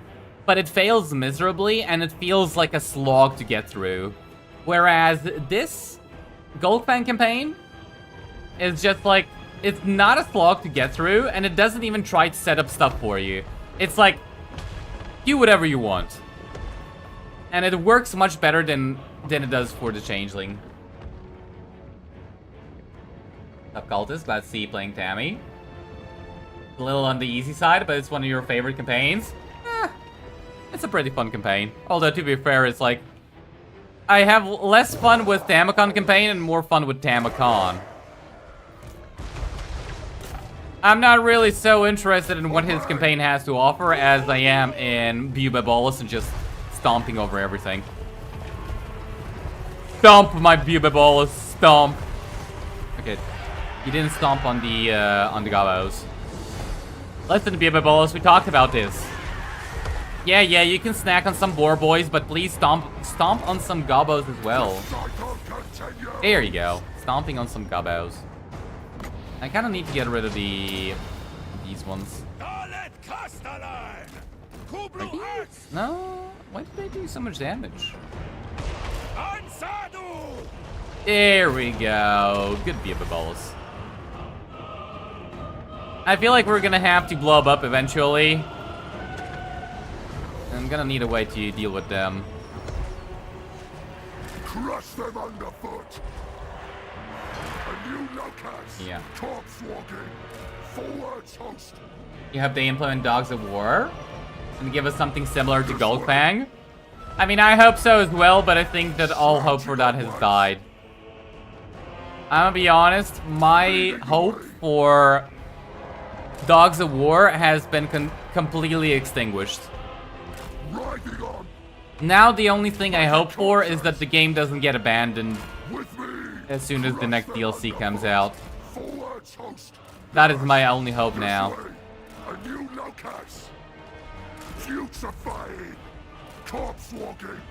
but it fails miserably, and it feels like a slog to get through. Whereas this Golgfang campaign is just like, it's not a slog to get through, and it doesn't even try to set up stuff for you. It's like, do whatever you want. And it works much better than it does for the Changeling. Up Cultist, glad to see you playing Tammy. A little on the easy side, but it's one of your favorite campaigns. It's a pretty fun campaign. Although, to be fair, it's like, I have less fun with Tamurkhan campaign and more fun with Tamurkhan. I'm not really so interested in what his campaign has to offer as I am in Bubabolus and just stomping over everything. Stomp my Bubabolus, stomp. Okay, he didn't stomp on the gobos. Listen, Bubabolus, we talked about this. Yeah, you can snack on some boar boys, but please stomp on some gobos as well. There you go, stomping on some gobos. I kind of need to get rid of these ones. No, why did they do so much damage? There we go. Good Bubabolus. I feel like we're gonna have to blow up eventually. I'm gonna need a way to deal with them. Crush them underfoot. A new knockout. Yeah. Corpse walking. Forwards host. You hope they implement Dogs of War and give us something similar to Goldfang. I mean, I hope so as well, but I think that all hope for that has died. I'm gonna be honest, my hope for Dogs of War has been completely extinguished. Riding on. Now the only thing I hope for is that the game doesn't get abandoned With me. as soon as the next DLC comes out. Forwards host. That is my only hope now. This way. A new knockout. Putrefying. Corpse walking.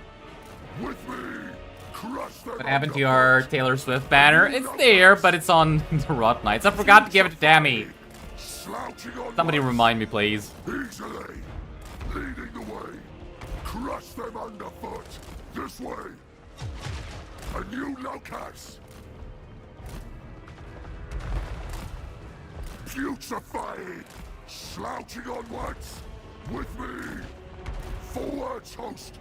With me. Crush them. What happened to our Taylor Swift banner? It's there, but it's on the Rot Knights. I forgot to give it to Tammy. Slouching on Somebody one. remind me, please. Easily. Leading the way. Crush them underfoot. This way. A new locus. Putrefying. Slouching onwards. With me. Forwards host.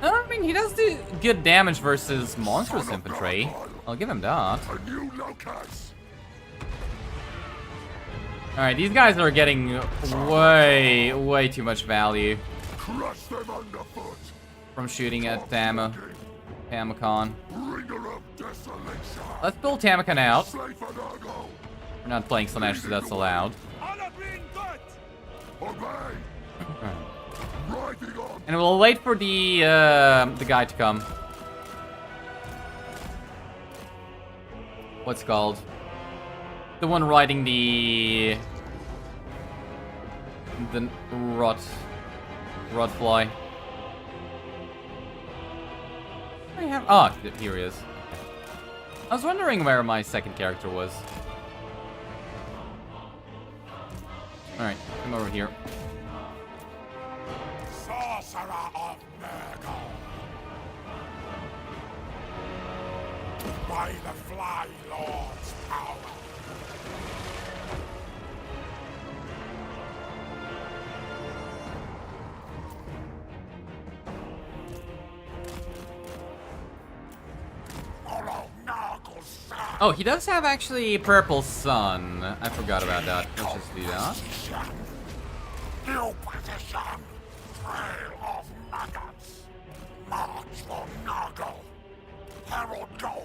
I mean, he does do good damage versus monstrous infantry. I'll give him that. A new locus. Alright, these guys are getting way too much value Crush them underfoot. from shooting at Tamurkhan. Bringer of desolation. Let's pull Tamurkhan out. Slay for Nargo. We're not playing Slanesh, so that's allowed. Obey. Riding on. And we'll wait for the guy to come. What's it called? The one riding the rot fly. I have here he is. I was wondering where my second character was. All right, come over here. Sorcerer of Maggot. By the Fly Lord's power. Oh, he does have actually Purple Sun. I forgot about that. Let's just do that. New position. Trail of Maggots. March for Nargo. Herald goes.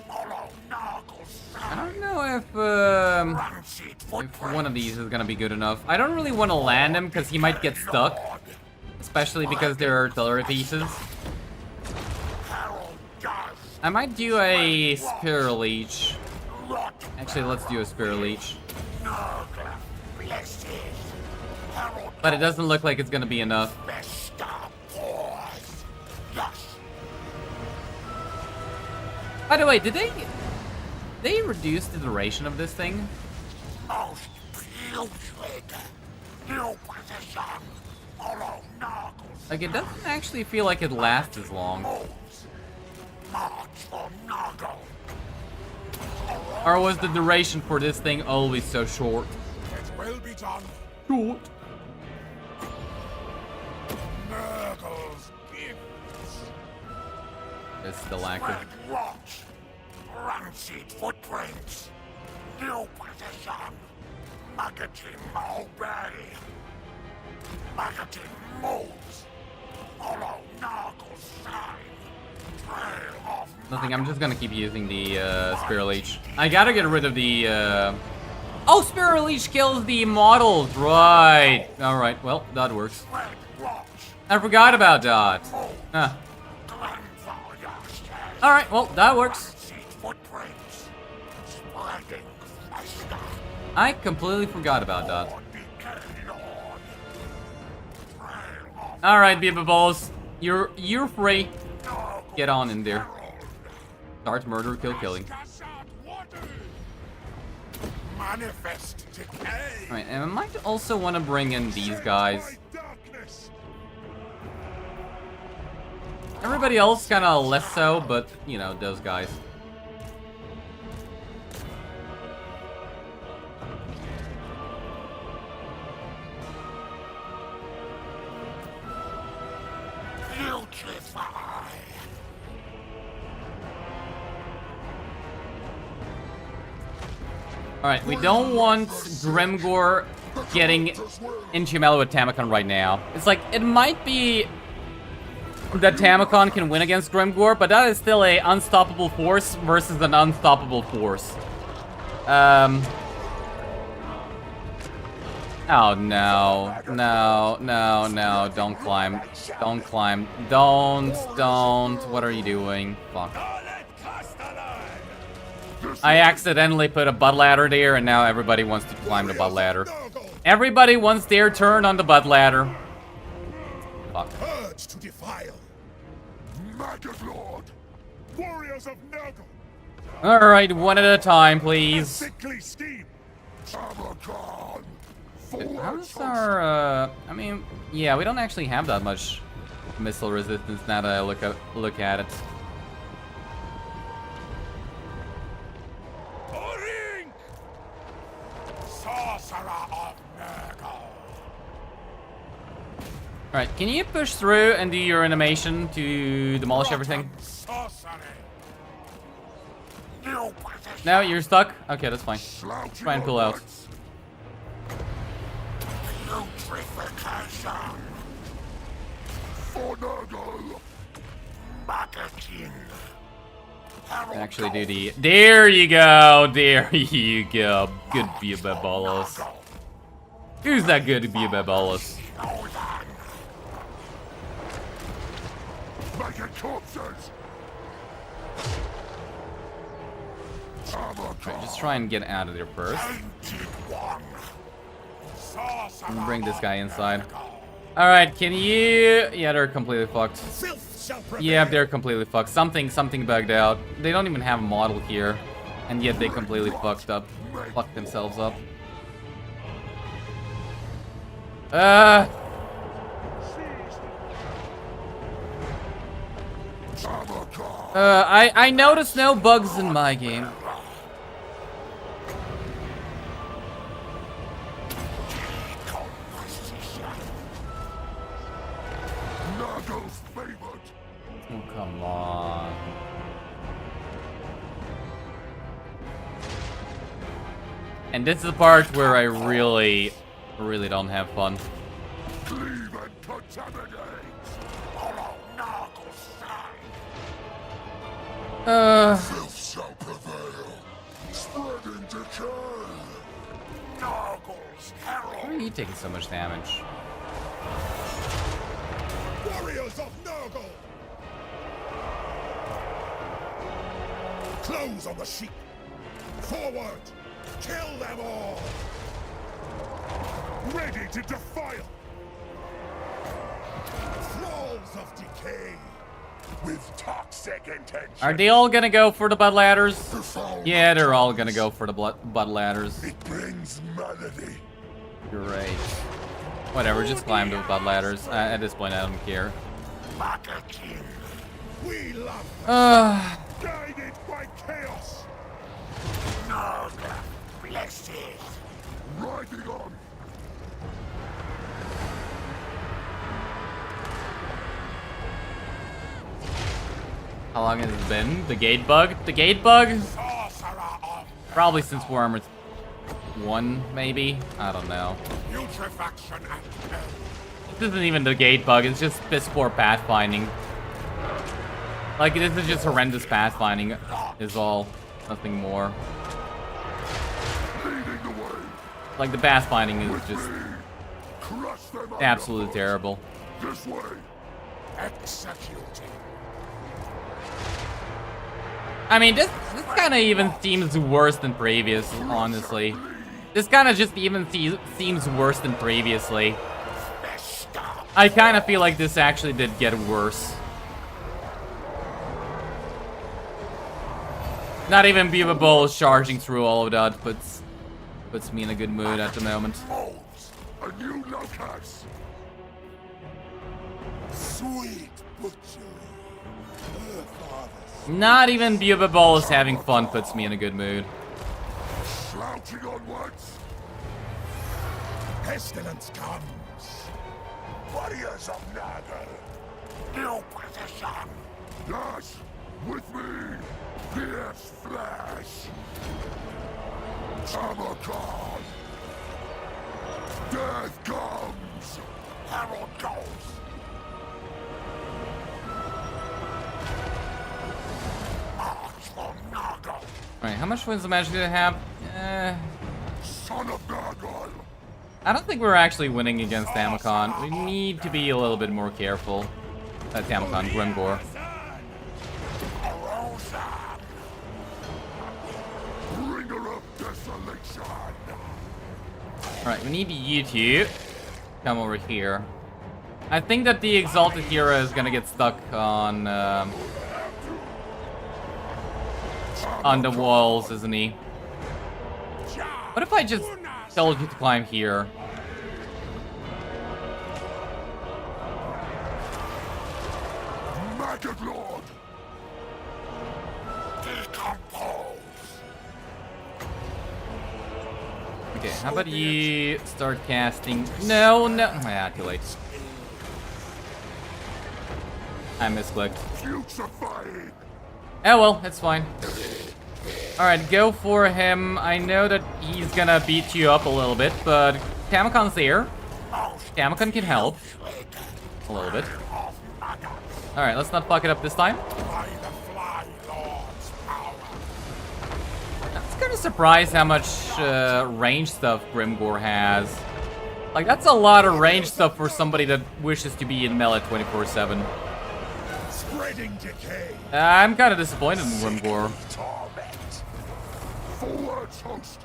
Follow Nargo's I side. don't know if Rancid if one of these is gonna be good enough. I don't really want to land him because he might get stuck, especially because they're artillery pieces. Herald does. I might do a Spear Leech. Rot. Actually, let's do a Spear Leech. Nurgle. Blessed. Herald But it doesn't look like it's gonna be enough. Vesta Pause. Yes. By the way, did they reduce the duration of this thing? Most putrid. New position. Follow Nargle's Like, it doesn't actually feel like it lasts as long. moves. March for Nargle. Or was the duration for this thing always so short? It will be done. Short. Nurgle's gifts. It's still active. Red rot. Rancid footprints. New position. Maggotin obey. Maggotin moves. Follow Nargle's sign. Trail of Nothing, I'm just gonna keep using the Spear Leech. I gotta get rid of the Oh, Spear Leech kills the models, right. Alright, well, that works. Red rot. I forgot about that. Huh. Grandfather says. Alright, well, that works. Footprints. Spreading faster. I completely forgot about that. Alright, Beaver Balls. You're free. Get on in there. Start murder, kill, killing. Manifest decay. Alright, and I might also want to bring in these guys. Everybody else kind of less so, but, you know, those guys. Putrefy. Alright, we don't want Grimgor getting into battle with Tamurkhan right now. It's like, it might be that Tamurkhan can win against Grimgor, but that is still a unstoppable force versus an unstoppable force. Oh no, no, no, no, don't climb. Don't climb. Don't. What are you doing? Fuck. I accidentally put a butt ladder there, and now everybody wants to climb the butt ladder. Everybody wants their turn on the butt ladder. Fuck. Urge to defile. Maggot Lord. Warriors of Nurgle. Alright, one at a time, please. Sickly scheme. Tamurkhan. How's our, I mean, yeah, we don't actually have that much missile resistance now that I look at it. Orink. Sorcerer of Nurgle. Alright, can you push through and do your animation to demolish everything? Sorcery. New position. No, you're stuck? Okay, that's fine. Try and pull out. Putrefaction. For Nurgle. Maggot. Actually do the... There you go! There you go. Good Beaver-Ballas. Who's that good Beaver-Ballas? Maggot corpses. Right, just try and get out of there first. And bring this guy inside. Alright, can you... Yeah, they're completely fucked. Yeah, they're completely fucked. Something bugged out. They don't even have a model here. And yet they completely fucked themselves up. I noticed no bugs in my game. Oh, come on. And this is the part where I really don't have fun. Filth shall prevail. Spreading decay. Why are you taking so much damage? Warriors of Nurgle. Close on the sheep. Forward. Kill them all. Ready to defile. Thralls of decay. With toxic intention. Are they all gonna go for the butt ladders? Yeah, they're all gonna go for the butt ladders. It brings melody. Great. Whatever, just climb the butt ladders. At this point, I don't care. We love guided by chaos. Blessed. Riding on. How long has it been? The gate bug? The gate bug? Probably since Warhammer 1, maybe? I don't know. Putrefaction and hell. This isn't even the gate bug, it's just piss poor pathfinding. Like, this is just horrendous pathfinding, is all. Nothing more. Leading the way. Like, the pathfinding is just Crush them absolutely terrible. This way. Executing. I mean, this kind of even seems worse than previous, honestly. This kind of just even seems worse than previously. I kind of feel like this actually did get worse. Not even Beaver charging through all of that puts me in a good mood at the moment. A new locus. Sweet butchery. Not even Beaver having fun puts me in a good mood. Slouching onwards. Pestilence comes. Warriors of Nagel. New position. Yes, with me. Fierce flesh. Tamurkhan. Death comes. Herald goes. March for Nagel. Alright, how much wisdom magic did it have? Son of Nagel. I don't think we're actually winning against Tamurkhan. We need to be a little bit more careful. Tamurkhan, Grimgor. Bringer of desolation. Alright, we need you two. Come over here. I think that the Exalted Hero is gonna get stuck on the walls, isn't he? What if I just told you to climb here? Maggot Lord. Decompose. Okay, how about you start casting? No. Ah, too late. I misclicked. Putrefying. Oh well, it's fine. Alright, go for him. I know that he's gonna beat you up a little bit, but Tamurkhan's there. Tamurkhan can help. A little bit. Alright, let's not fuck it up this time. By the Fly Lord's power. I was kind of surprised how much range stuff Grimgor has. Like, that's a lot of range stuff for somebody that wishes to be in melee 24/7. Spreading decay. I'm kind of disappointed in Grimgor. Torment. Forwards, host.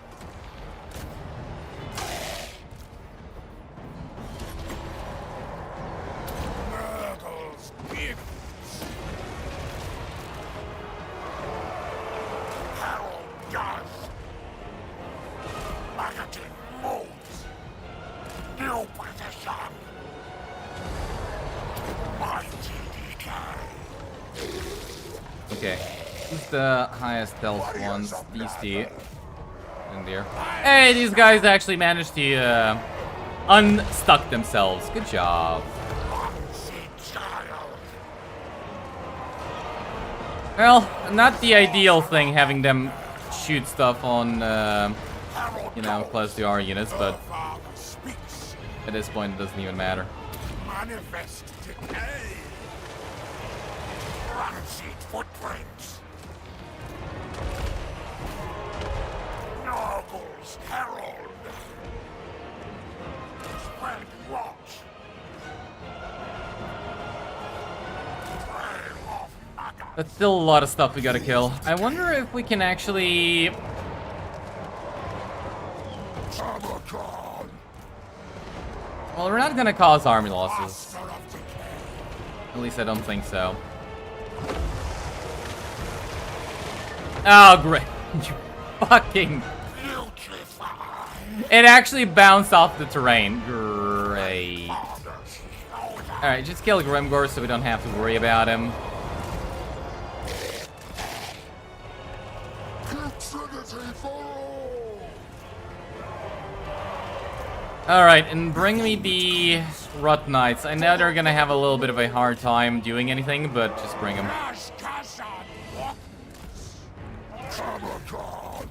Nurgle's gifts. Herald does. Maggot moves. New position. Mighty decay. Okay. Who's the highest health ones? These two. In there. Hey, these guys actually managed to unstuck themselves. Good job. Well, not the ideal thing having them shoot stuff on, you know, close to our units, but Speaks. at this point it doesn't even matter. Manifest decay. Rancid footprints. Nurgle's herald. Spread watch. Trail of Maggot. That's still a lot of stuff we gotta kill. I wonder if we can actually... Tamurkhan. Well, we're not gonna cause army losses. Master of decay. At least I don't think so. Oh, great. You fucking... Putrefy. It actually bounced off the terrain. Great. Alright, just kill Grimgor so we don't have to worry about him. Trinity for all. Alright, and bring me the Rot Knights. I know they're gonna have a little bit of a hard time doing anything, but just bring them. Rashkazan walk. Tamurkhan.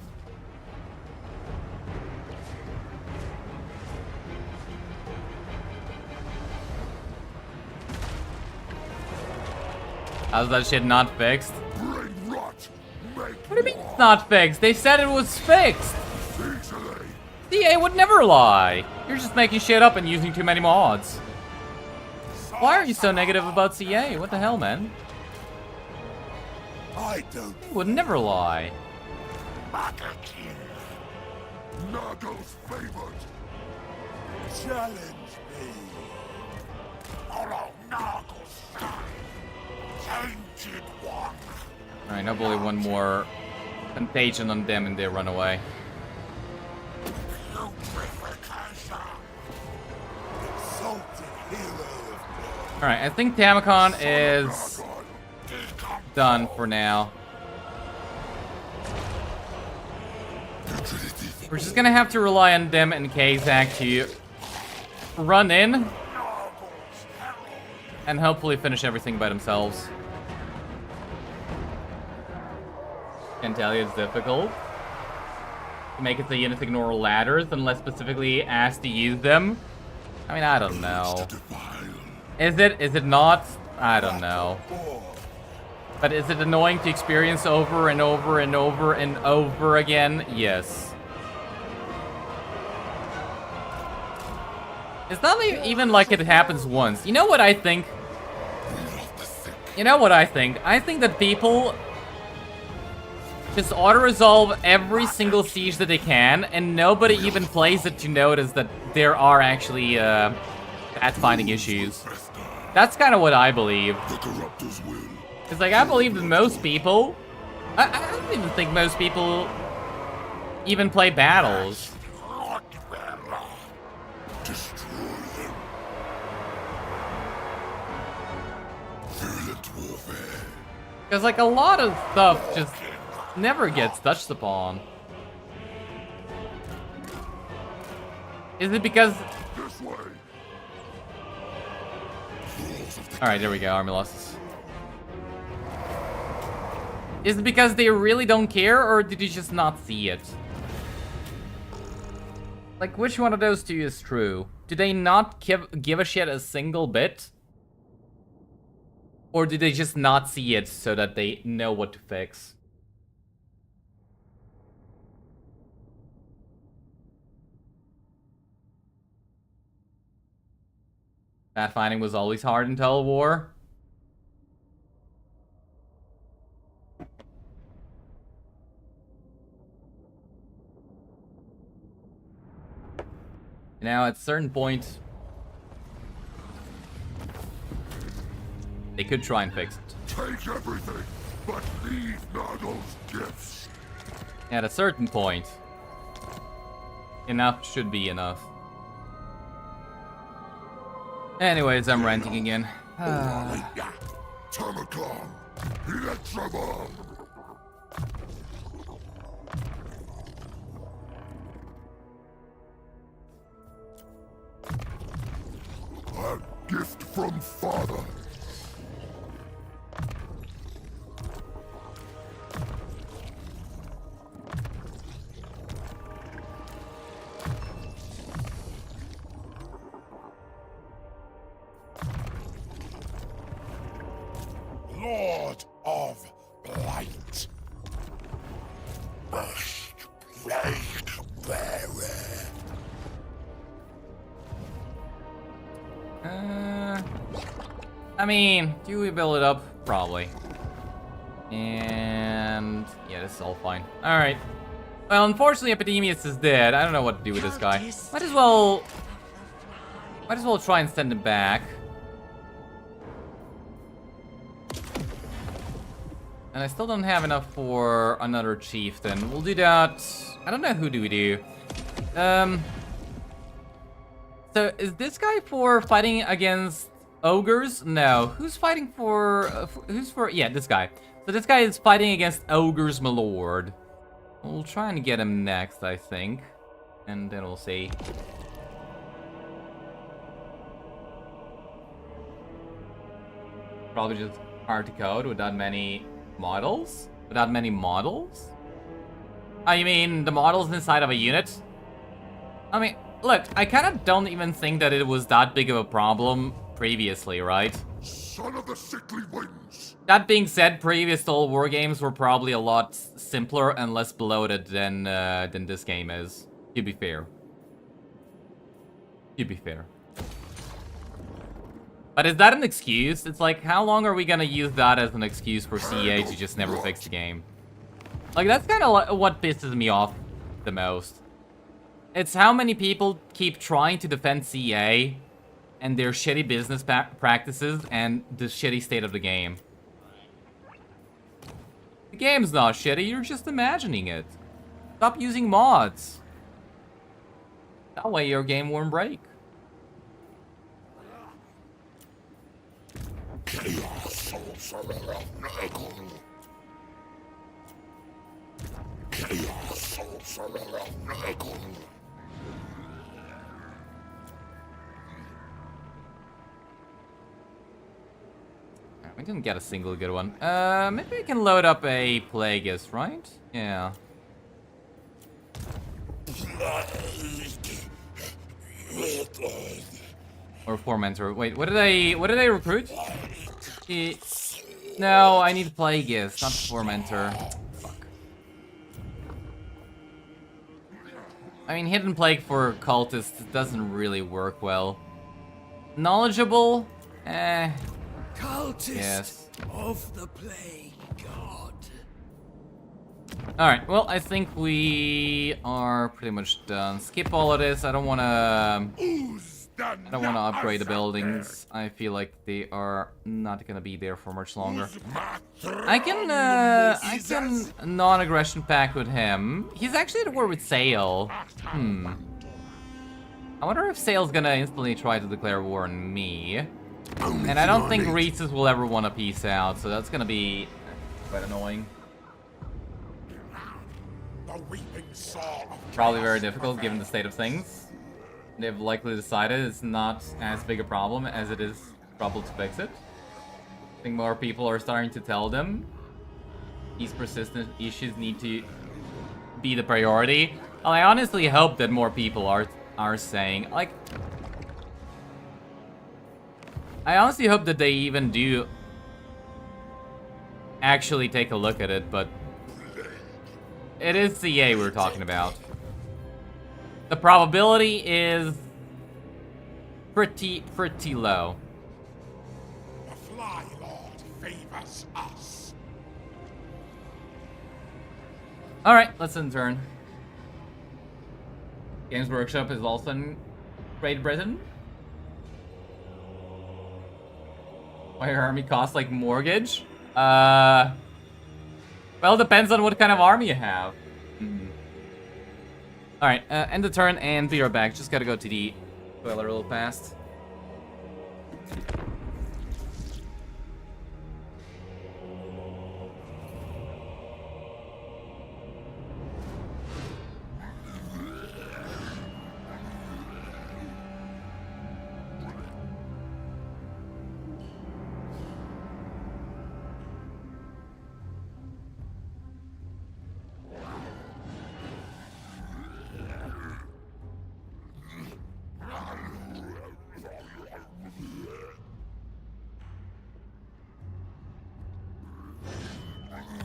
How's that shit not fixed? Bring rot. Make What do you mean it's not fixed? They said it was fixed! easily. DA would never lie. You're just making shit up and using too many mods. Why are you so negative about CA? What the hell, man? I don't Would never lie. Maggot. Nago's favorite. Challenge me. Follow Nago's side. Tainted one. Alright, hopefully one more contagion on them and they run away. Putrefaction. Exalted hero of Alright, I think Tamurkhan is Maggot. done for now. We're just gonna have to rely on them and Kazak to run in and hopefully finish everything by themselves. Can tell you it's difficult to make it so units ignore ladders unless specifically asked to use them. I mean, I don't know. Is it not? I don't know. But is it annoying to experience over and over and over and over again? Yes. It's not even like it happens once. You know what I think? You know what I think? I think that people just auto-resolve every single siege that they can, and nobody even plays it to notice that there are actually pathfinding issues. That's kind of what I believe. The corruptors will. It's like, I believe that most people... I don't even think most people even play battles. Destroy them. Violent warfare. Because, like, a lot of stuff just never gets touched upon. Is it because... This way. Alright, there we go, army losses. Is it because they really don't care, or did you just not see it? Like, which one of those two is true? Do they not give a shit a single bit? Or do they just not see it so that they know what to fix? Pathfinding was always hard in Total War. Now, at a certain point, they could try and fix it. Take everything, but leave Nago's gifts. At a certain point, enough should be enough. Anyways, I'm ranting again. Tamurkhan, Electrobomb. A gift from Father. Lord of Blight. Burst Plague Bearer. I mean, do we build it up? Probably. And yeah, this is all fine. Alright. Well, unfortunately, Epidemius is dead. I don't know what to do with this guy. Might as well try and send him back. And I still don't have enough for another chieftain. We'll do that. I don't know, who do we do? So is this guy for fighting against ogres? No. Who's fighting for... yeah, this guy. So this guy is fighting against ogres, my lord. We'll try and get him next, I think. And then we'll see. Probably just hard to code with that many models? Without many models? Oh, you mean the models inside of a unit? I mean, look, I kind of don't even think that it was that big of a problem previously, right? Son of the sickly winds. That being said, previous Total War games were probably a lot simpler and less bloated than this game is. To be fair. To be fair. But is that an excuse? It's like, how long are we gonna use that as an excuse for CA to just never fix the game? Like, that's kind of what pisses me off the most. It's how many people keep trying to defend CA and their shitty business practices and the shitty state of the game. The game's not shitty, you're just imagining it. Stop using mods. That way your game won't break. Chaos sorcerer of Maggot. Chaos sorcerer of Maggot. We didn't get a single good one. Maybe we can load up a Plagueis, right? Yeah. Or Tormentor. Wait, what did I recruit? No, I need Plagueis, not Tormentor. Fuck. I mean, Hidden Plague for cultists doesn't really work well. Knowledgeable? Cultist Yes. of the Plague God. Alright, well, I think we are pretty much done. Skip all of this. I don't want to upgrade the buildings. I feel like they are not gonna be there for much longer. I can non-aggression pact with him. He's actually at war with Sail. I wonder if Sail's gonna instantly try to declare war on me. And I don't think Reese's will ever want to peace out, so that's gonna be quite annoying. The weeping soul. Probably very difficult given the state of things. They've likely decided it's not as big a problem as it is trouble to fix it. I think more people are starting to tell them these persistent issues need to be the priority. Well, I honestly hope that more people are saying, like, I honestly hope that they even do actually take a look at it, but it is CA we're talking about. The probability is pretty low. The Fly Lord favors us. Alright, let's end turn. Games Workshop is also in Great Britain. Why your army costs like mortgage? Well, depends on what kind of army you have. Alright, end the turn and be right back. Just gotta go to the toilet real fast.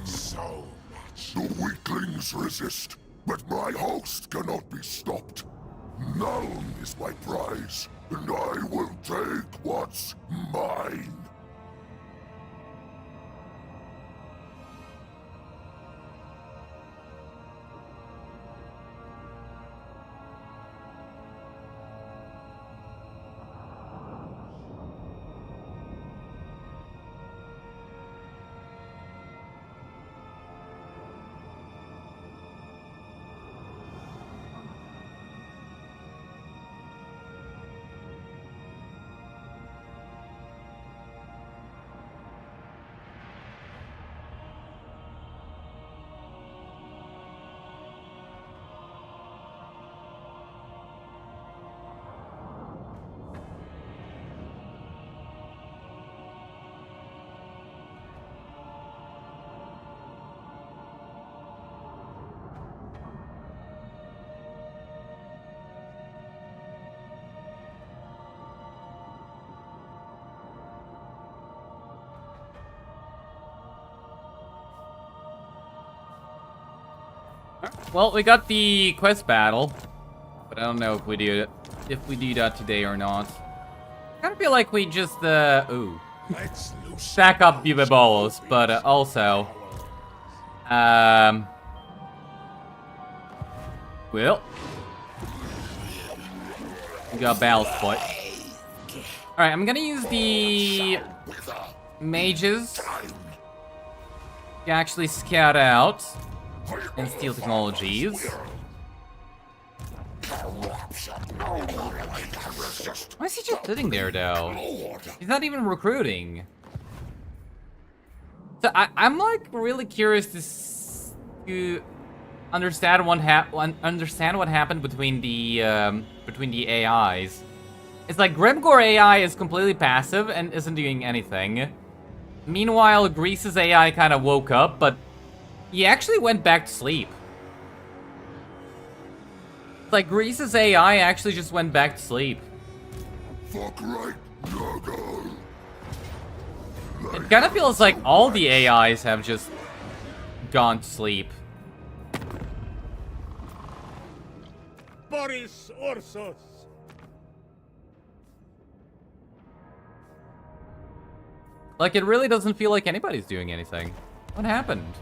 So much. The weaklings resist, but my host cannot be stopped. None is my prize, and I will take what's mine. Well, we got the quest battle, but I don't know if we do that today or not. kind of feel like we just, ooh. Let's loose Stack up Bubebolos, but also, well, we got Ballast Foot. Alright, I'm gonna use the mages to actually scout out and steal technologies. Why is he just sitting there, though? He's not even recruiting. So I'm like really curious to understand what happened between the AIs. It's like Grimgore AI is completely passive and isn't doing anything. Meanwhile, Grease's AI kind of woke up, but he actually went back to sleep. It's like Grease's AI actually just went back to sleep. Fuck right, Nuggle. It kind of feels like all the AIs have just gone to sleep. Boris Orsos. Like, it really doesn't feel like anybody's doing anything. What happened?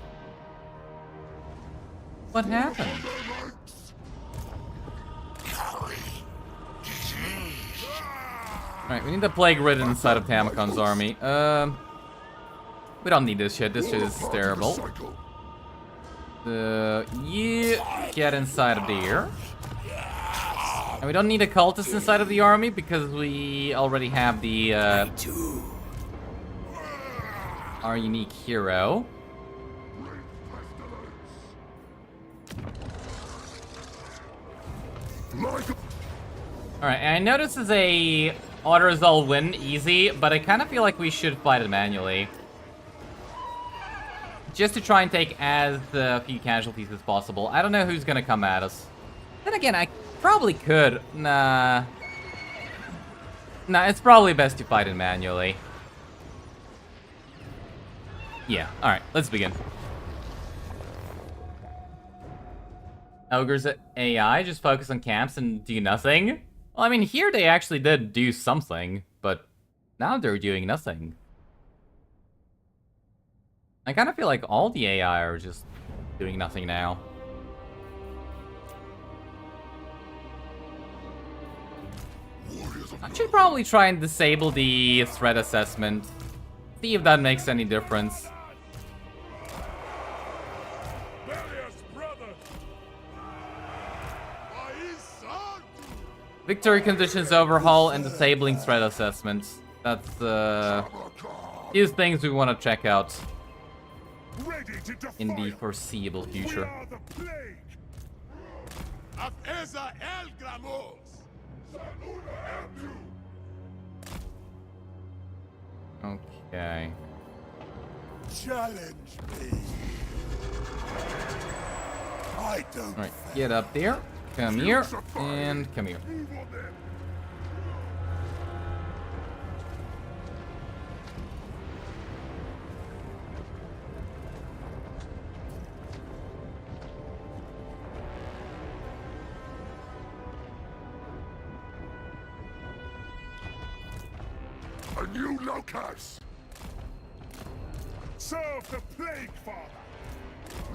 What happened? Alright, we need the plague ridden inside of Tamurkhan's army. We don't need this shit. This shit is terrible. You get inside of there. And we don't need a cultist inside of the army because we already have the our unique hero. Alright, and I know this is a auto-resolve win, easy, but I kind of feel like we should fight it manually. Just to try and take as few casualties as possible. I don't know who's gonna come at us. Then again, I probably could. Nah, it's probably best to fight it manually. Yeah, alright, let's begin. Ogre's AI just focus on camps and do nothing? Well, I mean, here they actually did do something, but now they're doing nothing. I kind of feel like all the AI are just doing nothing now. I should probably try and disable the threat assessment. See if that makes any difference. Victory conditions overhaul and disabling threat assessments. That's these things we want to check out in the foreseeable future. Okay. Challenge me. I don't. All right, get up there. Come here and come here. A new locus. Serve the plague, father.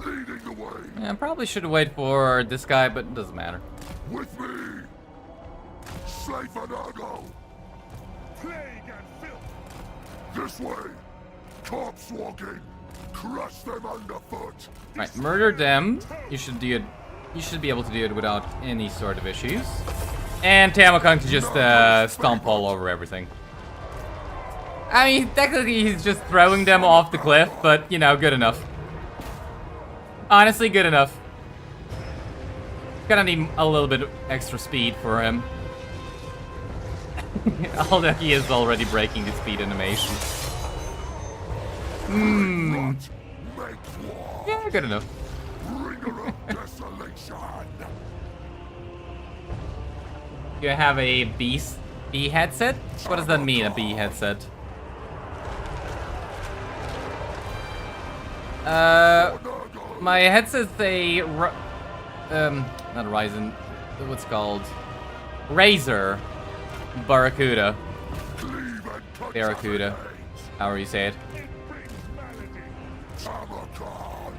Leading the way. Yeah, I probably should wait for this guy, but it doesn't matter. With me. Slave Anago. Plague and filth. This way. Corpse walking. Crush them underfoot. Right, murder them. You should do it. You should be able to do it without any sort of issues. And Tamurkhan can just stomp all over everything. I mean, technically he's just throwing them off the cliff, but you know, good enough. Honestly, good enough. Gonna need a little bit extra speed for him. Although he is already breaking the speed animation. Hmm. Yeah, good enough. You have a B headset? What does that mean, a B headset? My headset's a not a Ryzen, what's it called? Razer Barracuda. Barracuda. However you say it. Tamurkhan.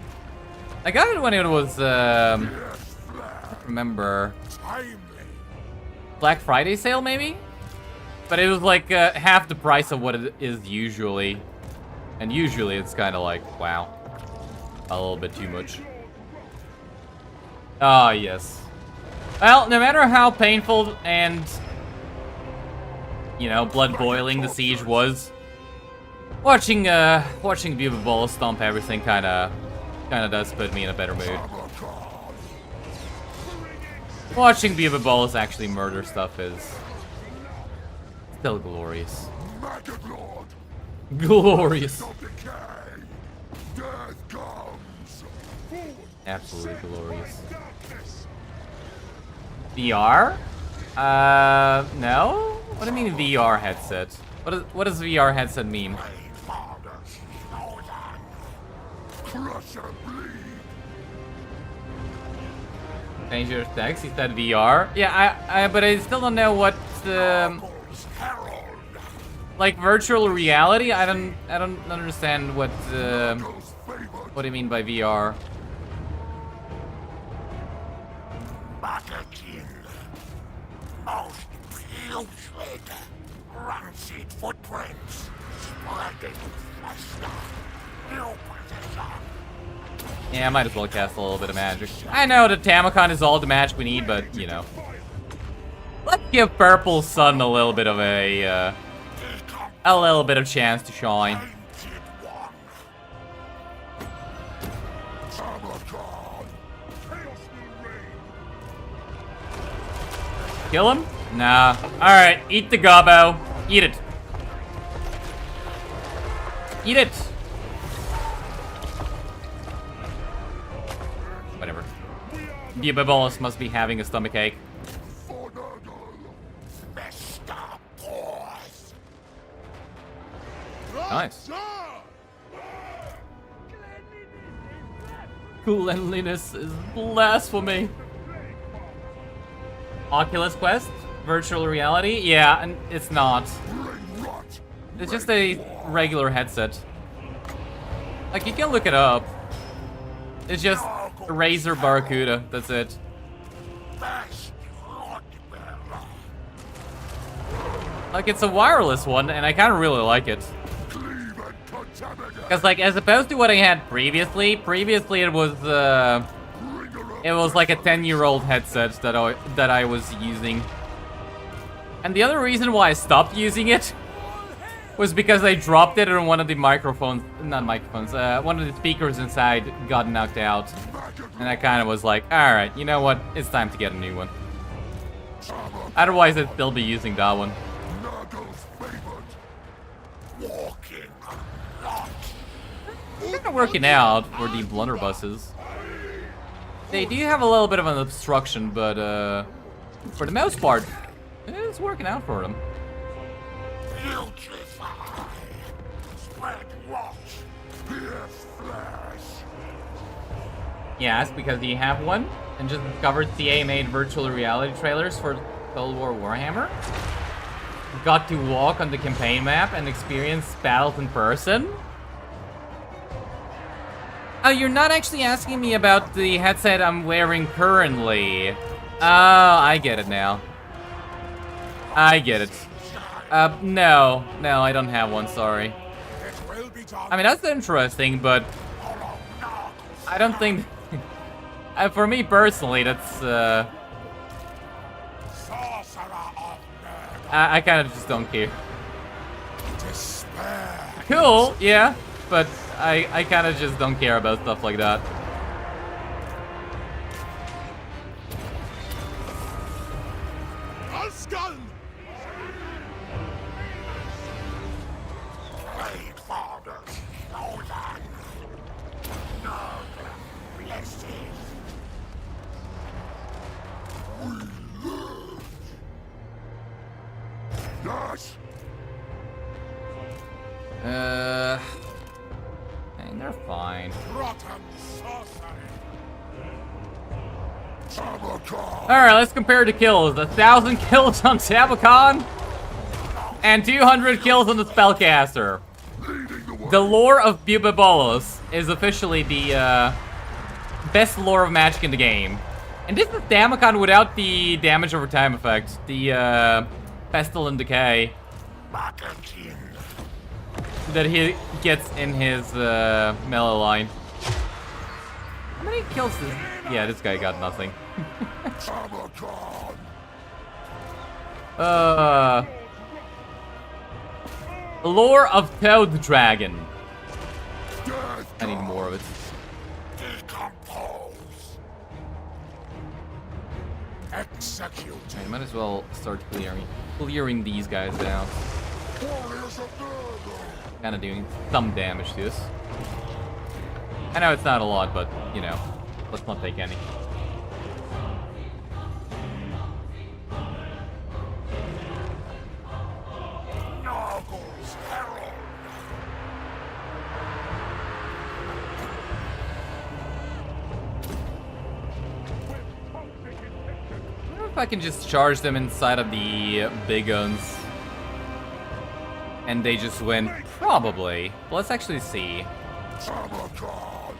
I got it when it was, I don't remember, Timely. Black Friday sale maybe? But it was like half the price of what it is usually. And usually it's kind of like, wow, a little bit too much. Ah, yes. Well, no matter how painful and, you know, blood boiling the siege was, watching Buba Bola stomp everything kind of does put me in a better mood. Watching Buba Bolas actually murder stuff is still glorious. Maggot Lord. Glorious. Of decay. Death comes. Absolutely glorious. VR? No? What do you mean VR headset? What does VR headset mean? Crush and bleed. Change your text, he said VR. Yeah, but I still don't know what, like virtual reality? I don't understand what do you mean by VR? Most putrid, rancid footprints, spreading fester. New position. Yeah, I might as well cast a little bit of magic. I know that Tamurkhan is all the magic we need, but, you know. Let's give Purple Sun a little bit of a little bit of chance to shine. Kill him? Nah. Alright, eat the gobbo. Eat it. Eat it. Whatever. Buba Bolas must be having a stomachache. Nice. Cleanliness is blasphemy. Oculus Quest? Virtual reality? Yeah, and it's not. It's just a regular headset. Like, you can look it up. It's just a Razer Barracuda, that's it. Like, it's a wireless one, and I kind of really like it. Because, like, as opposed to what I had previously it was like a 10-year-old headset that I was using. And the other reason why I stopped using it was because I dropped it and one of the microphones, not microphones, one of the speakers inside got knocked out. And I kind of was like, alright, you know what? It's time to get a new one. Otherwise, I'd still be using that one. Kind of working out for the blunderbusses. They do have a little bit of an obstruction, but for the most part, it's working out for them. Yeah, it's because you have one and just discovered CA made virtual reality trailers for Cold War Warhammer. Got to walk on the campaign map and experience battles in person. Oh, you're not actually asking me about the headset I'm wearing currently. Oh, I get it now. I get it. No, I don't have one, sorry. I mean, that's interesting, but I don't think... for me personally, that's... I kind of just don't care. Cool, yeah, but I kind of just don't care about stuff like that. And they're fine. Alright, let's compare the kills. 1,000 kills on Tamurkhan And 200 kills on the spellcaster. Leading the way. The lore of Bubabolos is officially the best lore of magic in the game. And this is Tamurkhan without the damage over time effect. The pestle and decay that he gets in his melee line. How many kills is... Yeah, this guy got nothing. Tamurkhan. Lore of Toad Dragon. Death I need more of it. Decompose. Execute. I might as well start clearing these guys out. Warriors of murder. Kind of doing some damage to this. I know it's not a lot, but, you know, let's not take any. Nobles herald. I wonder if I can just charge them inside of the big guns. And they just win? Probably. But let's actually see. Tamurkhan.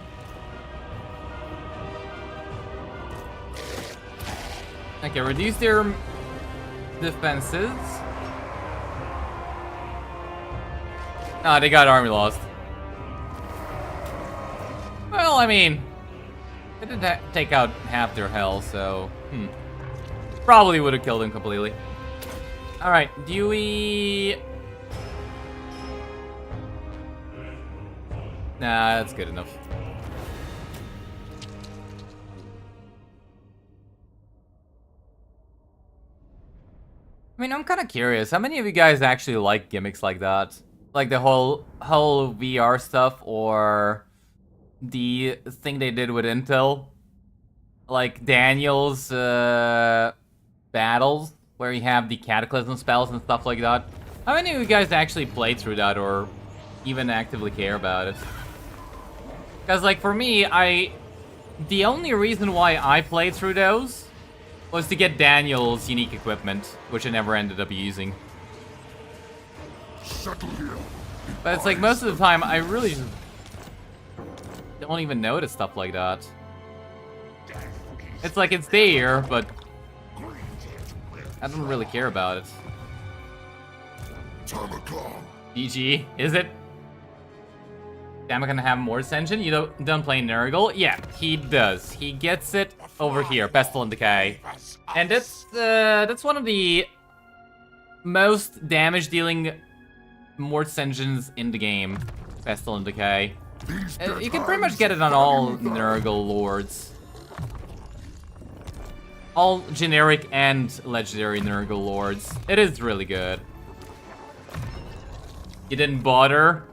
Okay, reduce their defenses. Ah, they got army lost. Well, I mean, they did take out half their health, so probably would have killed them completely. All right, do we? Nah, that's good enough. I mean, I'm kind of curious. How many of you guys actually like gimmicks like that? Like the whole VR stuff, or the thing they did with Intel? Like Daniel's battles, where you have the Cataclysm spells and stuff like that. How many of you guys actually played through that, or even actively care about it? Because, like, for me, the only reason why I played through those was to get Daniel's unique equipment, which I never ended up using. Settle here. But it's like, most of the time, I really just don't even notice stuff like that. It's like, it's there, but I don't really care about it. Tamurkhan. GG, is it? Am I gonna have more ascension? You don't play Nurgle? Yeah, he does. He gets it over here, Pestle and Decay. And that's one of the most damage dealing Mortis engines in the game, Pestle and Decay. You can pretty much get it on all Nurgle lords. All generic and legendary Nurgle lords. It is really good. You didn't bother?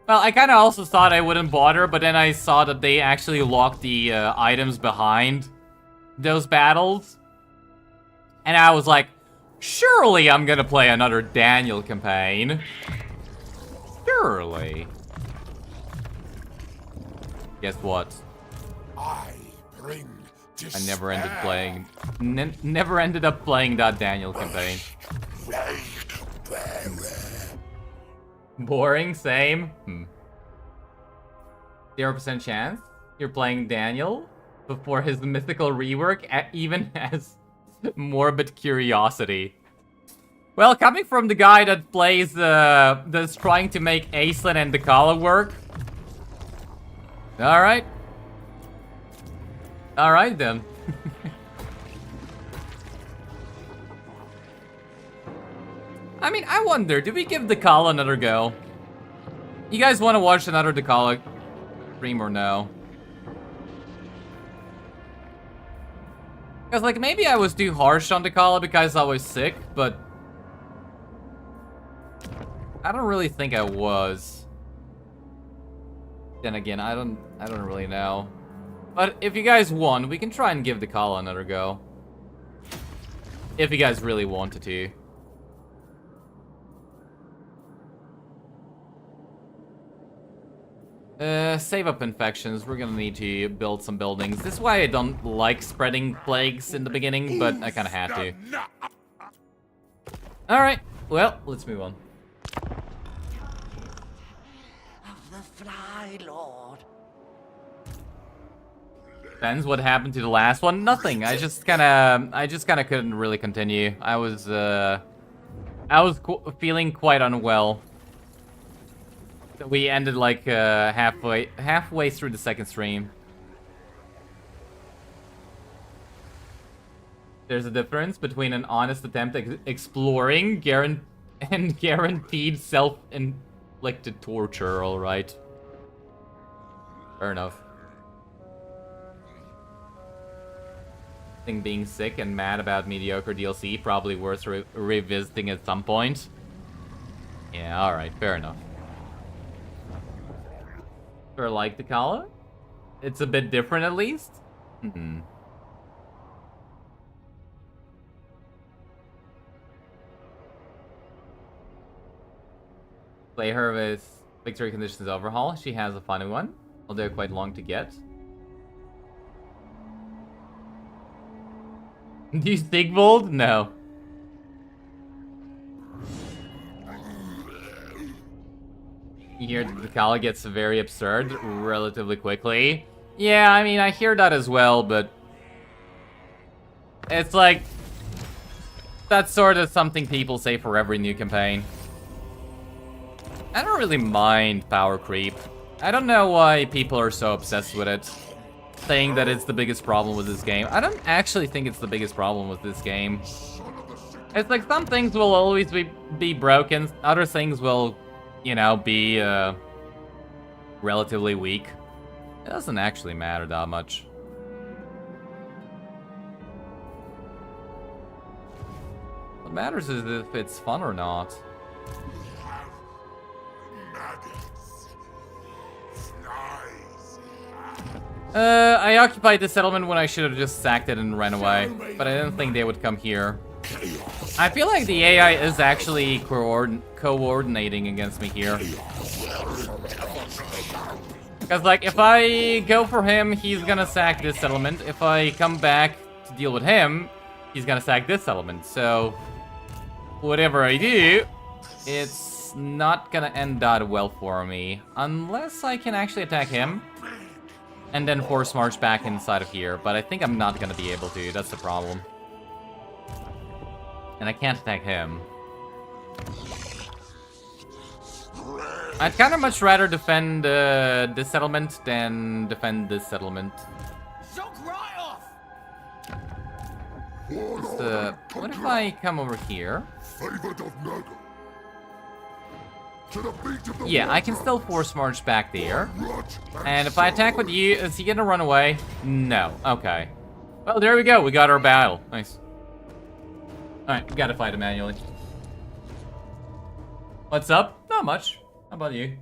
Well, I kind of also thought I wouldn't bother, but then I saw that they actually locked the items behind those battles. And I was like, surely I'm gonna play another Daniel campaign. Surely. Guess what? I bring I never ended playing. Never ended up playing that Daniel campaign. Boring, same. 0% chance you're playing Daniel before his mythical rework even has morbid curiosity. Well, coming from the guy that plays, that's trying to make Aislinn and Dakala work. Alright. Alright then. I mean, I wonder, do we give Dakala another go? You guys want to watch another Dakala stream or no? Because, like, maybe I was too harsh on Dakala because I was sick, but I don't really think I was. Then again, I don't really know. But if you guys want, we can try and give Dakala another go. If you guys really wanted to. Save up infections. We're gonna need to build some buildings. This is why I don't like spreading plagues in the beginning, but I kinda had to. Alright, Well, let's move on. Of the Fly Lord. Depends what happened to the last one. Nothing. I just kind of couldn't really continue. I was feeling quite unwell. We ended like halfway through the second stream. There's a difference between an honest attempt at exploring and guaranteed self-inflicted torture. All right. Fair enough. I think being sick and mad about mediocre DLC probably worth revisiting at some point. Yeah, alright, fair enough. Sure, like the color? It's a bit different at least? Mm-hmm. Play her with Victory Conditions Overhaul. She has a funny one, although quite long to get. Do you Sigvold? No. You hear that the Kala gets very absurd relatively quickly. Yeah, I mean, I hear that as well, but... it's like... that's sort of something people say for every new campaign. I don't really mind power creep. I don't know why people are so obsessed with it. Saying that it's the biggest problem with this game. I don't actually think it's the biggest problem with this game. It's like some things will always be broken, other things will, you know, be relatively weak. It doesn't actually matter that much. What matters is if it's fun or not. I occupied the settlement when I should have just sacked it and ran away, but I didn't think they would come here. I feel like the AI is actually coordinating against me here. Because, like, if I go for him, he's gonna sack this settlement. If I come back to deal with him, he's gonna sack this settlement. So, whatever I do, it's not gonna end that well for me. Unless I can actually attack him. And then force march back inside of here. But I think I'm not gonna be able to. That's the problem. And I can't attack him. I'd kind of much rather defend this settlement than defend this settlement. What if I come over here? Yeah, I can still force march back there. And if I attack with you, is he gonna run away? No. Okay. Well, there we go. We got our battle. Nice. Alright, we gotta fight him manually. What's up? Not much. How about you?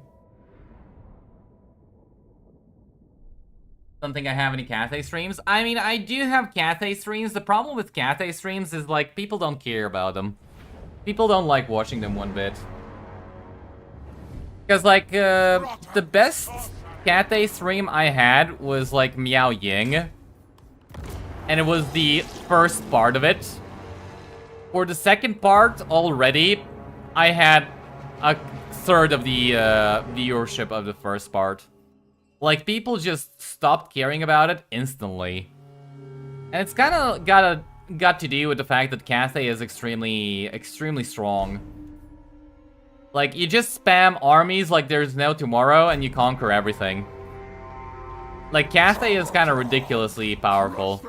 Don't think I have any Cathay streams. I mean, I do have Cathay streams. The problem with Cathay streams is, like, people don't care about them. People don't like watching them one bit. Because, like, the best Cathay stream I had was, like, Meow Ying. And it was the first part of it. For the second part, already, I had a third of the viewership of the first part. Like, people just stopped caring about it instantly. And it's kind of got to do with the fact that Cathay is extremely strong. Like, you just spam armies like there's no tomorrow and you conquer everything. Like, Cathay is kind of ridiculously powerful.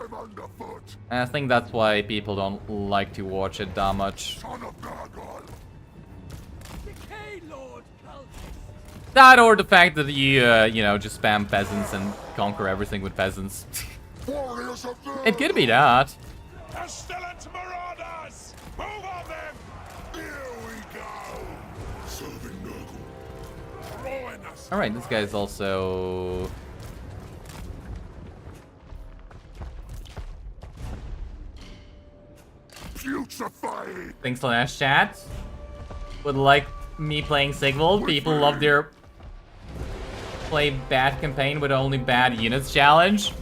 And I think that's why people don't like to watch it that much. That or the fact that you, you know, just spam peasants and conquer everything with peasants. It could be that. Pestilent marauders! Move on them! Here we go! Serving Maggot. Alright, this guy's also... Thanks, Lanesh chat. Would like me playing Sigvold. People love their play bad campaign with only bad units challenge.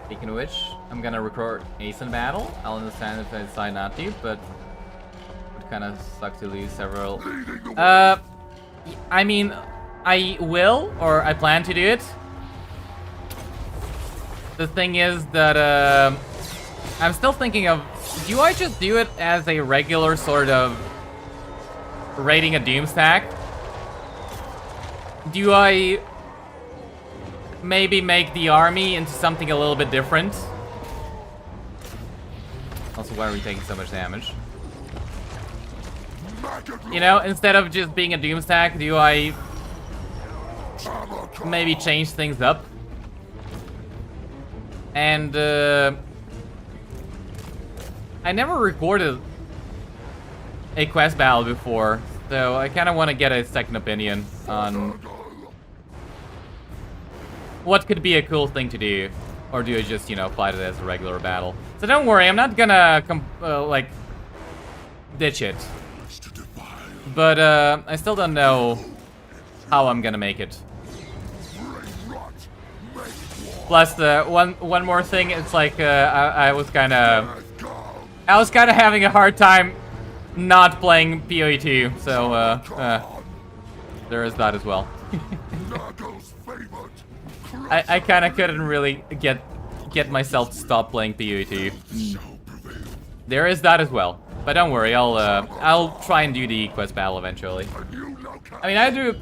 Speaking of which, I'm gonna record Ace in battle. I'll understand if I decide not to, but it would kind of suck to lose several. I mean, I will, or I plan to do it. The thing is that I'm still thinking of, do I just do it as a regular sort of raiding a doom stack? Do I maybe make the army into something a little bit different? Also, why are we taking so much damage? You know, instead of just being a doom stack, do I maybe change things up? And I never recorded a quest battle before, so I kind of want to get a second opinion on what could be a cool thing to do, or do I just, you know, fight it as a regular battle? So don't worry, I'm not gonna like ditch it, but I still don't know how I'm gonna make it. Plus, one more thing, it's like I was kind of having a hard time not playing PoE2, so there is that as well. I kind of couldn't really get myself to stop playing PoE2. There is that as well, but don't worry, I'll try and do the quest battle eventually. I mean,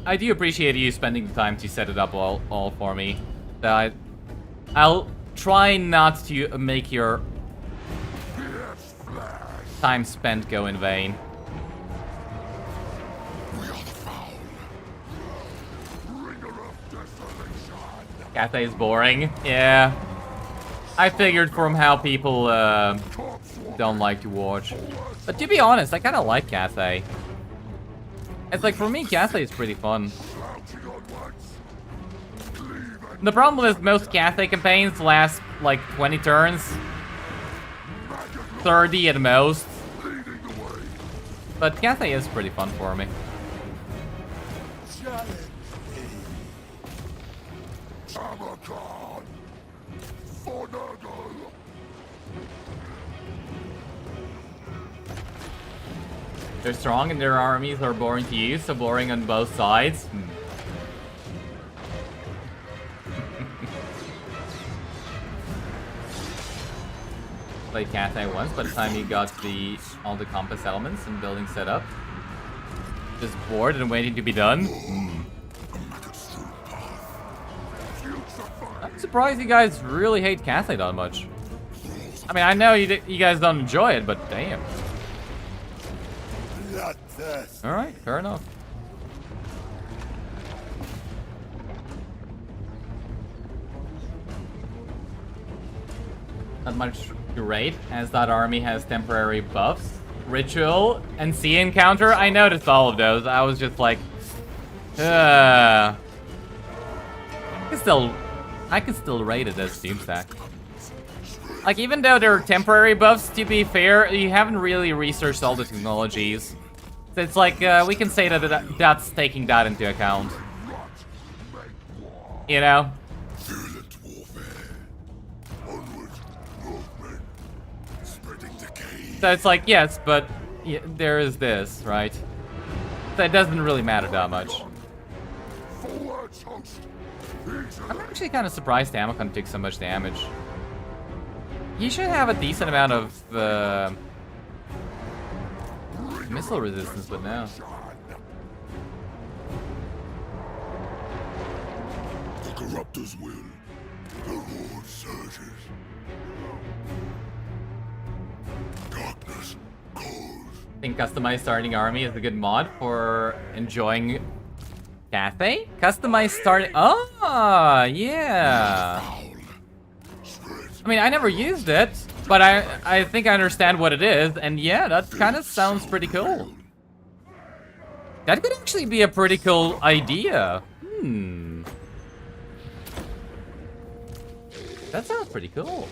I do appreciate you spending the time to set it up all for me. So I'll try not to make your time spent go in vain. Cathay is boring. Yeah. I figured from how people don't like to watch. But to be honest, I kind of like Cathay. It's like, for me, Cathay is pretty fun. The problem is most Cathay campaigns last like 20 turns. 30 at most. But Cathay is pretty fun for me. Tamurkhan! They're strong and their armies are boring to use, so boring on both sides. Played Cathay once, by the time you got all the compass elements and building set up. Just bored and waiting to be done. I'm surprised you guys really hate Cathay that much. I mean, I know you guys don't enjoy it, but damn. Alright, fair enough. Not much to raid, as that army has temporary buffs. Ritual and sea encounter, I noticed all of those. I was just like, I can still raid it as Doomstack. Like, even though they're temporary buffs, to be fair, you haven't really researched all the technologies. So it's like, we can say that that's taking that into account. You know? So it's like, yes, but yeah, there is this, right? So it doesn't really matter that much. I'm actually kind of surprised Tamurkhan took so much damage. He should have a decent amount of missile resistance, but no. The corruptor's will. The horde surges. Darkness calls. I think customized starting army is a good mod for enjoying Cathay? Customized starting... Oh, yeah. I mean, I never used it, but I think I understand what it is, and yeah, that kind of sounds pretty cool. That could actually be a pretty cool idea. That sounds pretty cool.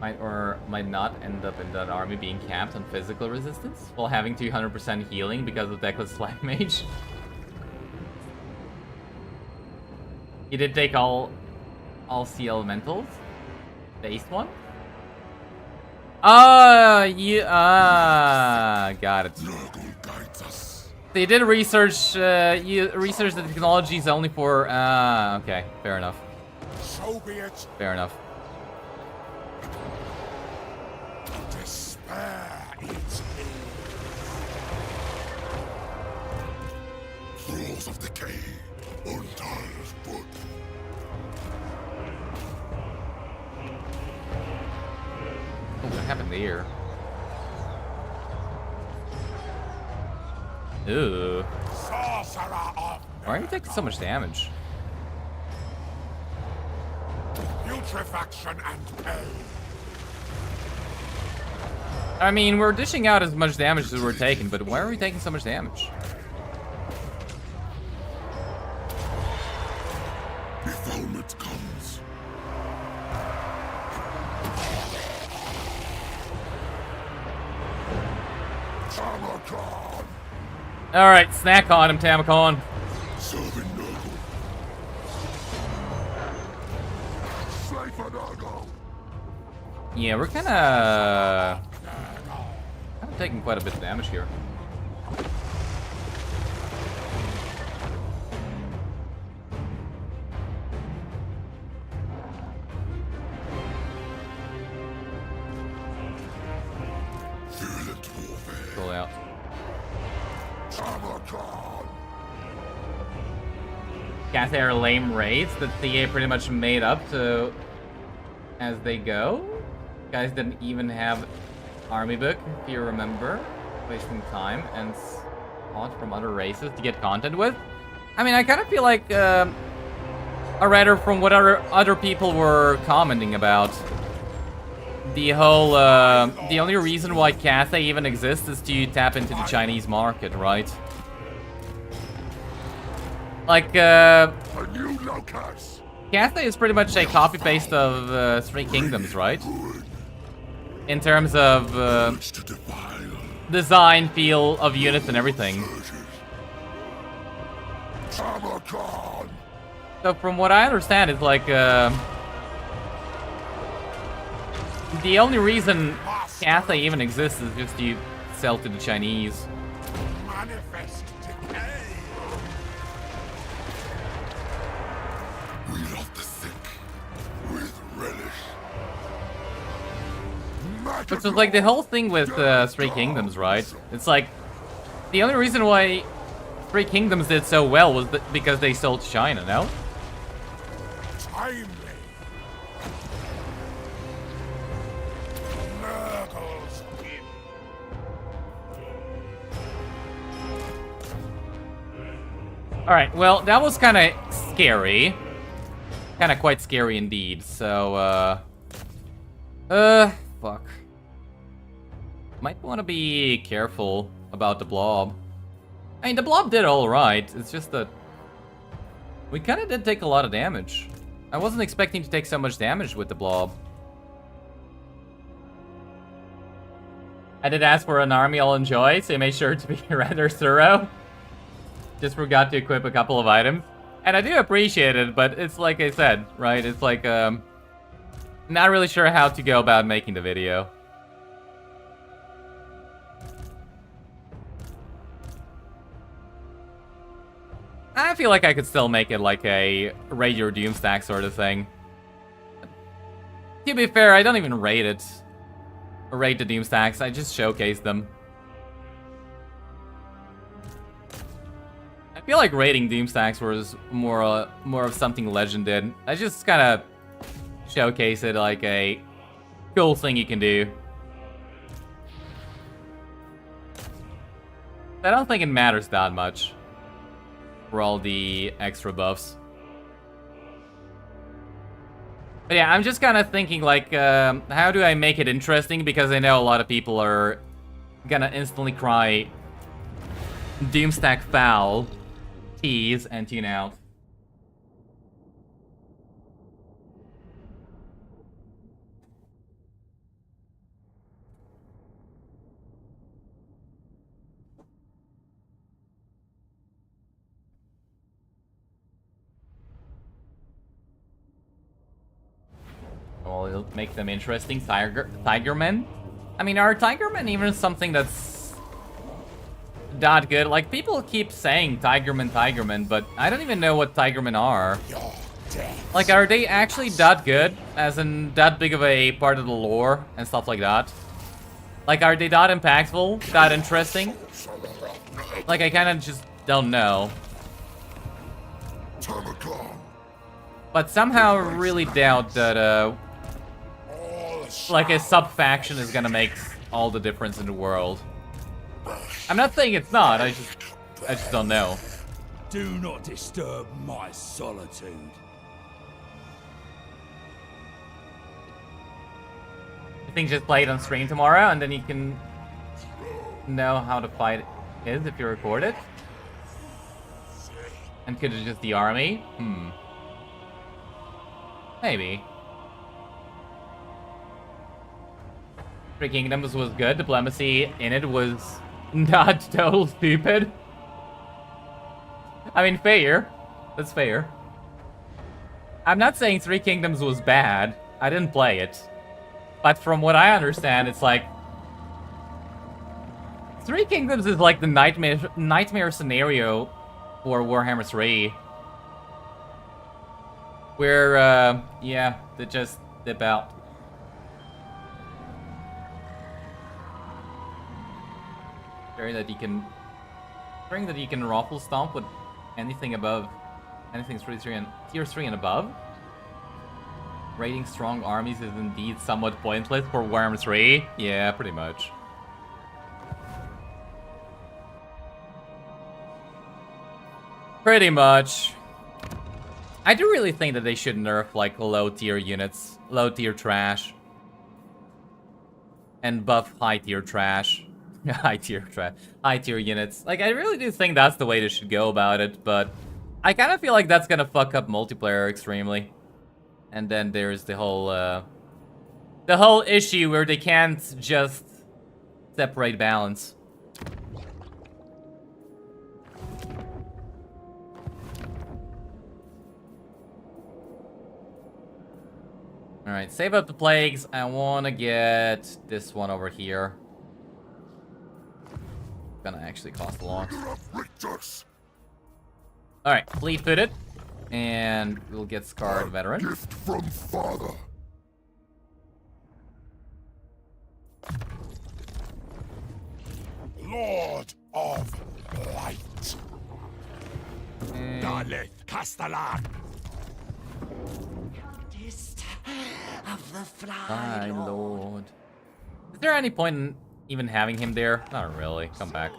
Might or might not end up in that army being capped on physical resistance while having 200% healing because of Deckless Slack Mage. You did take all sea elementals? Base one? Got it. Nurgle guides us. They did research, you researched the technologies only for, okay, fair enough. So be it. Fair enough. Despair its aid. Thralls of decay. Untied foot. Oh, what happened there? Ooh. Sorcerer of Why are you taking so much damage? putrefaction and pain. I mean, we're dishing out as much damage as we're taking, but why are we taking so much damage? Defilement comes. Tamurkhan. Alright, snack on him, Tamurkhan. Serving Nurgle. Slay for Nurgle. Yeah, we're kinda taking quite a bit of damage here. Violent warfare. Pull out. Tamurkhan. Guys, they are lame raids that CA pretty much made up to as they go. Guys didn't even have army book, if you remember, wasting time and spawns from other races to get content with. I mean, I kind of feel like, or rather from what other people were commenting about, the whole, the only reason why Cathay even exists is to tap into the Chinese market, right? Like, A new locus. Cathay is pretty much a copy-paste of Three Kingdoms, right? In terms of Urge to defile. design, feel of units and everything. Tamurkhan. So from what I understand, it's like the only reason Cathay even exists is just to sell to the Chinese. Manifest decay. We love the sick with relish. But so like the whole thing with Three Kingdoms, right? It's like the only reason why Three Kingdoms did so well was because they sold to China, no? Timely. Nurgle's in. Alright, well, that was kind of scary. Kind of quite scary indeed, so, fuck. Might want to be careful about the blob. I mean, the blob did alright, it's just that we kind of did take a lot of damage. I wasn't expecting to take so much damage with the blob. I did ask for an army I'll enjoy, so make sure to be rather thorough. Just forgot to equip a couple of items. And I do appreciate it, but it's like I said, right? It's like, not really sure how to go about making the video. I feel like I could still make it like a raid your Doomstack sort of thing. To be fair, I don't even raid it. Or raid the Doomstacks, I just showcase them. I feel like raiding Doomstacks was more of something Legend did. I just kind of showcase it like a cool thing you can do. I don't think it matters that much for all the extra buffs. But yeah, I'm just kind of thinking like, how do I make it interesting? Because I know a lot of people are gonna instantly cry Doomstack foul, tease, and tune out. That'll make them interesting. Tigermen? I mean, are Tigermen even something that's that good? Like, people keep saying Tigermen, but I don't even know what Tigermen are. Like, are they actually that good? As in, that big of a part of the lore and stuff like that? Like, are they that impactful? That interesting? Like, I kind of just don't know. Tamurkhan. But somehow really doubt that, like, a sub-faction is gonna make all the difference in the world. I'm not saying it's not, I just don't know. Do not disturb my solitude. I think just play it on stream tomorrow, and then you can know how the fight is if you record it. And could it just the army? Maybe. Three Kingdoms was good. Diplomacy in it was not total stupid. I mean, fair. That's fair. I'm not saying Three Kingdoms was bad. I didn't play it. But from what I understand, it's like... Three Kingdoms is like the nightmare scenario for Warhammer 3. Where, yeah, they just dip out. Hearing that you can raffle stomp with anything above, anything tier 3 and above. Raiding strong armies is indeed somewhat pointless for Warhammer 3. Yeah, pretty much. Pretty much. I do really think that they should nerf, like, low-tier units. Low-tier trash. And buff high-tier trash. High-tier units. Like, I really do think that's the way they should go about it, but... I kind of feel like that's gonna fuck up multiplayer extremely. And then there's the whole issue where they can't just separate balance. Alright, save up the plagues. I wanna get this one over here. Gonna actually cost a lot. Alright, fleet-footed. And we'll get Scarred Veteran. Gift from father. Lord of Light. Daleth Castellan. Of the My lord. Is there any point in even having him there? Not really. Come back.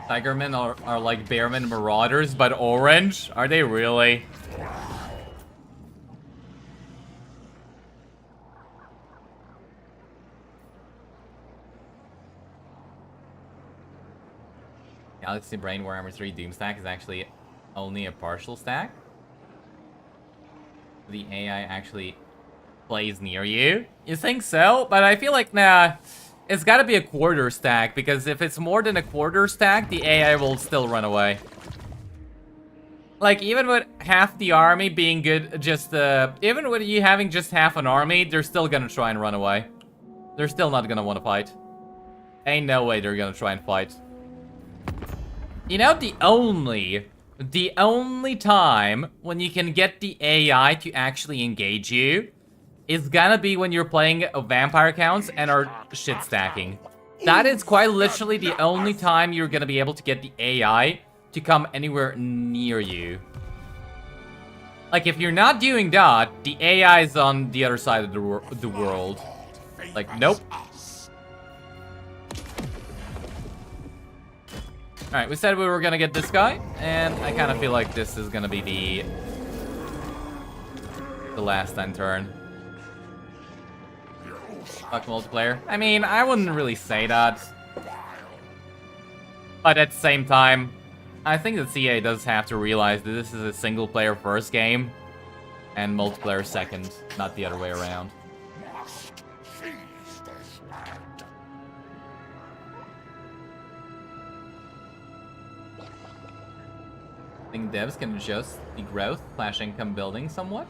Tigermen are like Bearmen Marauders, but orange? Are they really? Galaxy Brain Warhammer 3 Doom stack is actually only a partial stack. The AI actually plays near you. You think so? But I feel like, nah, it's gotta be a quarter stack, because if it's more than a quarter stack, the AI will still run away. Like, even with half the army being good, just, even with you having just half an army, they're still gonna try and run away. They're still not gonna want to fight. Ain't no way they're gonna try and fight. You know, the only time when you can get the AI to actually engage you is gonna be when you're playing vampire counts and are shit stacking. That is quite literally the only time you're gonna be able to get the AI to come anywhere near you. Like, if you're not doing that, the AI is on the other side of the world. Like, nope. Alright, we said we were gonna get this guy, and I kind of feel like this is gonna be the last end turn. Fuck multiplayer. I mean, I wouldn't really say that. But at the same time, I think that CA does have to realize that this is a single player first game, and multiplayer second, not the other way around. I think devs can adjust the growth/income building somewhat.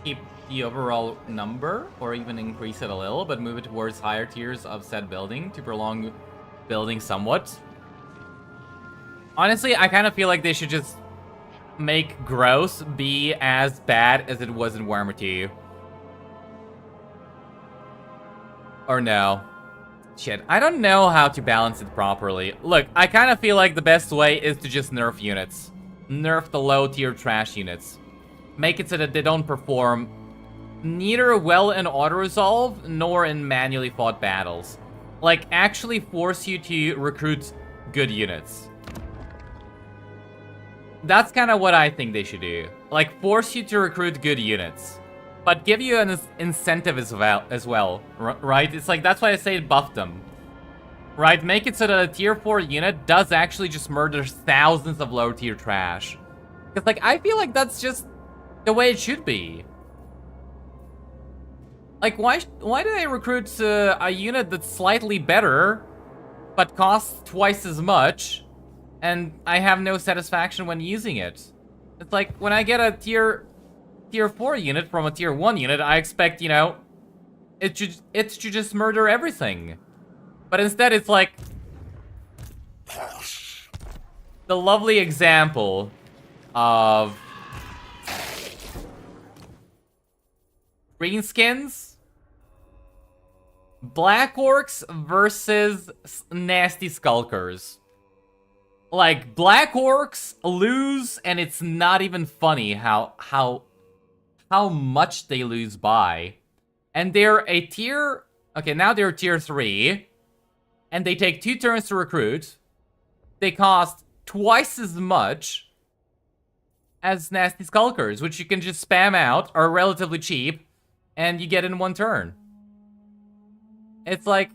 Keep the overall number, or even increase it a little, but move it towards higher tiers of said building to prolong building somewhat. Honestly, I kind of feel like they should just make growth be as bad as it was in Warhammer 2. Or no. Shit, I don't know how to balance it properly. Look, I kind of feel like the best way is to just nerf units. Nerf the low-tier trash units. Make it so that they don't perform neither well in auto-resolve, nor in manually fought battles. Like, actually force you to recruit good units. That's kind of what I think they should do. Like, force you to recruit good units. But give you an incentive as well, right? It's like, that's why I say buff them. Right? Make it so that a tier 4 unit does actually just murder thousands of low tier trash. Because, like, I feel like that's just the way it should be. Like, why do they recruit a unit that's slightly better, but costs twice as much, and I have no satisfaction when using it? It's like, when I get a tier 4 unit from a tier 1 unit, I expect, you know, it should just murder everything. But instead, it's like the lovely example of greenskins, black orcs versus nasty skulkers. Like, black orcs lose, and it's not even funny how much they lose by. And they're a tier... Okay, now they're tier 3. And they take 2 turns to recruit. They cost twice as much as nasty skulkers, which you can just spam out, are relatively cheap, and you get in 1 turn. It's like...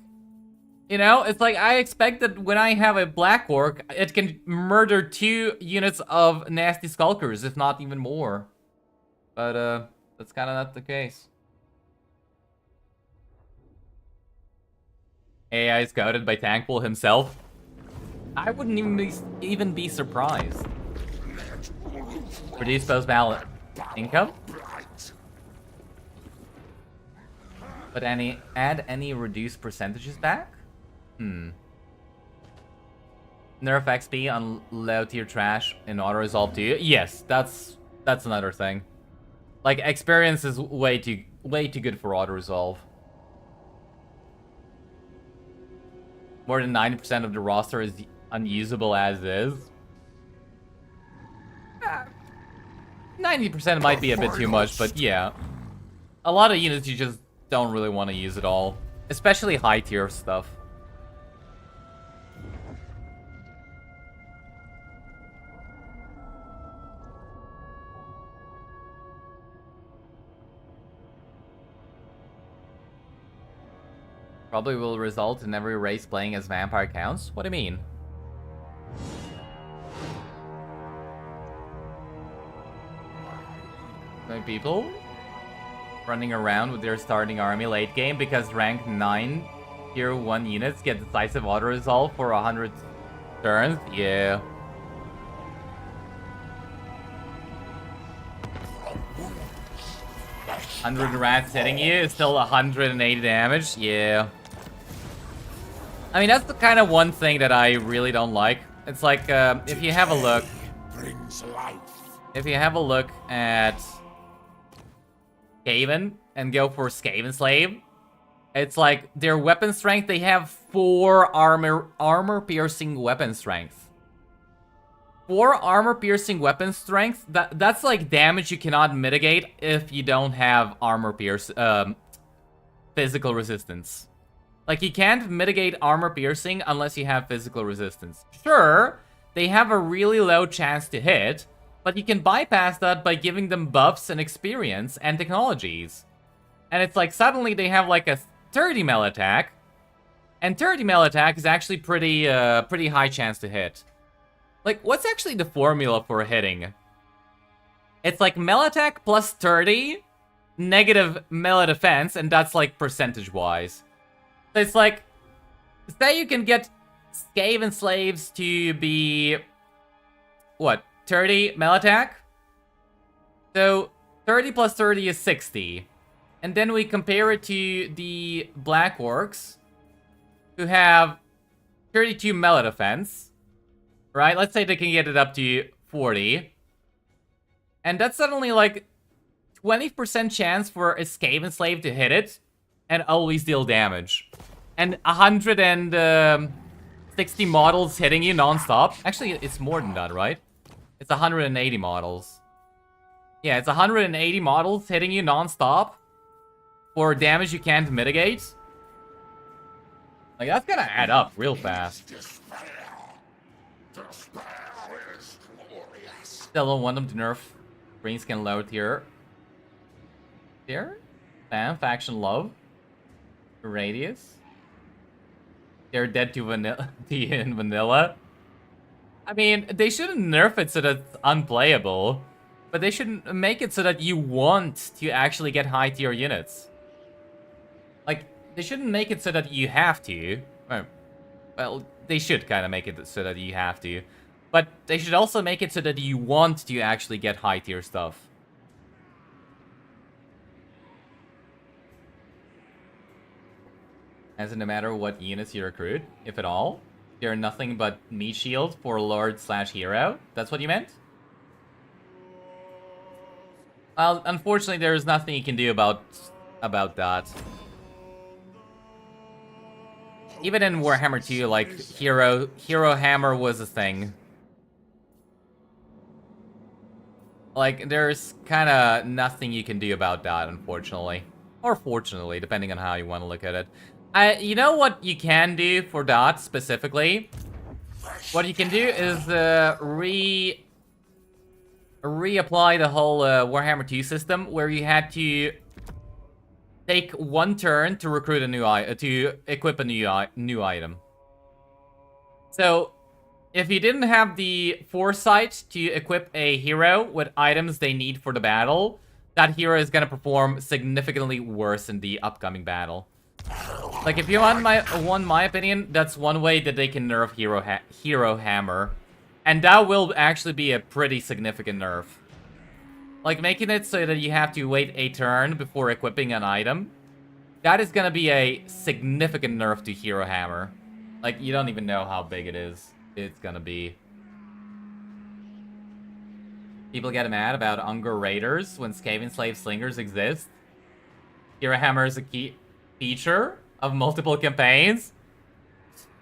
You know, it's like I expect that when I have a black orc, it can murder 2 units of nasty skulkers, if not even more. But, that's kind of not the case. AI is goaded by Tankpool himself. I wouldn't even be surprised. Reduce post-ballot income? But add any reduced percentages back? Nerf XP on low tier trash in auto resolve too? Yes, that's another thing. Like, experience is way too good for auto resolve. More than 90% of the roster is unusable as is. 90% might be a bit too much, but yeah. A lot of units you just don't really want to use at all. Especially high tier stuff. Probably will result in every race playing as vampire counts? What do you mean? Many people running around with their starting army late game because rank 9 tier 1 units get decisive auto resolve for 100 turns? Yeah. $100 rats hitting you is still 180 damage? Yeah. I mean, that's the kind of one thing that I really don't like. It's like, if you have a look... If you have a look at... Skaven, and go for Skaven Slave, it's like, their weapon strength, they have 4 armor-piercing weapon strength. 4 armor-piercing weapon strength, that's like damage you cannot mitigate if you don't have physical resistance. Like, you can't mitigate armor-piercing unless you have physical resistance. Sure, they have a really low chance to hit, but you can bypass that by giving them buffs and experience and technologies. And it's like, suddenly they have like a 30 melee attack, and 30 melee attack is actually pretty high chance to hit. Like, what's actually the formula for hitting? It's like melee attack plus 30, negative melee defense, and that's like percentage-wise. So it's like, say you can get Skaven Slaves to be, what, 30 melee attack. So 30 plus 30 is 60. And then we compare it to the black orcs, who have 32 melee defense. Right? Let's say they can get it up to 40. And that's suddenly like 20% chance for a Skaven Slave to hit it and always deal damage. And 160 models hitting you non-stop. Actually, it's more than that, right? It's 180 models. Yeah, it's 180 models hitting you non-stop for damage you can't mitigate. Like, that's gonna add up real fast. Still don't want them to nerf greenskin low tier. Here? Fan, faction love. Radius. They're dead to vanilla. In vanilla. I mean, they shouldn't nerf it so that it's unplayable. But they shouldn't make it so that you want to actually get high tier units. Like, they shouldn't make it so that you have to. Well, they should kind of make it so that you have to. But they should also make it so that you want to actually get high tier stuff. As in no matter what units you recruit, if at all, they're nothing but meat shield for Lord/Hero. That's what you meant? Well, unfortunately, there's nothing you can do about that. Even in Warhammer 2, like, Hero Hammer was a thing. Like, there's kind of nothing you can do about that, unfortunately. Or fortunately, depending on how you want to look at it. You know what you can do for that, specifically? What you can do is, reapply the whole Warhammer 2 system, where you had to take one turn to recruit a new to equip a new item. So, if you didn't have the foresight to equip a hero with items they need for the battle, that hero is gonna perform significantly worse in the upcoming battle. Like, if you want my opinion, that's one way that they can nerf Hero Hammer. And that will actually be a pretty significant nerf. Like, making it so that you have to wait a turn before equipping an item. That is gonna be a significant nerf to Hero Hammer. Like, you don't even know how big it's gonna be. People get mad about Unger Raiders when Skaven Slave Slingers exist. Hero Hammer is a key feature of multiple campaigns.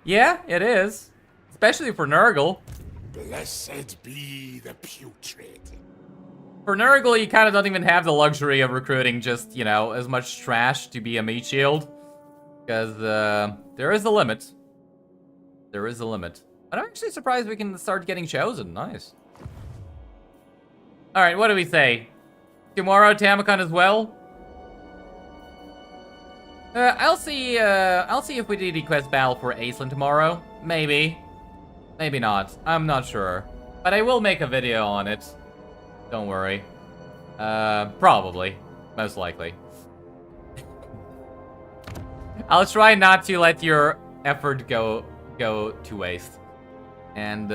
Yeah, it is. Especially for Nurgle. Blessed be the putrid. For Nurgle, you kind of don't even have the luxury of recruiting just, you know, as much trash to be a meat shield. Because, there is a limit. There is a limit. But I'm actually surprised we can start getting chosen. Nice. Alright, what do we say? Tomorrow, Tamurkhan as well? I'll see if we do the quest battle for Aislinn tomorrow. Maybe. Maybe not. I'm not sure. But I will make a video on it. Don't worry. Probably. Most likely. I'll try not to let your effort go to waste. And,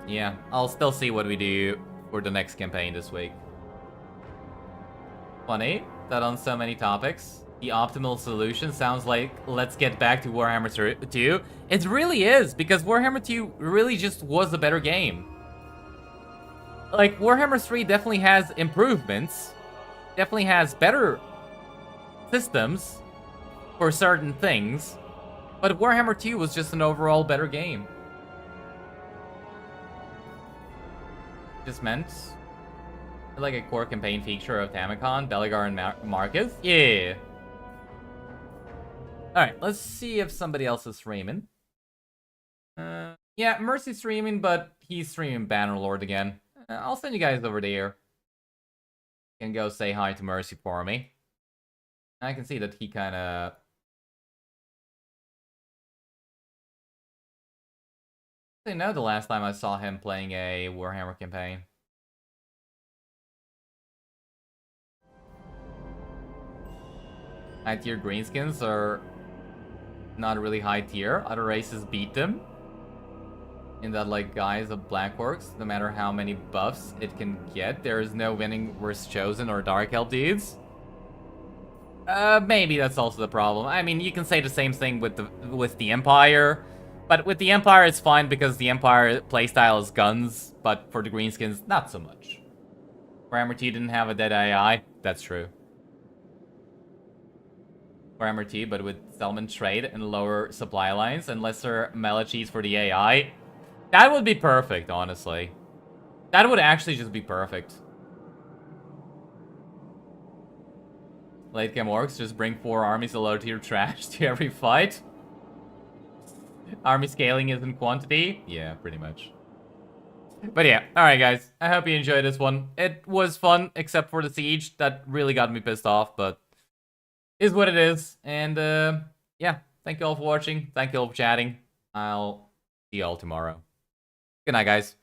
yeah. I'll still see what we do for the next campaign this week. Funny that on so many topics, the optimal solution sounds like, let's get back to Warhammer 2. It really is, because Warhammer 2 really just was a better game. Like, Warhammer 3 definitely has improvements, definitely has better systems for certain things, but Warhammer 2 was just an overall better game. Just meant like a core campaign feature of Tamurkhan, Belegar, and Marcus? Yeah. Alright, let's see if somebody else is streaming. Yeah, Mercy's streaming, but he's streaming Bannerlord again. I'll send you guys over there. You can go say hi to Mercy for me. I can see that he kinda... I know the last time I saw him playing a Warhammer campaign. High tier greenskins are not really high tier. Other races beat them. in that, like, guise of Black Orcs, no matter how many buffs it can get, there is no winning Worst Chosen or Dark Elf dudes. Maybe that's also the problem. I mean, you can say the same thing with the Empire, but with the Empire it's fine because the Empire playstyle is guns, but for the Greenskins, not so much. Warhammer T didn't have a dead AI, that's true. Warhammer T, but with settlement trade and lower supply lines and lesser melee cheats for the AI. That would be perfect, honestly. That would actually just be perfect. Late game orcs just bring 4 armies of low tier trash to every fight. Army scaling is in quantity. Yeah, pretty much. But yeah, alright guys. I hope you enjoyed this one. It was fun, except for the siege. That really got me pissed off, but is what it is. And yeah, thank you all for watching. Thank you all for chatting. I'll see you all tomorrow. Good night, guys.